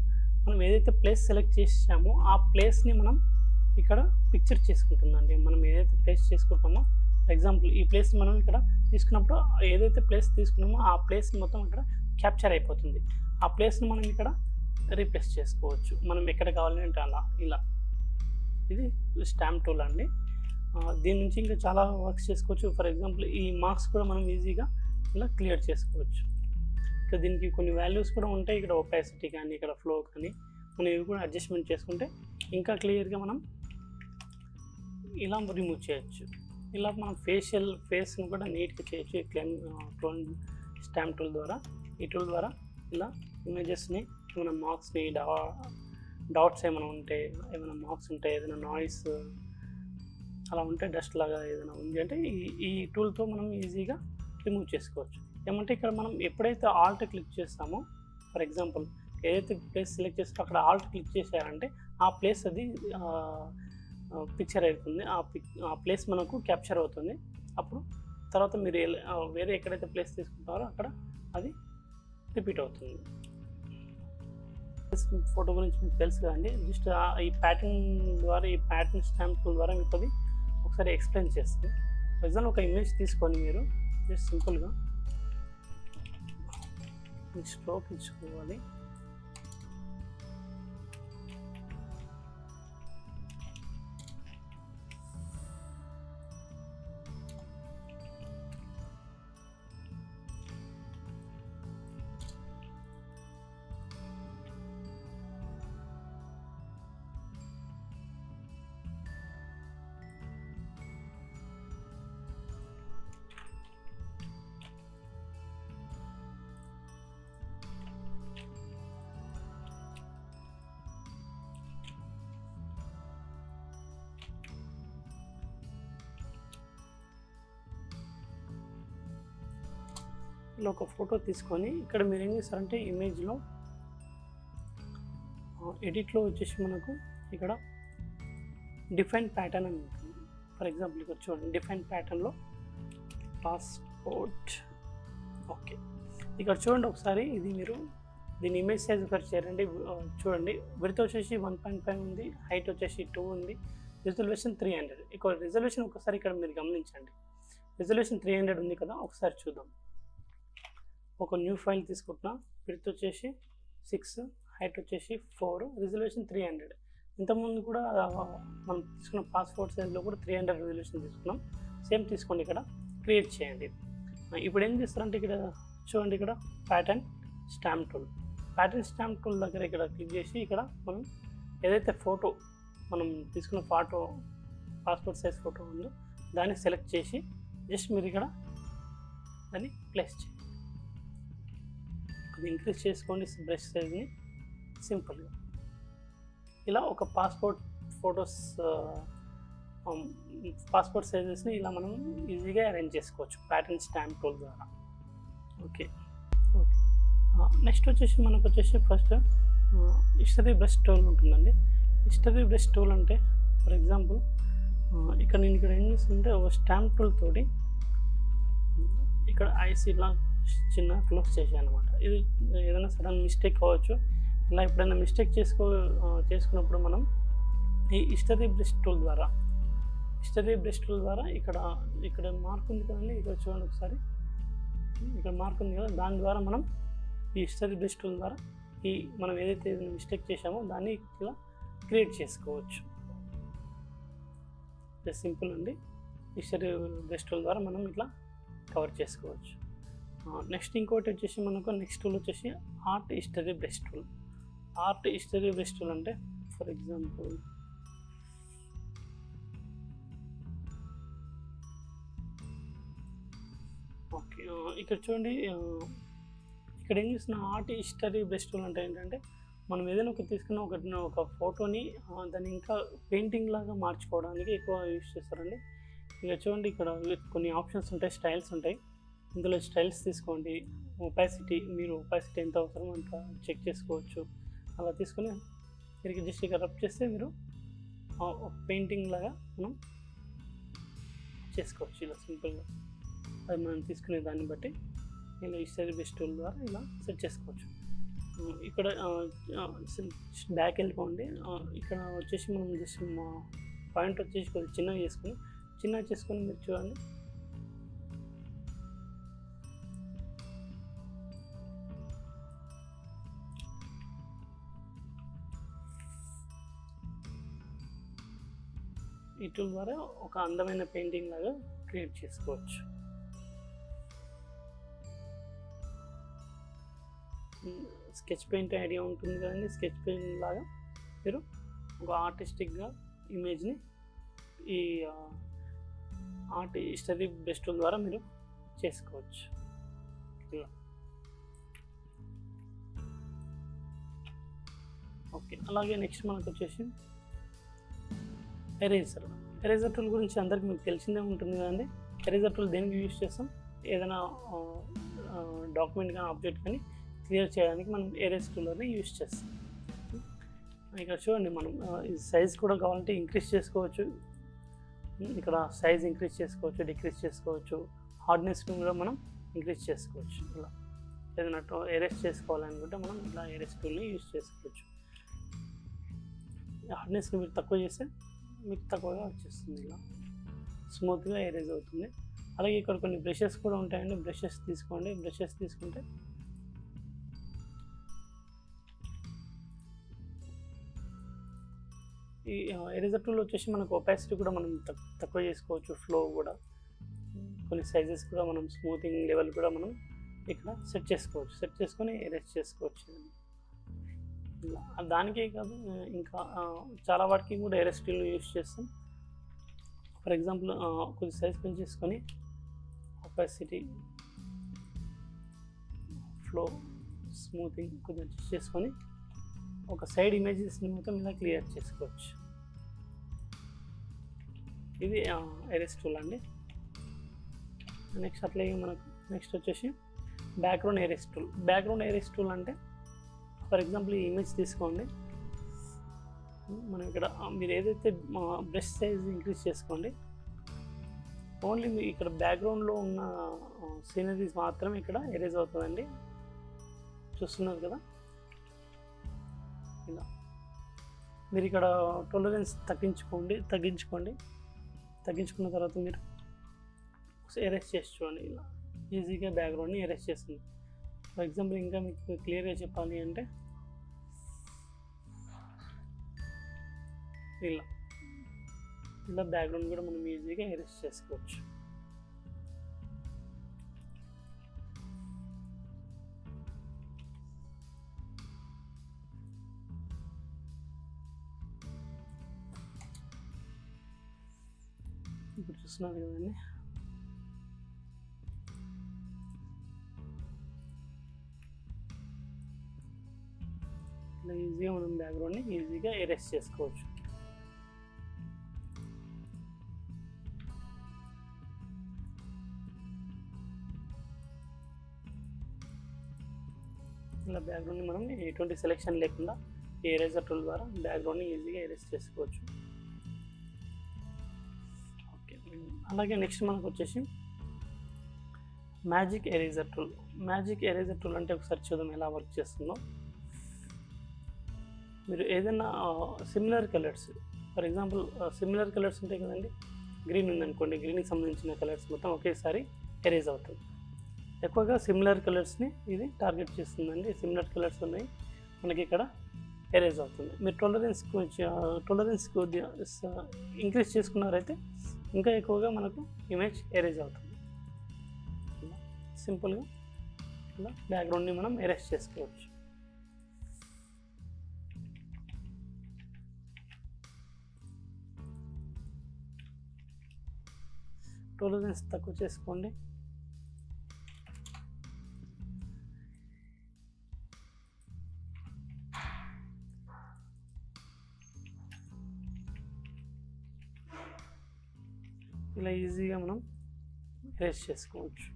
మనం ఏదైతే ప్లేస్ సెలెక్ట్ చేసామో ఆ ప్లేస్ని మనం ఇక్కడ పిక్చర్ చేసుకుంటుందండి. మనం ఏదైతే ప్లేస్ చేసుకుంటామో, ఫర్ ఎగ్జాంపుల్ ఈ ప్లేస్ మనం ఇక్కడ తీసుకున్నప్పుడు ఏదైతే ప్లేస్ తీసుకున్నామో ఆ ప్లేస్ మొత్తం ఇక్కడ క్యాప్చర్ అయిపోతుంది. ఆ ప్లేస్ని మనం ఇక్కడ రీప్లేస్ చేసుకోవచ్చు మనం ఎక్కడ కావాలంటే అలా. ఇలా ఇది స్టాంప్ టూల్ అండి. దీని నుంచి ఇంకా చాలా వర్క్స్ చేసుకోవచ్చు. ఫర్ ఎగ్జాంపుల్ ఈ మార్క్స్ కూడా మనం ఈజీగా ఇలా క్లియర్ చేసుకోవచ్చు. ఇక్కడ దీనికి కొన్ని వాల్యూస్ కూడా ఉంటాయి. ఇక్కడ ఒపాసిటీ కానీ, ఇక్కడ ఫ్లో కానీ, మనం ఇవి కూడా అడ్జస్ట్మెంట్ చేసుకుంటే ఇంకా క్లియర్గా మనం ఇలా రిమూవ్ చేయొచ్చు. ఇలా మనం ఫేస్ని కూడా నీట్గా చేయొచ్చు ఈ క్లోన్ స్టాంప్ టూల్ ద్వారా. ఈ టూల్ ద్వారా ఇలా ఇమేజెస్ని, ఏమైనా మార్క్స్ని, డాట్స్ ఏమైనా ఉంటే, ఏమైనా మార్క్స్ ఉంటే, ఏదైనా నాయిస్ అలా ఉంటే, డస్ట్ లాగా ఏదైనా ఉంది అంటే ఈ టూల్తో మనం ఈజీగా రిమూవ్ చేసుకోవచ్చు. ఏమంటే ఇక్కడ మనం ఎప్పుడైతే ఆల్ట్ క్లిక్ చేస్తామో, ఫర్ ఎగ్జాంపుల్ ఏదైతే ప్లేస్ సెలెక్ట్ చేస్తారో అక్కడ ఆల్ట్ క్లిక్ చేశారంటే ఆ ప్లేస్ అది పిక్చర్ అవుతుంది. ఆ ప్లేస్ మనకు క్యాప్చర్ అవుతుంది. అప్పుడు తర్వాత మీరు వేరే ఎక్కడైతే ప్లేస్ తీసుకుంటారో అక్కడ అది రిపీట్ అవుతుంది. ఫోటో గురించి మీకు తెలుసు కదండి. జస్ట్ ఈ ప్యాటర్న్ ద్వారా, ఈ ప్యాటర్న్ స్టాంప్ టూల్ ద్వారా మీకు అది ఒకసారి ఎక్స్ప్లెయిన్ చేస్తుంది. ఫర్ ఎగ్జాంపుల్ ఒక ఇమేజ్ తీసుకొని మీరు జస్ట్ సింపుల్గా స్ట్రోక్ ఇచ్చుకోవాలి. ఇలా ఒక ఫోటో తీసుకొని ఇక్కడ మీరు ఏం చేస్తారంటే ఇమేజ్లో ఎడిట్లో వచ్చేసి మనకు ఇక్కడ డిఫైన్ ప్యాటర్న్ అని ఉంటుంది. ఫర్ ఎగ్జాంపుల్ ఇక్కడ చూడండి, డిఫైన్ ప్యాటర్న్లో పాస్పోర్ట్. ఓకే, ఇక్కడ చూడండి ఒకసారి. ఇది మీరు దీని ఇమేజ్ సైజ్ ఒకసారి చేయండి. చూడండి, విడ్త్ వచ్చేసి 1.5 ఉంది, హైట్ వచ్చేసి 2 ఉంది, రిజల్యూషన్ 300. ఇక్కడ రిజల్యూషన్ ఒకసారి ఇక్కడ మీరు గమనించండి. రిజల్యూషన్ 300 ఉంది కదా, ఒకసారి చూద్దాం. ఒక న్యూ ఫైల్ తీసుకుంటున్నా. విడ్త్ వచ్చేసి 6, హైట్ వచ్చేసి 4, రిజల్యూషన్ 300. ఇంతకుముందు కూడా మనం తీసుకున్న పాస్పోర్ట్ సైజ్లో కూడా 300 రిజల్యూషన్ తీసుకున్నాం. సేమ్ తీసుకోండి, ఇక్కడ క్రియేట్ చేయండి. ఇప్పుడు ఏం చేస్తారంటే ఇక్కడ చూడండి, ఇక్కడ pattern stamp tool. Pattern stamp tool దగ్గర ఇక్కడ క్లిక్ చేసి ఇక్కడ మనం ఏదైతే ఫోటో మనం తీసుకున్న పాస్పోర్ట్ సైజ్ ఫోటో ఉందో దాన్ని సెలెక్ట్ చేసి జస్ట్ మీరు ఇక్కడ దాన్ని ప్లేస్ చేయండి. అది ఇంక్రీజ్ చేసుకోండి బ్రష్ సైజ్ని సింపుల్గా. ఇలా ఒక పాస్పోర్ట్ సైజెస్ని ఇలా మనం ఈజీగా అరేంజ్ చేసుకోవచ్చు ప్యాటర్న్ స్టాంప్ టూల్ ద్వారా. ఓకే, నెక్స్ట్ వచ్చేసి మనకు వచ్చేసి ఫస్ట్ హిస్టరీ బ్రష్ టూల్ ఉంటుందండి. హిస్టరీ బ్రష్ టూల్ అంటే ఫర్ ఎగ్జాంపుల్ ఇక్కడ నేను ఇక్కడ ఏం చేస్తుంటే ఒక స్టాంప్ టూల్ తోటి ఇక్కడ ఐసీలా చిన్న క్లోజ్ చేశాను అనమాట. ఇది ఏదైనా సడన్ మిస్టేక్ కావచ్చు. ఇలా ఎప్పుడైనా మిస్టేక్ చేసుకున్నప్పుడు మనం ఈ హిస్టరీ బ్రష్ టూల్ ద్వారా ఇక్కడ మార్క్ ఉంది కదండి, ఇక్కడ చూడండి ఒకసారి, ఇక్కడ మార్క్ ఉంది కదా, దాని ద్వారా మనం ఈ హిస్టరీ బ్రష్ టూల్ ద్వారా మనం ఏదైతే మిస్టేక్ చేసామో దాన్ని ఇలా క్రియేట్ చేసుకోవచ్చు. సింపుల్ అండి. హిస్టరీ బ్రష్ టూల్ ద్వారా మనం ఇట్లా కవర్ చేసుకోవచ్చు. నెక్స్ట్ ఇంకోటి వచ్చేసి మనకు నెక్స్ట్ టూల్ వచ్చేసి art history brush tool. Art history brush tool అంటే ఫర్ ఎగ్జాంపుల్ ఓకే, ఇక్కడ చూడండి, ఇక్కడ ఏం చేస్తున్న ఆర్ట్ హిస్టరీ బ్రష్ టూల్ అంటే ఏంటంటే మనం ఏదైనా ఒక ఫోటోని దాన్ని ఇంకా పెయింటింగ్ లాగా మార్చుకోవడానికి ఎక్కువ యూజ్ చేస్తారండి. ఇక చూడండి ఇక్కడ కొన్ని ఆప్షన్స్ ఉంటాయి, స్టైల్స్ ఉంటాయి. ఇందులో స్టైల్స్ తీసుకోండి. మీరు ఒపాసిటీ ఎంత అవసరం అంత చెక్ చేసుకోవచ్చు. అలా తీసుకొని మీరు జస్ట్ ఇక రబ్ చేస్తే మీరు ఒక పెయింటింగ్ లాగా మనం చేసుకోవచ్చు ఇలా సింపుల్గా. అది మనం తీసుకునే దాన్ని బట్టి ఇలా ఇస్టరీ బేస్ టూల్ ద్వారా ఇలా సెట్ చేసుకోవచ్చు. ఇక్కడ బ్యాక్ వెళ్ళిపోండి. ఇక్కడ వచ్చేసి మనం జస్ట్ మా పాయింట్ వచ్చేసి కొద్దిగా చిన్నగా చేసుకొని మీరు చూడండి. ఈ టూల్ ద్వారా ఒక అందమైన పెయింటింగ్ లాగా క్రియేట్ చేసుకోవచ్చు. స్కెచ్ పెయింట్ ఐడియా ఉంటుంది కదండి. స్కెచ్ పెయింట్ లాగా మీరు ఒక ఆర్టిస్టిక్గా ఇమేజ్ని ఈ స్టడీ బేస్ టూల్ ద్వారా మీరు చేసుకోవచ్చు ఇలా. ఓకే, అలాగే నెక్స్ట్ మనకు వచ్చేసి ఎరేజర్ టూల్ గురించి అందరికీ మీకు తెలిసిందే ఉంటుంది కదండి. ఎరేజర్ టూల్ దేనికి యూజ్ చేస్తాం? ఏదైనా డాక్యుమెంట్ కానీ ఆబ్జెక్ట్ కానీ క్లియర్ చేయడానికి మనం ఎరేజ్ టూల్ని యూజ్ చేస్తాం. ఇక్కడ చూడండి, మనం ఈ సైజ్ కూడా కావాలంటే ఇంక్రీజ్ చేసుకోవచ్చు. ఇక్కడ సైజ్ ఇంక్రీజ్ చేసుకోవచ్చు, డిక్రీజ్ చేసుకోవచ్చు. హార్డ్నెస్ కూడా మనం ఇంక్రీజ్ చేసుకోవచ్చు. ఇలా ఏదైనా ఎరేజ్ చేసుకోవాలనుకుంటే మనం ఇలా ఎరేజ్ టూల్ని యూజ్ చేసుకోవచ్చు. హార్డ్నెస్ని మీరు తక్కువ చేస్తే మీకు తక్కువగా వచ్చేస్తుంది, ఇలా స్మూత్గా ఎరేజ్ అవుతుంది. అలాగే ఇక్కడ కొన్ని బ్రషెస్ కూడా ఉంటాయండి. బ్రషెస్ తీసుకోండి. బ్రషెస్ తీసుకుంటే ఈ ఎరేజర్ టూల్ వచ్చేసి మనకు ఒపాసిటీ కూడా మనం తక్కువ చేసుకోవచ్చు. ఫ్లో కూడా కొన్ని సైజెస్ కూడా మనం స్మూతింగ్ లెవెల్ కూడా మనం ఇక్కడ సెట్ చేసుకోవచ్చు. సెట్ చేసుకొని ఎరేజ్ చేసుకోవచ్చు. దానికే కాదు, ఇంకా చాలా వాటికి కూడా ఎరేజ్ టూల్ యూజ్ చేస్తాం. ఫర్ ఎగ్జాంపుల్ కొద్ది సైజ్ పెంచేసుకొని ఒపాసిటీ, ఫ్లో, స్మూతింగ్ కొద్దిగా అడ్జస్ట్ చేసుకొని ఒక సైడ్ ఇమేజెస్ని మొత్తం ఇలా క్లియర్ చేసుకోవచ్చు. ఇది ఎరేజ్ టూల్ అండి. నెక్స్ట్ అట్లాగే మనకు నెక్స్ట్ వచ్చేసి background erase tool. Background erase tool అంటే ఫర్ ఎగ్జాంపుల్ ఈ ఇమేజ్ తీసుకోండి. మనం ఇక్కడ మీరు ఏదైతే బ్రష్ సైజ్ ఇంక్రీజ్ చేసుకోండి. ఓన్లీ మీ ఇక్కడ బ్యాక్గ్రౌండ్లో ఉన్న సీనరీస్ మాత్రమే ఇక్కడ ఎరేజ్ అవుతుందండి. చూస్తున్నారు కదా ఇలా. మీరు ఇక్కడ టాలరెన్స్ తగ్గించుకున్న తర్వాత మీరు ఎరేజ్ చేసి చూడండి. ఇలా ఈజీగా బ్యాక్గ్రౌండ్ని ఎరేజ్ చేస్తుంది. ఫర్ ఎగ్జాంపుల్ ఇంకా మీకు క్లియర్గా చెప్పాలి అంటే ఇలా బ్యాక్గ్రౌండ్ కూడా మనం ఈజీగా ఎరేజ్ చేసుకోవచ్చు. ఇప్పుడు చూస్తున్నారు కదండి, ఇలా ఈజీగా మనం బ్యాక్గ్రౌండ్ని ఈజీగా ఎరేజ్ చేసుకోవచ్చు. ఇలా బ్యాక్గ్రౌండ్ని మనం ఎటువంటి సెలెక్షన్ లేకుండా ఈ ఎరేజర్ టూల్ ద్వారా బ్యాక్గ్రౌండ్ని ఈజీగా ఎరేజ్ చేసుకోవచ్చు. ఓకే, అలాగే నెక్స్ట్ మనకు వచ్చేసి magic eraser tool. Magic eraser tool అంటే ఒకసారి చూద్దాం ఎలా వర్క్ చేస్తుందో. మీరు ఏదైనా similar colours, for example similar colours ఉంటాయి కదండి. గ్రీన్ ఉందనుకోండి, గ్రీన్కి సంబంధించిన కలర్స్ మొత్తం ఒకేసారి ఎరేజ్ అవుతుంది. ఎక్కువగా సిమిలర్ కలర్స్ని ఇది టార్గెట్ చేస్తుందండి. సిమిలర్ కలర్స్ ఉన్నాయి మనకి ఇక్కడ ఎరేజ్ అవుతుంది. మీరు టాలరెన్స్ కొద్దిగా ఇంక్రీజ్ చేసుకున్నారైతే ఇంకా ఎక్కువగా మనకు ఇమేజ్ ఎరేజ్ అవుతుంది. సింపుల్గా ఇలా బ్యాక్గ్రౌండ్ని మనం ఎరేజ్ చేసుకోవచ్చు. టాలరెన్స్ తక్కువ చేసుకోండి. ఇలా ఈజీగా మనం ఎరేజ్ చేసుకోవచ్చు.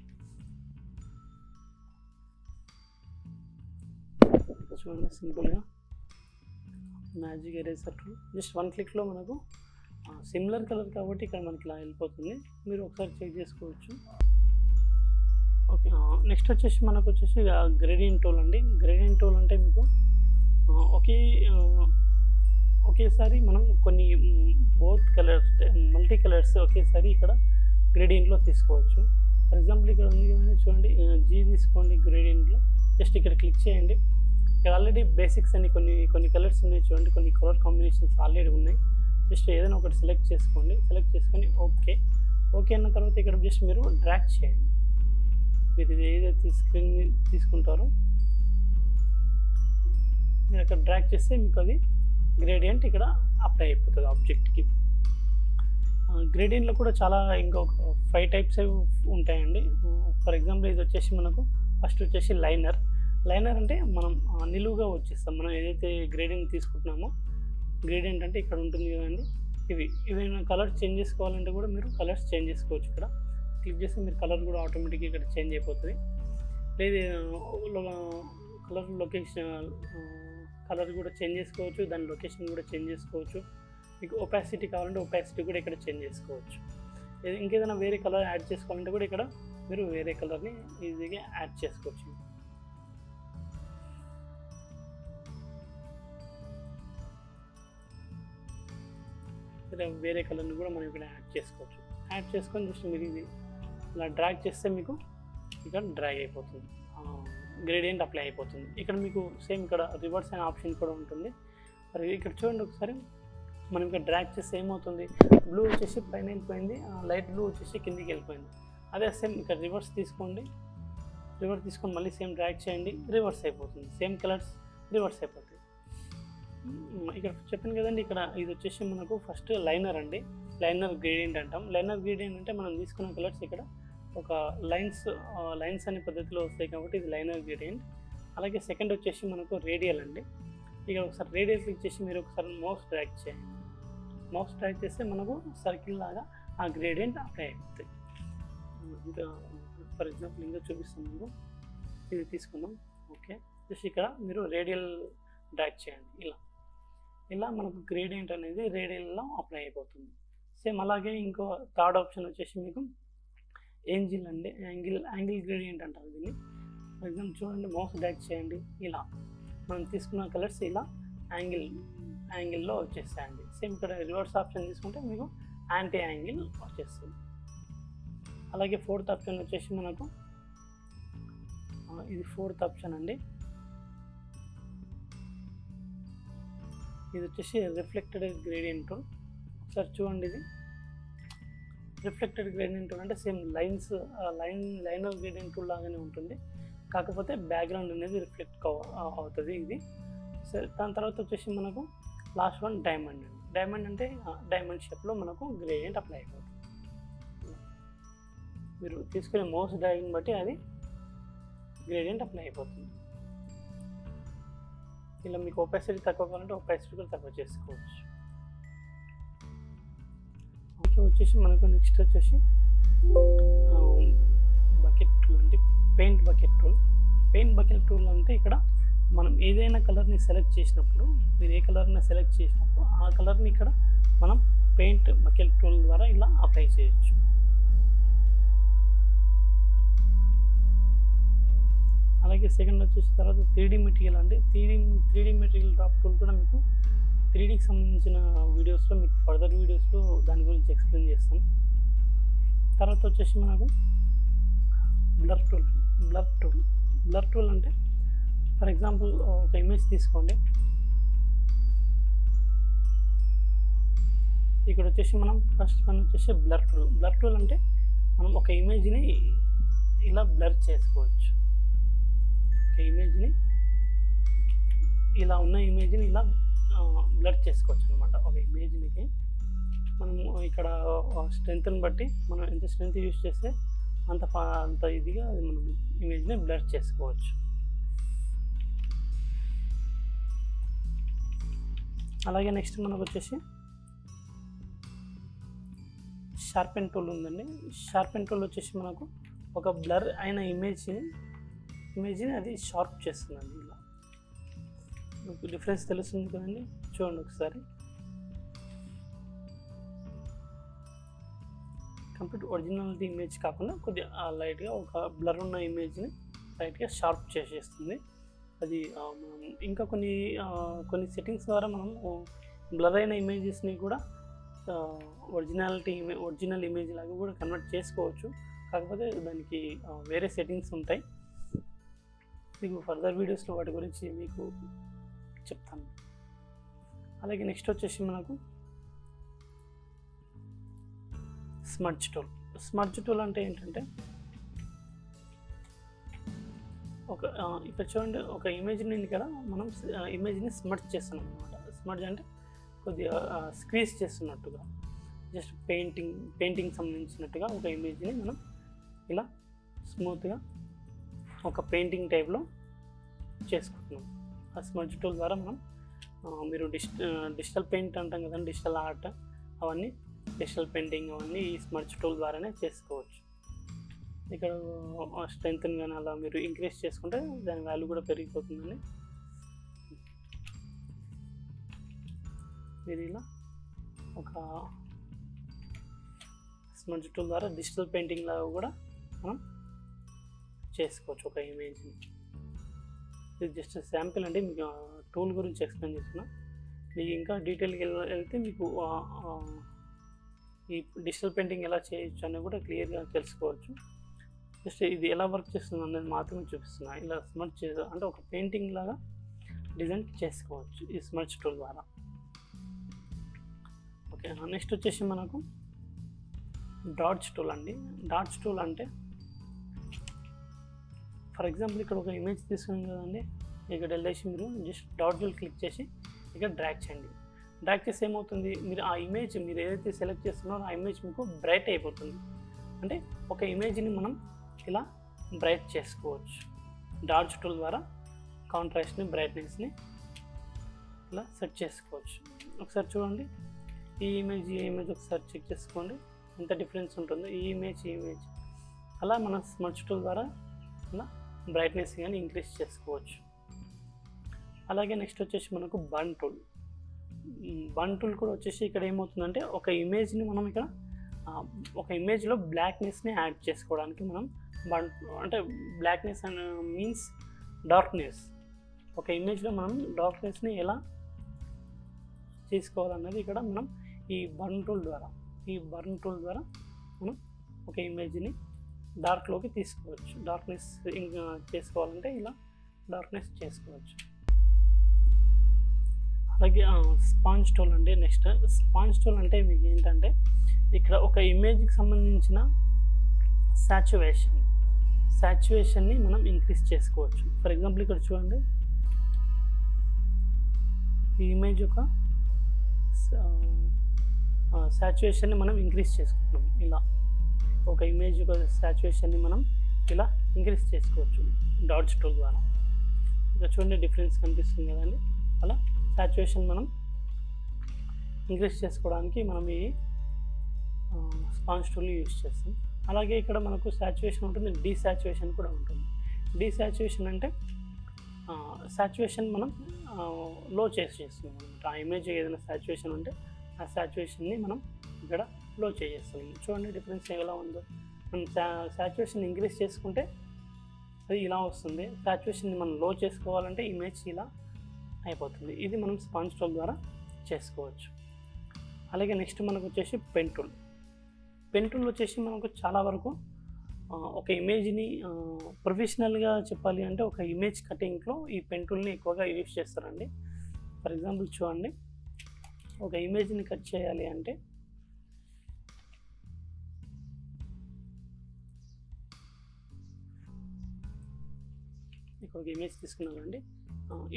చూడండి సింపుల్గా మ్యాజిక్ ఎరేజర్ టూల్ జస్ట్ 1 క్లిక్లో మనకు సిమిలర్ కలర్ కాబట్టి ఇక్కడ మనకి ఇలా వెళ్ళిపోతుంది. మీరు ఒకసారి చెక్ చేసుకోవచ్చు. ఓకే, నెక్స్ట్ వచ్చేసి మనకు వచ్చేసి గ్రేడియంట్ టూల్ అండి. గ్రేడియంట్ టూల్ అంటే మీకు ఒకేసారి మనం కొన్ని బోత్ కలర్స్ మల్టీ కలర్స్ ఒకేసారి ఇక్కడ గ్రేడియంట్లో తీసుకోవచ్చు. ఫర్ ఎగ్జాంపుల్ ఇక్కడ ఉంది కదండి, చూడండి జీ తీసుకోండి. గ్రేడియంట్లో జస్ట్ ఇక్కడ క్లిక్ చేయండి. ఇక్కడ ఆల్రెడీ బేసిక్స్ అని కొన్ని కలర్స్ ఉన్నాయి చూడండి, కొన్ని కలర్ కాంబినేషన్స్ ఆల్రెడీ ఉన్నాయి. జస్ట్ ఏదైనా ఒకటి సెలెక్ట్ చేసుకోండి. సెలెక్ట్ చేసుకొని ఓకే అన్న తర్వాత ఇక్కడ జస్ట్ మీరు డ్రాగ్ చేయండి. మీరు ఏదైతే స్క్రీన్ తీసుకుంటారో మీరు అక్కడ డ్రాగ్ చేస్తే మీకు అది గ్రేడియంట్ ఇక్కడ అప్లై అయిపోతుంది ఆబ్జెక్ట్కి. గ్రేడియంట్లో కూడా చాలా ఇంకొక 5 టైప్స్ ఉంటాయండి. ఫర్ ఎగ్జాంపుల్ ఇది వచ్చేసి మనకు ఫస్ట్ వచ్చేసి లైనర్ అంటే మనం నిలువుగా వచ్చేస్తాం. మనం ఏదైతే గ్రేడియంట్ తీసుకుంటున్నామో గ్రేడియంట్ అంటే ఇక్కడ ఉంటుంది కదండి. ఇవి కలర్ చేంజ్ చేసుకోవాలంటే కూడా మీరు కలర్స్ చేంజ్ చేసుకోవచ్చు. ఇక్కడ క్లిక్ చేస్తే మీరు కలర్ కూడా ఆటోమేటిక్గా ఇక్కడ చేంజ్ అయిపోతుంది. లేదు కలర్ కూడా చేంజ్ చేసుకోవచ్చు, దాని లొకేషన్ కూడా చేంజ్ చేసుకోవచ్చు. మీకు ఒపాసిటీ కావాలంటే ఒపాసిటీ కూడా ఇక్కడ చేంజ్ చేసుకోవచ్చు. ఇంకేదైనా వేరే కలర్ యాడ్ చేసుకోవాలంటే కూడా ఇక్కడ మీరు వేరే కలర్ని ఈజీగా యాడ్ చేసుకోవచ్చు. వేరే కలర్ని కూడా మనం ఇక్కడ యాడ్ చేసుకోవచ్చు. యాడ్ చేసుకొని జస్ట్ మీరు ఇది ఇలా డ్రాగ్ చేస్తే మీకు ఇక్కడ డ్రాగ్ అయిపోతుంది, గ్రేడియంట్ అప్లై అయిపోతుంది. ఇక్కడ మీకు సేమ్ ఇక్కడ రివర్స్ అనే ఆప్షన్ కూడా ఉంటుంది. మరి ఇక్కడ చూడండి ఒకసారి, మనం ఇక్కడ డ్రాగ్ చేస్తే ఏమవుతుంది, బ్లూ వచ్చేసి పైన వెళ్ళిపోయింది, లైట్ బ్లూ వచ్చేసి కిందికి వెళ్ళిపోయింది. అదే సేమ్ ఇక్కడ రివర్స్ తీసుకొని మళ్ళీ సేమ్ డ్రాగ్ చేయండి, రివర్స్ అయిపోతుంది. సేమ్ కలర్స్ రివర్స్ అయిపోతాయి. ఇక్కడ చెప్పాను కదండి, ఇక్కడ ఇది వచ్చేసి మనకు ఫస్ట్ లైనర్ అండి. లైనర్ గ్రేడియంట్ అంటాం. లైనర్ గ్రేడియంట్ అంటే మనం తీసుకున్న కలర్స్ ఇక్కడ ఒక లైన్స్ అనే పద్ధతిలో వస్తాయి కాబట్టి ఇది లైనర్ గ్రేడియంట్. అలాగే సెకండ్ వచ్చేసి మనకు రేడియల్ అండి. ఇక్కడ ఒకసారి రేడియల్ క్లిక్ చేసి మీరు ఒకసారి మౌస్ డ్రాగ్ చేయండి. మౌస్ డ్రాగ్ చేస్తే మనకు సర్కిల్ లాగా ఆ గ్రేడియంట్ అప్లై అయిపోతుంది. ఇంకా ఫర్ ఎగ్జాంపుల్ ఇంకా చూపిస్తాం మీకు. ఇది తీసుకుందాం. ఓకే, జస్ట్ ఇక్కడ మీరు రేడియల్ డ్రాగ్ చేయండి. ఇలా మనకు గ్రేడియంట్ అనేది రేడియల్లో అప్లై అయిపోతుంది. సేమ్ అలాగే ఇంకో థర్డ్ ఆప్షన్ వచ్చేసి మీకు ఏంజిల్ అండి. యాంగిల్ గ్రేడియంట్ అంటారు దీన్ని. ఫర్ ఎగ్జాంపుల్ చూడండి, మౌస్ డ్రాగ్ చేయండి. ఇలా మనం తీసుకున్న కలర్స్ ఇలా యాంగిల్లో వచ్చేస్తాయండి. సేమ్ ఇక్కడ రివర్స్ ఆప్షన్ తీసుకుంటే మీకు యాంటీ యాంగిల్ వచ్చేస్తుంది. అలాగే ఫోర్త్ ఆప్షన్ వచ్చేసి మనకు ఇది ఫోర్త్ ఆప్షన్ అండి. ఇది వచ్చేసి రిఫ్లెక్టెడ్ గ్రేడియంట్ టూల్. ఒకసారి చూడండి, ఇది రిఫ్లెక్టెడ్ గ్రేడియంట్ టూల్ అంటే సేమ్ లైనర్ గ్రేడియంట్ టూల్ లాగానే ఉంటుంది, కాకపోతే బ్యాక్గ్రౌండ్ అనేది రిఫ్లెక్ట్ అవుతుంది ఇది. సరే, దాని తర్వాత వచ్చేసి మనకు లాస్ట్ వన్ డైమండ్ అండి. డైమండ్ అంటే డైమండ్ షేప్లో మనకు గ్రేడియంట్ అప్లై అయిపోతుంది. మీరు తీసుకునే మౌస్ డ్రాగింగ్ బట్టి అది గ్రేడియంట్ అప్లై అయిపోతుంది. ఇలా మీకు ఒపాసిటీ తక్కువ కావాలంటే ఒపాసిటీ కూడా తక్కువ చేసుకోవచ్చు. ఓకే, వచ్చేసి మనకు నెక్స్ట్ వచ్చేసి బకెట్ టూల్ అంటే paint bucket tool. Paint bucket tool అంటే ఇక్కడ మనం ఏదైనా కలర్ని సెలెక్ట్ చేసినప్పుడు, మీరు ఏ కలర్ని సెలెక్ట్ చేసినప్పుడు ఆ కలర్ని ఇక్కడ మనం పెయింట్ బకెట్ టూల్ ద్వారా ఇలా అప్లై చేయొచ్చు. అలాగే సెకండ్ వచ్చేసి తర్వాత 3D మెటీరియల్ అండి. 3D మెటీరియల్ డ్రాప్ టూల్ కూడా మీకు 3Dకి సంబంధించిన వీడియోస్లో మీకు ఫర్దర్ వీడియోస్లో దాని గురించి ఎక్స్ప్లెయిన్ చేస్తాను. తర్వాత వచ్చేసి మనకు బ్లర్ టూల్. బ్లర్ టూల్ అంటే ఫర్ ఎగ్జాంపుల్ ఒక ఇమేజ్ తీసుకోండి. ఇక్కడ వచ్చేసి మనం ఫస్ట్ వన్ వచ్చేసి బ్లర్ టూల్ అంటే మనం ఒక ఇమేజ్ని ఇలా బ్లర్ చేసుకోవచ్చు. ఒక ఇమేజ్ని ఇలా ఉన్న ఇమేజ్ని ఇలా బ్లర్ చేసుకోవచ్చు అనమాట. ఒక ఇమేజ్కి మనము ఇక్కడ స్ట్రెంత్ని బట్టి మనం ఎంత స్ట్రెంత్ యూజ్ చేస్తే అంత ఇదిగా మనం ఇమేజ్ని బ్లర్ చేసుకోవచ్చు. అలాగే నెక్స్ట్ మనకు వచ్చేసి షార్పెన్ టూల్ ఉందండి. షార్పెన్ టూల్ వచ్చేసి మనకు ఒక బ్లర్ అయిన ఇమేజ్ని అది షార్ప్ చేస్తుందండి. ఇలా మీకు డిఫరెన్స్ తెలుస్తుంది కదండి, చూడండి ఒకసారి. కంప్లీట్ ఒరిజినాలిటీ ఇమేజ్ కాకుండా కొద్దిగా లైట్గా ఒక బ్లర్ ఉన్న ఇమేజ్ని లైట్గా షార్ప్ చేసేస్తుంది అది. మనం ఇంకా కొన్ని సెట్టింగ్స్ ద్వారా మనం బ్లర్ అయిన ఇమేజెస్ని కూడా ఒరిజినల్ ఇమేజ్ లాగా కూడా కన్వర్ట్ చేసుకోవచ్చు. కాకపోతే దానికి వేరే సెట్టింగ్స్ ఉంటాయి. మీకు ఫర్దర్ వీడియోస్లో వాటి గురించి మీకు చెప్తాను. అలాగే నెక్స్ట్ వచ్చేసి మనకు స్మడ్జ్ టూల్. స్మడ్జ్ టూల్ అంటే ఏంటంటే ఇక్కడ చూడండి, ఒక ఇమేజ్ని ఇక్కడ మనం ఇమేజ్ని స్మడ్జ్ చేస్తున్నాం అనమాట. స్మడ్జ్ అంటే కొద్దిగా స్క్వీజ్ చేస్తున్నట్టుగా, జస్ట్ పెయింటింగ్ సంబంధించినట్టుగా ఒక ఇమేజ్ని మనం ఇలా స్మూత్గా ఒక పెయింటింగ్ టైప్లో చేసుకుంటున్నాం. ఆ స్మడ్జ్ టూల్ ద్వారా మనం మీరు డిజిటల్ పెయింట్ అంటాం కదండి, డిజిటల్ ఆర్ట్, అవన్నీ డిజిటల్ పెయింటింగ్ అవన్నీ ఈ స్మడ్జ్ టూల్ ద్వారానే చేసుకోవచ్చు. ఇక్కడ స్ట్రెంత్ కానీ అలా మీరు ఇంక్రీజ్ చేసుకుంటే దాని వాల్యూ కూడా పెరిగిపోతుందండి. మీరు ఇలా ఒక స్మడ్జ్ టూల్ ద్వారా డిజిటల్ పెయింటింగ్ లాగా కూడా మనం చేసుకోవచ్చు ఒక ఇమేజ్ని. ఇది జస్ట్ శాంపిల్ అండి, మీకు టూల్ గురించి ఎక్స్ప్లెయిన్ చేస్తున్నా. మీకు ఇంకా డీటెయిల్గా వెళ్తే మీకు ఈ డిజిటల్ పెయింటింగ్ ఎలా చేయొచ్చు అనేది కూడా క్లియర్గా తెలుసుకోవచ్చు. జస్ట్ ఇది ఎలా వర్క్ చేస్తుంది అనేది మాత్రమే చూపిస్తున్నా. ఇలా స్మడ్జ్ అంటే ఒక పెయింటింగ్ లాగా డిజైన్ చేసుకోవచ్చు ఈ స్మడ్జ్ టూల్ ద్వారా. ఓకే, నెక్స్ట్ వచ్చేసి మనకు డాడ్జ్ టూల్ అండి. డాడ్జ్ టూల్ అంటే ఫర్ ఎగ్జాంపుల్ ఇక్కడ ఒక ఇమేజ్ తీసుకున్నాం కదండి, ఇక్కడ వెళ్ళేసి మీరు జస్ట్ డాట్ టూల్ క్లిక్ చేసి ఇక్కడ డ్రాగ్ చేయండి. డ్రాగ్ చేస్తే ఏమవుతుంది, మీరు ఆ ఇమేజ్ మీరు ఏదైతే సెలెక్ట్ చేస్తున్నారో ఆ ఇమేజ్ మీకు బ్రైట్ అయిపోతుంది. అంటే ఒక ఇమేజ్ని మనం ఇలా బ్రైట్ చేసుకోవచ్చు డాడ్జ్ టూల్ ద్వారా. కాంట్రాస్ట్ని, బ్రైట్నెస్ని ఇలా సెట్ చేసుకోవచ్చు. ఒకసారి చూడండి, ఈ ఇమేజ్ ఒకసారి చెక్ చేసుకోండి ఎంత డిఫరెన్స్ ఉంటుందో ఈ ఇమేజ్ అలా మన స్మడ్జ్ టూల్ ద్వారా ఇలా బ్రైట్నెస్ కానీ ఇంక్రీజ్ చేసుకోవచ్చు. అలాగే నెక్స్ట్ వచ్చేసి మనకు బర్న్ టూల్. బర్న్ టూల్ కూడా వచ్చేసి ఇక్కడ ఏమవుతుందంటే ఒక ఇమేజ్ని మనం ఇక్కడ ఒక ఇమేజ్లో బ్లాక్నెస్ని యాడ్ చేసుకోవడానికి మనం అంటే బ్లాక్నెస్ అండ్ మీన్స్ డార్క్నెస్. ఒక ఇమేజ్లో మనం డార్క్నెస్ని ఎలా చేసుకోవాలన్నది ఇక్కడ మనం ఈ బర్న్ టూల్ ద్వారా మనం ఒక ఇమేజ్ని డార్క్లోకి తీసుకోవచ్చు. డార్క్నెస్ చేసుకోవాలంటే ఇలా డార్క్నెస్ చేసుకోవచ్చు. అలాగే స్పాంజ్ టూల్ అండి. నెక్స్ట్ స్పాంజ్ టూల్ అంటే మీకు ఏంటంటే ఇక్కడ ఒక ఇమేజ్కి సంబంధించిన సాచురేషన్ని మనం ఇంక్రీజ్ చేసుకోవచ్చు. ఫర్ ఎగ్జాంపుల్ ఇక్కడ చూడండి, ఈ ఇమేజ్ యొక్క సాచురేషన్ని మనం ఇంక్రీజ్ చేసుకుంటున్నాం. ఇలా ఒక ఇమేజ్ యొక్క సాచురేషన్ని మనం ఇలా ఇంక్రీజ్ చేసుకోవచ్చు డాడ్జ్ టూల్ ద్వారా. ఇక్కడ చూడండి డిఫరెన్స్ కనిపిస్తుంది కదండి. అలా సాచురేషన్ మనం ఇంక్రీజ్ చేసుకోవడానికి మనం ఈ స్పాంజ్ టూల్ యూజ్ చేస్తాం. అలాగే ఇక్కడ మనకు సాచురేషన్ ఉంటుంది, డీసాచురేషన్ కూడా ఉంటుంది. డీసాచురేషన్ అంటే సాచురేషన్ మనం లో చేస్తున్నాం అనమాట. ఆ ఇమేజ్ ఏదైనా సాచురేషన్ ఉంటే ఆ సాచురేషన్ని మనం ఇక్కడ లో చేస్తున్నాం. చూడండి డిఫరెన్స్ ఎలా ఉందో. మనం సాచురేషన్ ఇంక్రీజ్ చేసుకుంటే అది ఇలా వస్తుంది. సాచురేషన్ని మనం లో చేసుకోవాలంటే ఇమేజ్ ఇలా అయిపోతుంది. ఇది మనం స్పాంజ్ టూల్ ద్వారా చేసుకోవచ్చు. అలాగే నెక్స్ట్ మనకు వచ్చేసి పెన్ టూల్. పెన్ టూల్ వచ్చేసి మనకు చాలా వరకు ఒక ఇమేజ్ని ప్రొఫెషనల్గా చెప్పాలి అంటే ఒక ఇమేజ్ కటింగ్లో ఈ పెన్ టూల్ని ఎక్కువగా యూజ్ చేస్తారండి. ఫర్ ఎగ్జాంపుల్ చూడండి, ఒక ఇమేజ్ని కట్ చేయాలి అంటే ఇక్కడ ఒక ఇమేజ్ తీసుకున్నామండి.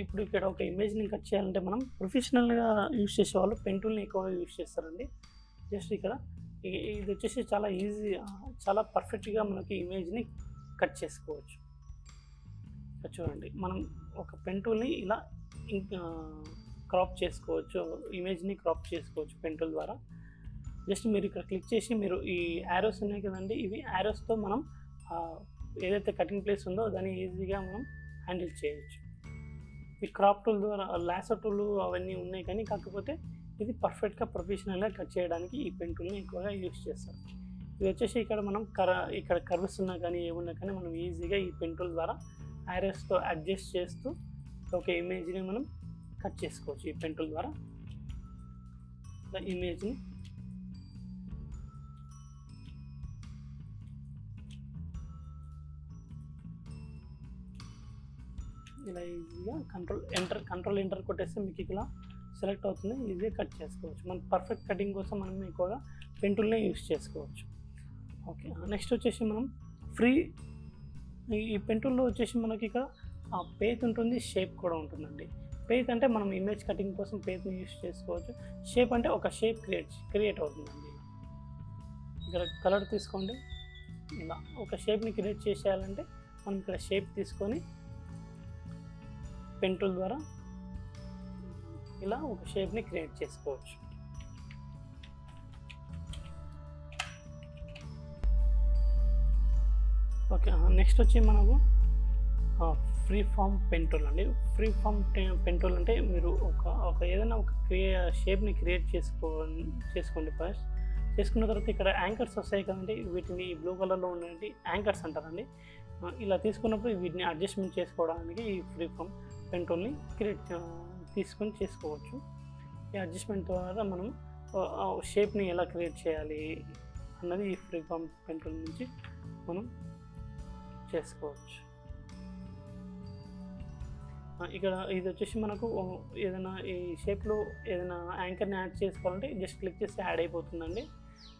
ఇప్పుడు ఇక్కడ ఒక ఇమేజ్ని కట్ చేయాలంటే మనం ప్రొఫెషనల్గా యూజ్ చేసే వాళ్ళు పెన్ టూల్ని ఎక్కువగా యూజ్ చేస్తారండి. జస్ట్ ఇక్కడ ఇది వచ్చేసి చాలా ఈజీ, చాలా పర్ఫెక్ట్గా మనకి ఇమేజ్ని కట్ చేసుకోవచ్చు. చూడండి, మనం ఒక పెన్ టూల్ని ఇలా క్రాప్ చేసుకోవచ్చు, ఇమేజ్ని క్రాప్ చేసుకోవచ్చు పెన్ టూల్ ద్వారా. జస్ట్ మీరు ఇక్కడ క్లిక్ చేసి మీరు ఈ యారోస్ ఉన్నాయి కదండి, ఇవి యారోస్తో మనం ఏదైతే కటింగ్ ప్లేస్ ఉందో దాన్ని ఈజీగా మనం హ్యాండిల్ చేయొచ్చు. ఈ క్రాప్ టూల్ ద్వారా లాసో టూల్ అవన్నీ ఉన్నాయి, కానీ కాకపోతే ఇది పర్ఫెక్ట్గా ప్రొఫెషనల్గా కట్ చేయడానికి ఈ పెన్ టూల్ని ఎక్కువగా యూస్ చేస్తారు. ఇది వచ్చేసి ఇక్కడ మనం ఇక్కడ కర్వ్స్ ఉన్నా కానీ ఏమున్నా కానీ మనం ఈజీగా ఈ పెన్ టూల్ ద్వారా యారోస్తో అడ్జస్ట్ చేస్తూ ఒక ఇమేజ్ని మనం కట్ చేసుకోవచ్చు. ఈ పెన్ టూల్ ద్వారా ఇమేజ్ని ఇలా ఈజీగా కంట్రోల్ ఎంటర్ కొట్టేస్తే మీకు ఇలా సెలెక్ట్ అవుతుంది, ఈజీగా కట్ చేసుకోవచ్చు. మన పర్ఫెక్ట్ కటింగ్ కోసం మనం ఎక్కువగా పెన్ టూల్నే యూస్ చేసుకోవచ్చు. ఓకే, నెక్స్ట్ వచ్చేసి మనం ఈ పెన్ టూల్లో వచ్చేసి మనకి ఇక్కడ పేజ్ ఉంటుంది, షేప్ కూడా ఉంటుందండి. పేజ్ అంటే మనం ఇమేజ్ కటింగ్ కోసం పేజ్ని యూస్ చేసుకోవచ్చు. షేప్ అంటే ఒక షేప్ క్రియేట్ అవుతుందండి. ఇక్కడ కలర్ తీసుకోండి, ఇలా ఒక షేప్ని క్రియేట్ చేసేయాలంటే మనం ఇక్కడ షేప్ తీసుకొని పెన్ టూల్ ద్వారా ఇలా ఒక షేప్ని క్రియేట్ చేసుకోవచ్చు. ఓకే, నెక్స్ట్ వచ్చి మనకు ఫ్రీ ఫామ్ పెన్ టూల్ అండి. ఫ్రీ ఫామ్ పెన్ టూల్ అంటే మీరు ఒక ఏదైనా ఒక షేప్ని క్రియేట్ చేసుకోండి. ఫస్ట్ చేసుకున్న తర్వాత ఇక్కడ యాంకర్స్ వస్తాయి కదండి, వీటిని బ్లూ కలర్లో ఉన్నటువంటి యాంకర్స్ అంటారండి. ఇలా తీసుకున్నప్పుడు వీటిని అడ్జస్ట్మెంట్ చేసుకోవడానికి ఈ ఫ్రీ ఫామ్ పెన్ టూల్ని తీసుకొని చేసుకోవచ్చు. ఈ అడ్జస్ట్మెంట్ ద్వారా మనం షేప్ని ఎలా క్రియేట్ చేయాలి అన్నది ఈ ఫ్రీ ఫామ్ పెన్ టూల్ నుంచి మనం చేసుకోవచ్చు. ఇక్కడ ఇది వచ్చేసి మనకు ఏదైనా ఈ షేప్లో ఏదైనా యాంకర్ని యాడ్ చేసుకోవాలంటే జస్ట్ క్లిక్ చేస్తే యాడ్ అయిపోతుందండి.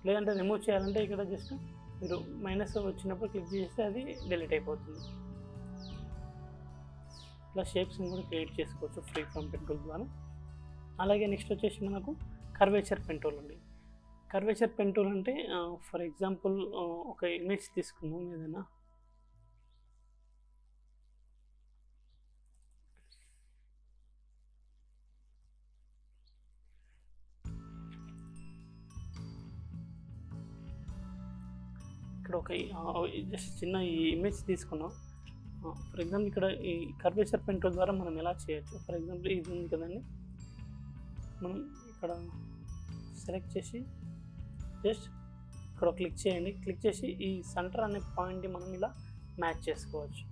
లేదంటే రిమూవ్ చేయాలంటే ఇక్కడ జస్ట్ మీరు మైనస్ వచ్చినప్పుడు క్లిక్ చేస్తే అది డిలీట్ అయిపోతుంది. ఇలా షేప్స్ని కూడా క్రియేట్ చేసుకోవచ్చు ఫ్రీ ఫామ్ పెన్ టూల్ ద్వారా. అలాగే నెక్స్ట్ వచ్చేసి మనకు కర్వేచర్ పెన్ టూల్ అండి. కర్వేచర్ పెన్ టూల్ అంటే ఫర్ ఎగ్జాంపుల్ ఒక ఇమేజ్ తీసుకున్నాం ఏదైనా, ఇక్కడ ఒక జస్ట్ చిన్న ఈ ఇమేజ్ తీసుకున్నాం. ఫర్ ఎగ్జాంపుల్ ఇక్కడ ఈ కర్వేచర్ పెన్ టూల్ ద్వారా మనం ఎలా చేయొచ్చు. ఫర్ ఎగ్జాంపుల్ ఇది ఉంది కదండి, మనం ఇక్కడ సెలెక్ట్ చేసి జస్ట్ ఇక్కడ క్లిక్ చేయండి. క్లిక్ చేసి ఈ సెంటర్ అనే పాయింట్ని మనం ఇలా మ్యాచ్ చేసుకోవచ్చు.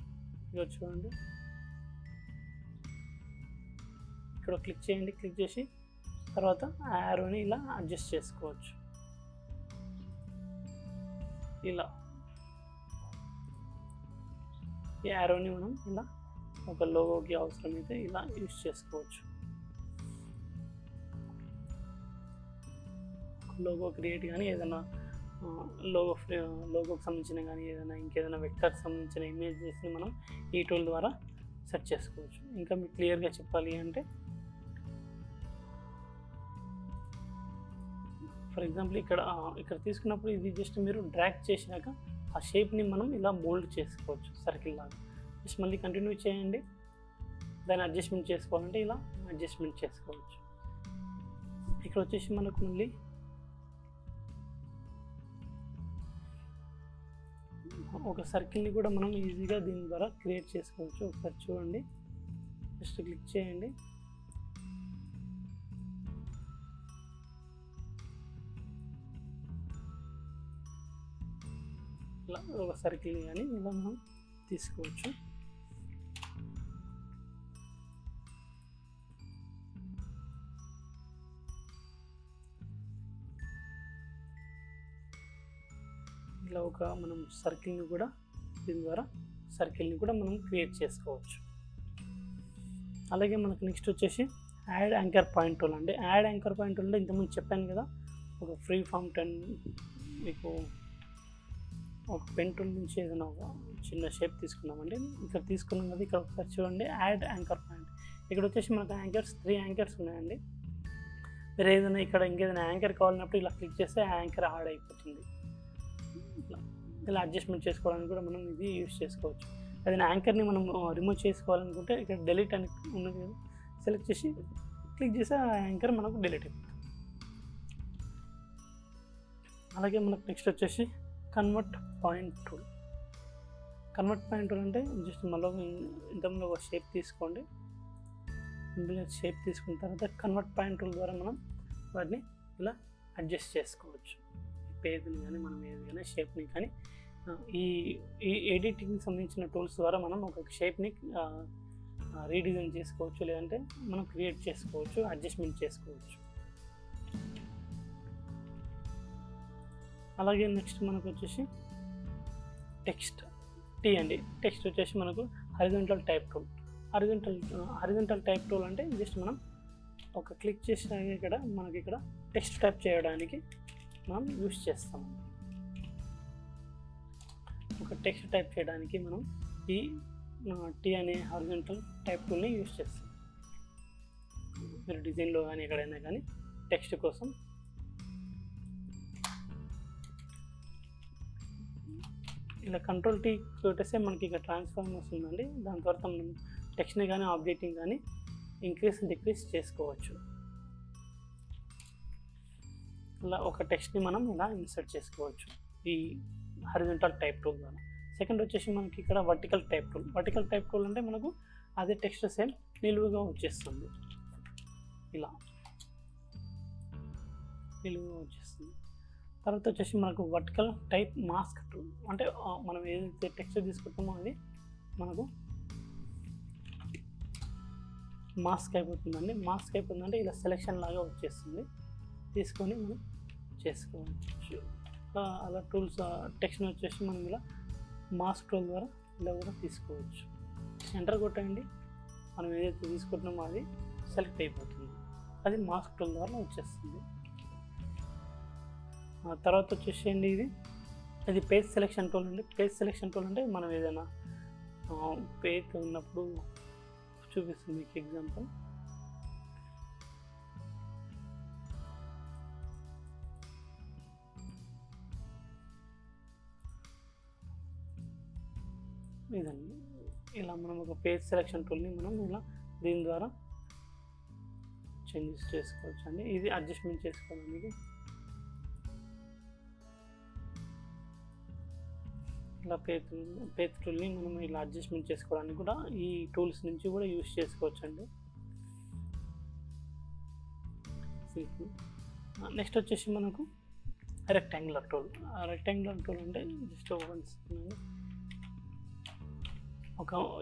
ఇక చూడండి, ఇక్కడ క్లిక్ చేయండి. క్లిక్ చేసి తర్వాత యారోని ఇలా అడ్జస్ట్ చేసుకోవచ్చు. ఇలా ఈ యారోని మనం ఇలా ఒక లోగోకి అవసరమైతే ఇలా యూస్ చేసుకోవచ్చు. లోగో క్రియేట్ కానీ ఏదైనా లోగోకి సంబంధించిన కానీ ఏదైనా ఇంకేదైనా వెక్టర్కి సంబంధించిన ఇమేజెస్ని మనం ఈ టూల్ ద్వారా సెర్చ్ చేసుకోవచ్చు. ఇంకా మీకు క్లియర్గా చెప్పాలి అంటే ఫర్ ఎగ్జాంపుల్ ఇక్కడ తీసుకున్నప్పుడు ఇది జస్ట్ మీరు డ్రాగ్ చేసినాక ఆ షేప్ని మనం ఇలా మోల్డ్ చేసుకోవచ్చు సర్కిల్ లాగా. జస్ట్ మళ్ళీ కంటిన్యూ చేయండి. దాన్ని అడ్జస్ట్మెంట్ చేసుకోవాలంటే ఇలా అడ్జస్ట్మెంట్ చేసుకోవచ్చు. ఇక్కడ వచ్చేసి మనకు మళ్ళీ ఒక సర్కిల్ని కూడా మనం ఈజీగా దీని ద్వారా క్రియేట్ చేసుకోవచ్చు. ఒకసారి చూడండి, జస్ట్ క్లిక్ చేయండి. ఇలా ఒక సర్కిల్ కానీ ఇలా మనం తీసుకోవచ్చు. ఇలా ఒక మనం సర్కిల్ని కూడా దీని ద్వారా సర్కిల్ని కూడా మనం క్రియేట్ చేసుకోవచ్చు. అలాగే మనకు నెక్స్ట్ వచ్చేసి యాడ్ యాంకర్ పాయింట్ టూల్ అండి. యాడ్ యాంకర్ పాయింట్ టూల్ అంటే ఇంతకుముందు చెప్పాను కదా, ఒక ఫ్రీ ఫామ్ 10 మీకు ఒక పెన్ టూల్ నుంచి ఏదైనా ఒక చిన్న షేప్ తీసుకున్నామండి. ఇక్కడ తీసుకున్నాం కదా, ఇక్కడ ఒకసారి చూడండి యాడ్ యాంకర్ పాయింట్. ఇక్కడ వచ్చేసి మనకు యాంకర్స్ 3 యాంకర్స్ ఉన్నాయండి. మీరు ఏదైనా ఇక్కడ ఇంకేదైనా యాంకర్ కావాలన్నప్పుడు ఇలా క్లిక్ చేస్తే యాంకర్ యాడ్ అయిపోతుంది. ఇలా అడ్జస్ట్మెంట్ చేసుకోవడానికి కూడా మనం ఇది యూస్ చేసుకోవచ్చు. ఏదైనా యాంకర్ని మనం రిమూవ్ చేసుకోవాలనుకుంటే ఇక్కడ డిలీట్ అని ఉన్నది కదా, సెలెక్ట్ చేసి క్లిక్ చేస్తే ఆ యాంకర్ మనకు డిలీట్ అయిపోతుంది. అలాగే మనకు నెక్స్ట్ వచ్చేసి convert point tool. Convert point tool అంటే జస్ట్ మళ్ళీ ఇంతకుముందు ఒక షేప్ తీసుకోండి. ఇందులో షేప్ తీసుకున్న తర్వాత కన్వర్ట్ పాయింట్ టూల్ ద్వారా మనం వాటిని ఇలా అడ్జస్ట్ చేసుకోవచ్చు. పేరుని కానీ మనం ఏది కానీ షేప్ని కానీ ఈ ఎడిటింగ్కి సంబంధించిన టూల్స్ ద్వారా మనం ఒక షేప్ని రీడిజైన్ చేసుకోవచ్చు, లేదంటే మనం క్రియేట్ చేసుకోవచ్చు, అడ్జస్ట్మెంట్ చేసుకోవచ్చు. అలాగే నెక్స్ట్ మనకు వచ్చేసి టెక్స్ట్ టీ అండి. టెక్స్ట్ వచ్చేసి మనకు horizontal type tool. Horizontal type tool అంటే జస్ట్ మనం ఒక క్లిక్ చేసిన ఇక్కడ మనకి ఇక్కడ టెక్స్ట్ టైప్ చేయడానికి మనం యూస్ చేస్తాం. ఒక టెక్స్ట్ టైప్ చేయడానికి మనం ఈ టీ అనే హారిజాంటల్ టైప్ టూల్ని యూస్ చేస్తాం. మీరు డిజైన్లో కానీ ఎక్కడైనా కానీ టెక్స్ట్ కోసం ఇలా కంట్రోల్ టీ కొట్టేస్తే మనకి ఇక ట్రాన్స్ఫార్మ్ వస్తుందండి. దాని తర్వాత మనం టెక్స్ట్ని కానీ ఆబ్జెక్ట్ని కానీ ఇంక్రీస్ డిక్రీస్ చేసుకోవచ్చు. ఇలా ఒక టెక్స్ట్ని మనం ఇలా ఇన్సర్ట్ చేసుకోవచ్చు ఈ హారిజాంటల్ టైప్ టూల్ ద్వారా. సెకండ్ వచ్చేసి మనకి ఇక్కడ vertical type tool. Vertical type tool అంటే మనకు అదే టెక్స్ట్ సేమ్ నిలువుగా వచ్చేస్తుంది, ఇలా నిలువుగా వచ్చేస్తుంది. తర్వాత వచ్చేసి మనకు వర్టికల్ టైప్ మాస్క్ టూల్. అంటే మనం ఏదైతే టెక్స్ట్ తీసుకుంటామో అది మనకు మాస్క్ అయిపోతుందండి. మాస్క్ అయిపోతుందంటే ఇలా సెలెక్షన్ లాగా వచ్చేస్తుంది, తీసుకొని మనం చేసుకోవచ్చు. అలా టూల్స్ టెక్స్ట్ని వచ్చేసి మనం ఇలా మాస్క్ టూల్ ద్వారా ఇలా కూడా తీసుకోవచ్చు. ఎంటర్ కొట్టండి, మనం ఏదైతే తీసుకుంటున్నామో అది సెలెక్ట్ అయిపోతుంది, అది మాస్క్ టూల్ ద్వారా వచ్చేస్తుంది. తర్వాత వచ్చేసేయండి ఇది పేజ్ సెలెక్షన్ టూల్ అండి. పేజ్ సెలెక్షన్ టూల్ అంటే మనం ఏదైనా పేజ్ ఉన్నప్పుడు చూపిస్తుంది మీకు ఎగ్జాంపుల్. ఇదండి, ఇలా మనం ఒక పేజ్ సెలెక్షన్ టూల్ని మనం ఇలా దీని ద్వారా చేంజెస్ చేసుకోవచ్చు అండి. ఇది అడ్జస్ట్మెంట్ చేసుకోవడానికి ఇలా పేజ్ టూల్ని మనం ఇలా అడ్జస్ట్మెంట్ చేసుకోవడానికి కూడా ఈ టూల్స్ నుంచి కూడా యూస్ చేసుకోవచ్చు అండి. నెక్స్ట్ వచ్చేసి మనకు రెక్టాంగులర్ టూల్. రెక్టాంగులర్ టూల్ అంటే జస్ట్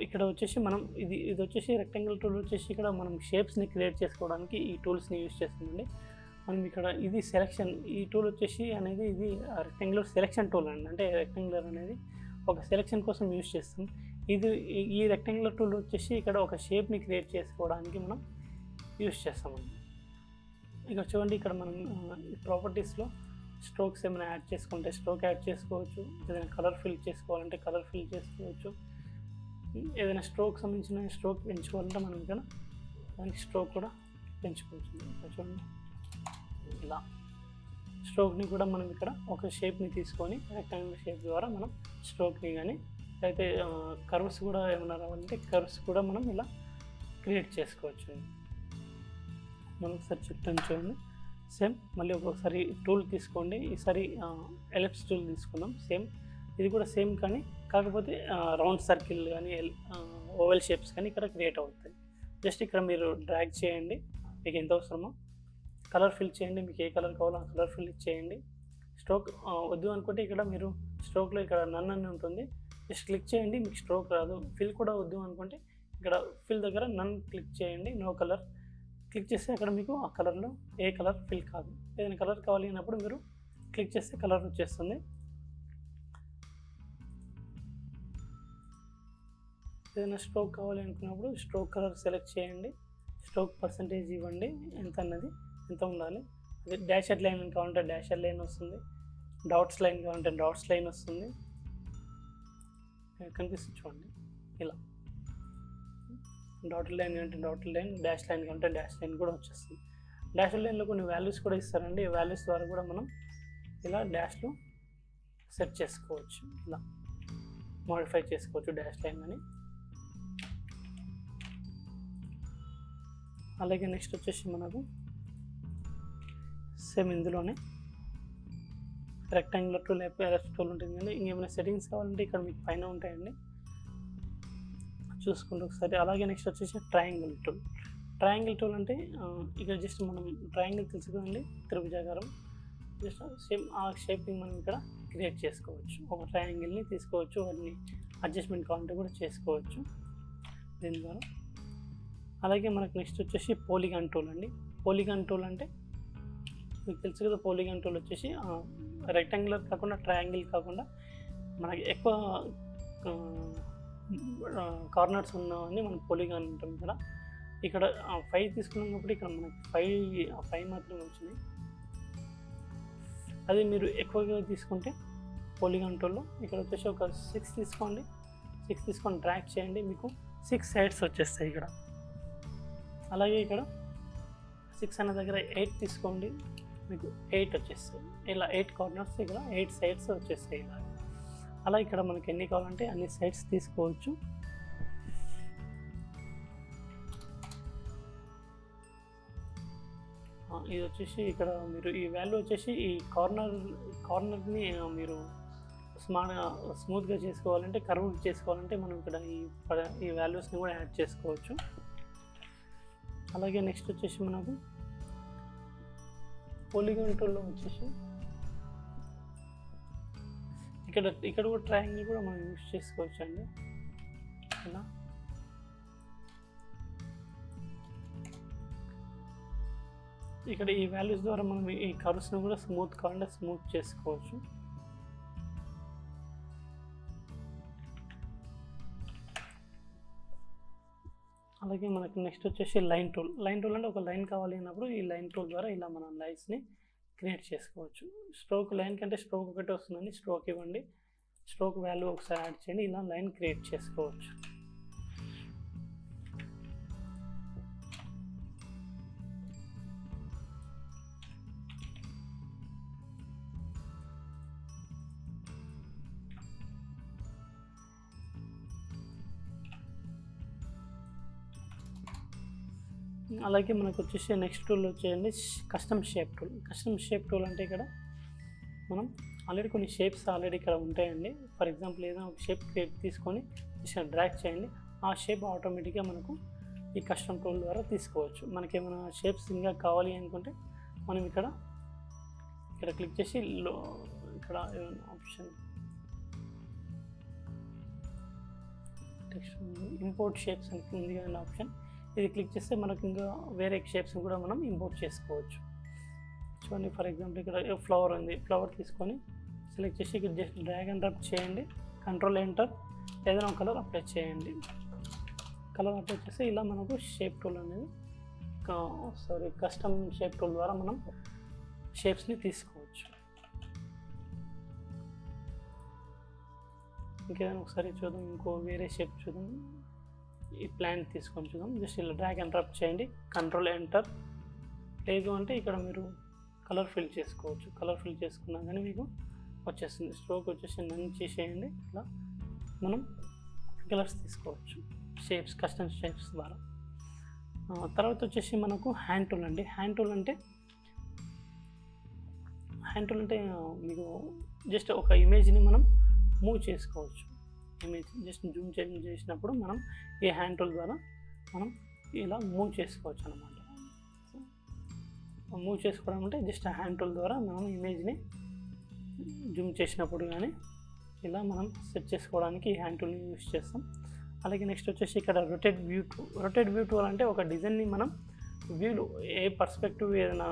ఇక్కడ వచ్చేసి మనం ఇది వచ్చేసి రెక్టాంగులర్ టూల్ వచ్చేసి ఇక్కడ మనం షేప్స్ని క్రియేట్ చేసుకోవడానికి ఈ టూల్స్ని యూస్ చేస్తుందండి. మనం ఇక్కడ ఇది సెలెక్షన్, ఈ టూల్ వచ్చేసి అనేది ఇది రెక్టాంగులర్ సెలెక్షన్ టూల్ అండి. అంటే రెక్టాంగులర్ అనేది ఒక సెలెక్షన్ కోసం యూస్ చేస్తాం. ఈ రెక్టాంగులర్ టూల్ వచ్చేసి ఇక్కడ ఒక షేప్ని క్రియేట్ చేసుకోవడానికి మనం యూస్ చేస్తామండి. ఇక్కడ చూడండి, ఇక్కడ మనం ప్రాపర్టీస్లో స్ట్రోక్స్ ఏమైనా యాడ్ చేసుకుంటే స్ట్రోక్ యాడ్ చేసుకోవచ్చు, ఏదైనా కలర్ ఫిల్ చేసుకోవాలంటే కలర్ ఫిల్ చేసుకోవచ్చు, ఏదైనా స్ట్రోక్ సంబంధించిన స్ట్రోక్ పెంచుకోవాలంటే మనం ఇక్కడ దానికి స్ట్రోక్ కూడా పెంచుకోవచ్చు. చూడండి, ఇలా స్ట్రోక్ని కూడా మనం ఇక్కడ ఒక షేప్ని తీసుకొని రెక్టాంగులర్ షేప్ ద్వారా మనం స్ట్రోక్ని కానీ అయితే కర్వ్స్ కూడా ఏమైనా రావాలంటే కర్వ్స్ కూడా మనం ఇలా క్రియేట్ చేసుకోవచ్చు. మనం ఒకసారి చెప్తాను చూడండి. సేమ్ మళ్ళీ ఒక్కొక్కసారి టూల్ తీసుకోండి. ఈసారి ఎలిప్స్ టూల్ తీసుకుందాం. సేమ్ ఇది కూడా సేమ్, కానీ కాకపోతే రౌండ్ సర్కిల్ కానీ ఓవెల్ షేప్స్ కానీ ఇక్కడ క్రియేట్ అవుతాయి. జస్ట్ ఇక్కడ మీరు డ్రాగ్ చేయండి, మీకు ఎంత అవసరమో కలర్ ఫిల్ చేయండి, మీకు ఏ కలర్ కావాలో ఆ కలర్ ఫిల్ చేయండి. స్ట్రోక్ వద్దు అనుకుంటే ఇక్కడ మీరు స్ట్రోక్లో ఇక్కడ నన్ అని ఉంటుంది, జస్ట్ క్లిక్ చేయండి, మీకు స్ట్రోక్ రాదు. ఫిల్ కూడా వద్దు అనుకుంటే ఇక్కడ ఫిల్ దగ్గర నన్ క్లిక్ చేయండి, నో కలర్ క్లిక్ చేస్తే అక్కడ మీకు ఆ కలర్లో ఏ కలర్ ఫిల్ కాదు. ఏదైనా కలర్ కావాలి అన్నప్పుడు మీరు క్లిక్ చేస్తే కలర్ వచ్చేస్తుంది. ఏదైనా స్ట్రోక్ కావాలి అనుకున్నప్పుడు స్ట్రోక్ కలర్ సెలెక్ట్ చేయండి, స్ట్రోక్ పర్సంటేజ్ ఇవ్వండి, ఎంత ఉండాలి. అదే డాషర్ లైన్ కావాలంటే డాషర్ లైన్ వస్తుంది, డాట్స్ లైన్ కావాలంటే డాట్స్ లైన్ వస్తుంది. కనిపిస్తుంది చూడండి, ఇలా డాట్ లైన్ అంటే డాట్ లైన్, డాష్ లైన్ కావాలంటే డాష్ లైన్ కూడా వచ్చేస్తుంది. డాష్ లైన్లో కొన్ని వాల్యూస్ కూడా ఇస్తారండి. ఈ వాల్యూస్ ద్వారా కూడా మనం ఇలా డాష్లో సెట్ చేసుకోవచ్చు, ఇలా మోడిఫై చేసుకోవచ్చు డాష్ లైన్ అని. అలాగే నెక్స్ట్ వచ్చేసి మనకు సేమ్ ఇందులోనే రెక్టాంగులర్ టూల్, ఎలిప్స్ టూల్ ఉంటుంది కానీ ఇంకేమైనా సెట్టింగ్స్ కావాలంటే ఇక్కడ మీకు పైన ఉంటాయండి, చూసుకుంటూ ఒకసారి. అలాగే నెక్స్ట్ వచ్చేసి ట్రయాంగిల్ టూల్. ట్రయాంగిల్ టూల్ అంటే ఇక్కడ జస్ట్ మనం ట్రయాంగిల్ తెలుసు కదండి, త్రిభుజాకారం, జస్ట్ సేమ్ ఆ షేప్ని మనం ఇక్కడ క్రియేట్ చేసుకోవచ్చు. ఒక ట్రయాంగిల్ని తీసుకోవచ్చు, వాటిని అడ్జస్ట్మెంట్ కావాలంటే కూడా చేసుకోవచ్చు దీని ద్వారా. అలాగే మనకు నెక్స్ట్ వచ్చేసి పోలిగాన్ టూల్ అండి. పోలిగాన్ టూల్ అంటే మీకు తెలుసు కదా, పోలిగాన్ టూల్ వచ్చేసి రెక్టాంగులర్ కాకుండా, ట్రయాంగిల్ కాకుండా మనకి ఎక్కువ కార్నర్స్ ఉన్నవన్నీ మనం పోలిగాన్ ఉంటాం. ఇక్కడ 5 తీసుకున్నాం కాబట్టి ఇక్కడ మనకి 5 మాత్రమే వచ్చింది. అది మీరు ఎక్కువగా తీసుకుంటే పోలిగాన్ టూల్లో ఇక్కడ వచ్చేసి ఒక 6 తీసుకోండి. 6 తీసుకొని డ్రాగ్ చేయండి, మీకు 6 సైడ్స్ వచ్చేస్తాయి ఇక్కడ. అలాగే ఇక్కడ 6 అనే దగ్గర 8 తీసుకోండి, మీకు 8 వచ్చేస్తాయి. ఇలా 8 కార్నర్స్, ఇక్కడ 8 సైడ్స్ వచ్చేస్తాయి ఇలా. అలా ఇక్కడ మనకి ఎన్ని కావాలంటే అన్ని సైడ్స్ తీసుకోవచ్చు. ఇది వచ్చేసి ఇక్కడ మీరు ఈ వాల్యూ వచ్చేసి ఈ కార్నర్ని మీరు స్మూత్గా చేసుకోవాలంటే, కర్వ్ చేసుకోవాలంటే మనం ఇక్కడ ఈ వాల్యూస్ని కూడా యాడ్ చేసుకోవచ్చు. అలాగే నెక్స్ట్ వచ్చేసి మనకు పోలిగాన్ టూల్లో వచ్చేసి ఇక్కడ కూడా ట్రయాంగిల్ కూడా మనం యూజ్ చేసుకోవచ్చు అండి. ఇలా ఇక్కడ ఈ వాల్యూస్ ద్వారా మనం ఈ కర్వ్స్ని కూడా స్మూత్ కావాలంటే స్మూత్ చేసుకోవచ్చు. అలాగే మనకు నెక్స్ట్ వచ్చేసి లైన్ టూల్. లైన్ టూల్ అంటే ఒక లైన్ కావాలి అన్నప్పుడు ఈ లైన్ టూల్ ద్వారా ఇలా మనం లైన్స్ని క్రియేట్ చేసుకోవచ్చు. స్ట్రోక్ లైన్ కంటే స్ట్రోక్ ఒకటి వస్తుందండి, స్ట్రోక్ ఇవ్వండి, స్ట్రోక్ వాల్యూ ఒకసారి యాడ్ చేయండి, ఇలా లైన్ క్రియేట్ చేసుకోవచ్చు. అలాగే మనకు వచ్చేసి నెక్స్ట్ టూల్ వచ్చేయండి custom shape tool. Custom shape tool అంటే ఇక్కడ మనం ఆల్రెడీ కొన్ని షేప్స్ ఆల్రెడీ ఇక్కడ ఉంటాయండి. ఫర్ ఎగ్జాంపుల్ ఏదైనా ఒక షేప్ తీసుకొని డ్రాగ్ చేయండి, ఆ షేప్ ఆటోమేటిక్గా మనకు ఈ కస్టమ్ టూల్ ద్వారా తీసుకోవచ్చు. మనకి ఏమైనా షేప్స్ ఇంకా కావాలి అనుకుంటే మనం ఇక్కడ క్లిక్ చేసి ఇక్కడ ఆప్షన్ టెక్స్ట్ ఇంపోర్ట్ షేప్స్ అని ఉంది కదండి ఆప్షన్, ఇది క్లిక్ చేస్తే మనకు ఇంకా వేరే షేప్స్ కూడా మనం ఇంపోర్ట్ చేసుకోవచ్చు. చూడండి, ఫర్ ఎగ్జాంపుల్ ఇక్కడ ఫ్లవర్ ఉంది, ఫ్లవర్ తీసుకొని సెలెక్ట్ చేసి ఇక్కడ జస్ట్ డ్రాగ్ అండ్ డ్రాప్ చేయండి, కంట్రోల్ ఎంటర్, ఏదైనా ఒక కలర్ అప్లై చేయండి. కలర్ అప్లై చేస్తే ఇలా మనకు షేప్ టూల్ అనేది కస్టమ్ షేప్ టూల్ ద్వారా మనం షేప్స్ని తీసుకోవచ్చు. ఇంకేదైనా ఒకసారి చూద్దాం, ఇంకో వేరే షేప్ చూద్దాం. ఈ ప్లాన్ తీసుకొని చూద్దాం. జస్ట్ ఇలా డ్రాగ్ అండ్ డ్రాప్ చేయండి, కంట్రోల్ ఎంటర్. లేదు అంటే ఇక్కడ మీరు కలర్ ఫిల్ చేసుకోవచ్చు. కలర్ ఫిల్ చేసుకున్నా కానీ మీకు వచ్చేస్తుంది. స్ట్రోక్ వచ్చేసి నన్ను చేసేయండి, ఇలా మనం కలర్స్ తీసుకోవచ్చు షేప్స్, కస్టమ్ షేప్స్ ద్వారా. తర్వాత వచ్చేసి మనకు హ్యాండ్ టూల్ అండి. హ్యాండ్ టూల్ అంటే మీకు జస్ట్ ఒక ఇమేజ్ని మనం మూవ్ చేసుకోవచ్చు. ఇమేజ్ జస్ట్ జూమ్ చేసినప్పుడు మనం ఈ హ్యాండ్ టూల్ ద్వారా మనం ఇలా మూవ్ చేసుకోవచ్చు అన్నమాట. మూవ్ చేసుకోవడం అంటే జస్ట్ హ్యాండ్ టూల్ ద్వారా మనం ఇమేజ్ని జూమ్ చేసినప్పుడు కానీ ఇలా మనం సెట్ చేసుకోవడానికి ఈ హ్యాండ్ టూల్ని యూజ్ చేస్తాం. అలాగే నెక్స్ట్ వచ్చేసి ఇక్కడ రొటేట్ వ్యూ టూల్ అంటే ఒక డిజైన్ని మనం వ్యూలో ఏ పర్స్పెక్టివ్ ఏదైనా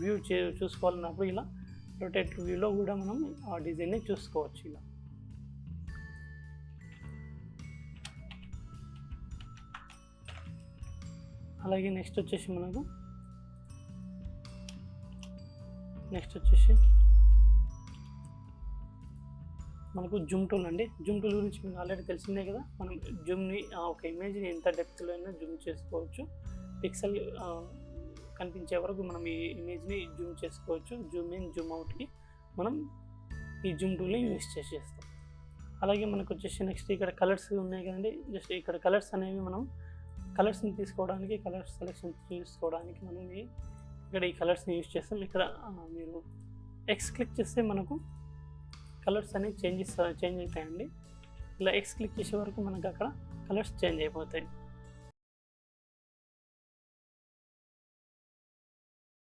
వ్యూ చూసుకోవాలన్నప్పుడు ఇలా రొటేట్ వ్యూలో కూడా మనం ఆ డిజైన్ని చూసుకోవచ్చు ఇలా. అలాగే నెక్స్ట్ వచ్చేసి మనకు జూమ్ టూల్ అండి. జూమ్ టూల్ గురించి మీకు ఆల్రెడీ తెలిసిందే కదా. మనం జూమ్ని ఒక ఇమేజ్ని ఎంత డెప్త్లో అయినా జూమ్ చేసుకోవచ్చు. పిక్సెల్ కనిపించే వరకు మనం ఈ ఇమేజ్ని జూమ్ చేసుకోవచ్చు. జూమ్ ఇన్ జూమ్ అవుట్కి మనం ఈ జూమ్ టూల్ని యూజ్ చేసేస్తాం. అలాగే మనకు వచ్చేసి నెక్స్ట్ ఇక్కడ కలర్స్ ఉన్నాయి కదండి. జస్ట్ ఇక్కడ కలర్స్ అనేవి మనం కలర్స్ని తీసుకోవడానికి, కలర్స్ సెలెక్షన్ తీసుకోవడానికి మనం ఇక్కడ ఈ కలర్స్ని యూజ్ చేస్తాం. ఇక్కడ మీరు ఎక్స్ క్లిక్ చేస్తే మనకు కలర్స్ అనేవి చేంజ్ అవుతాయండి. ఇలా ఎక్స్ క్లిక్ చేసే వరకు మనకు అక్కడ కలర్స్ చేంజ్ అయిపోతాయి.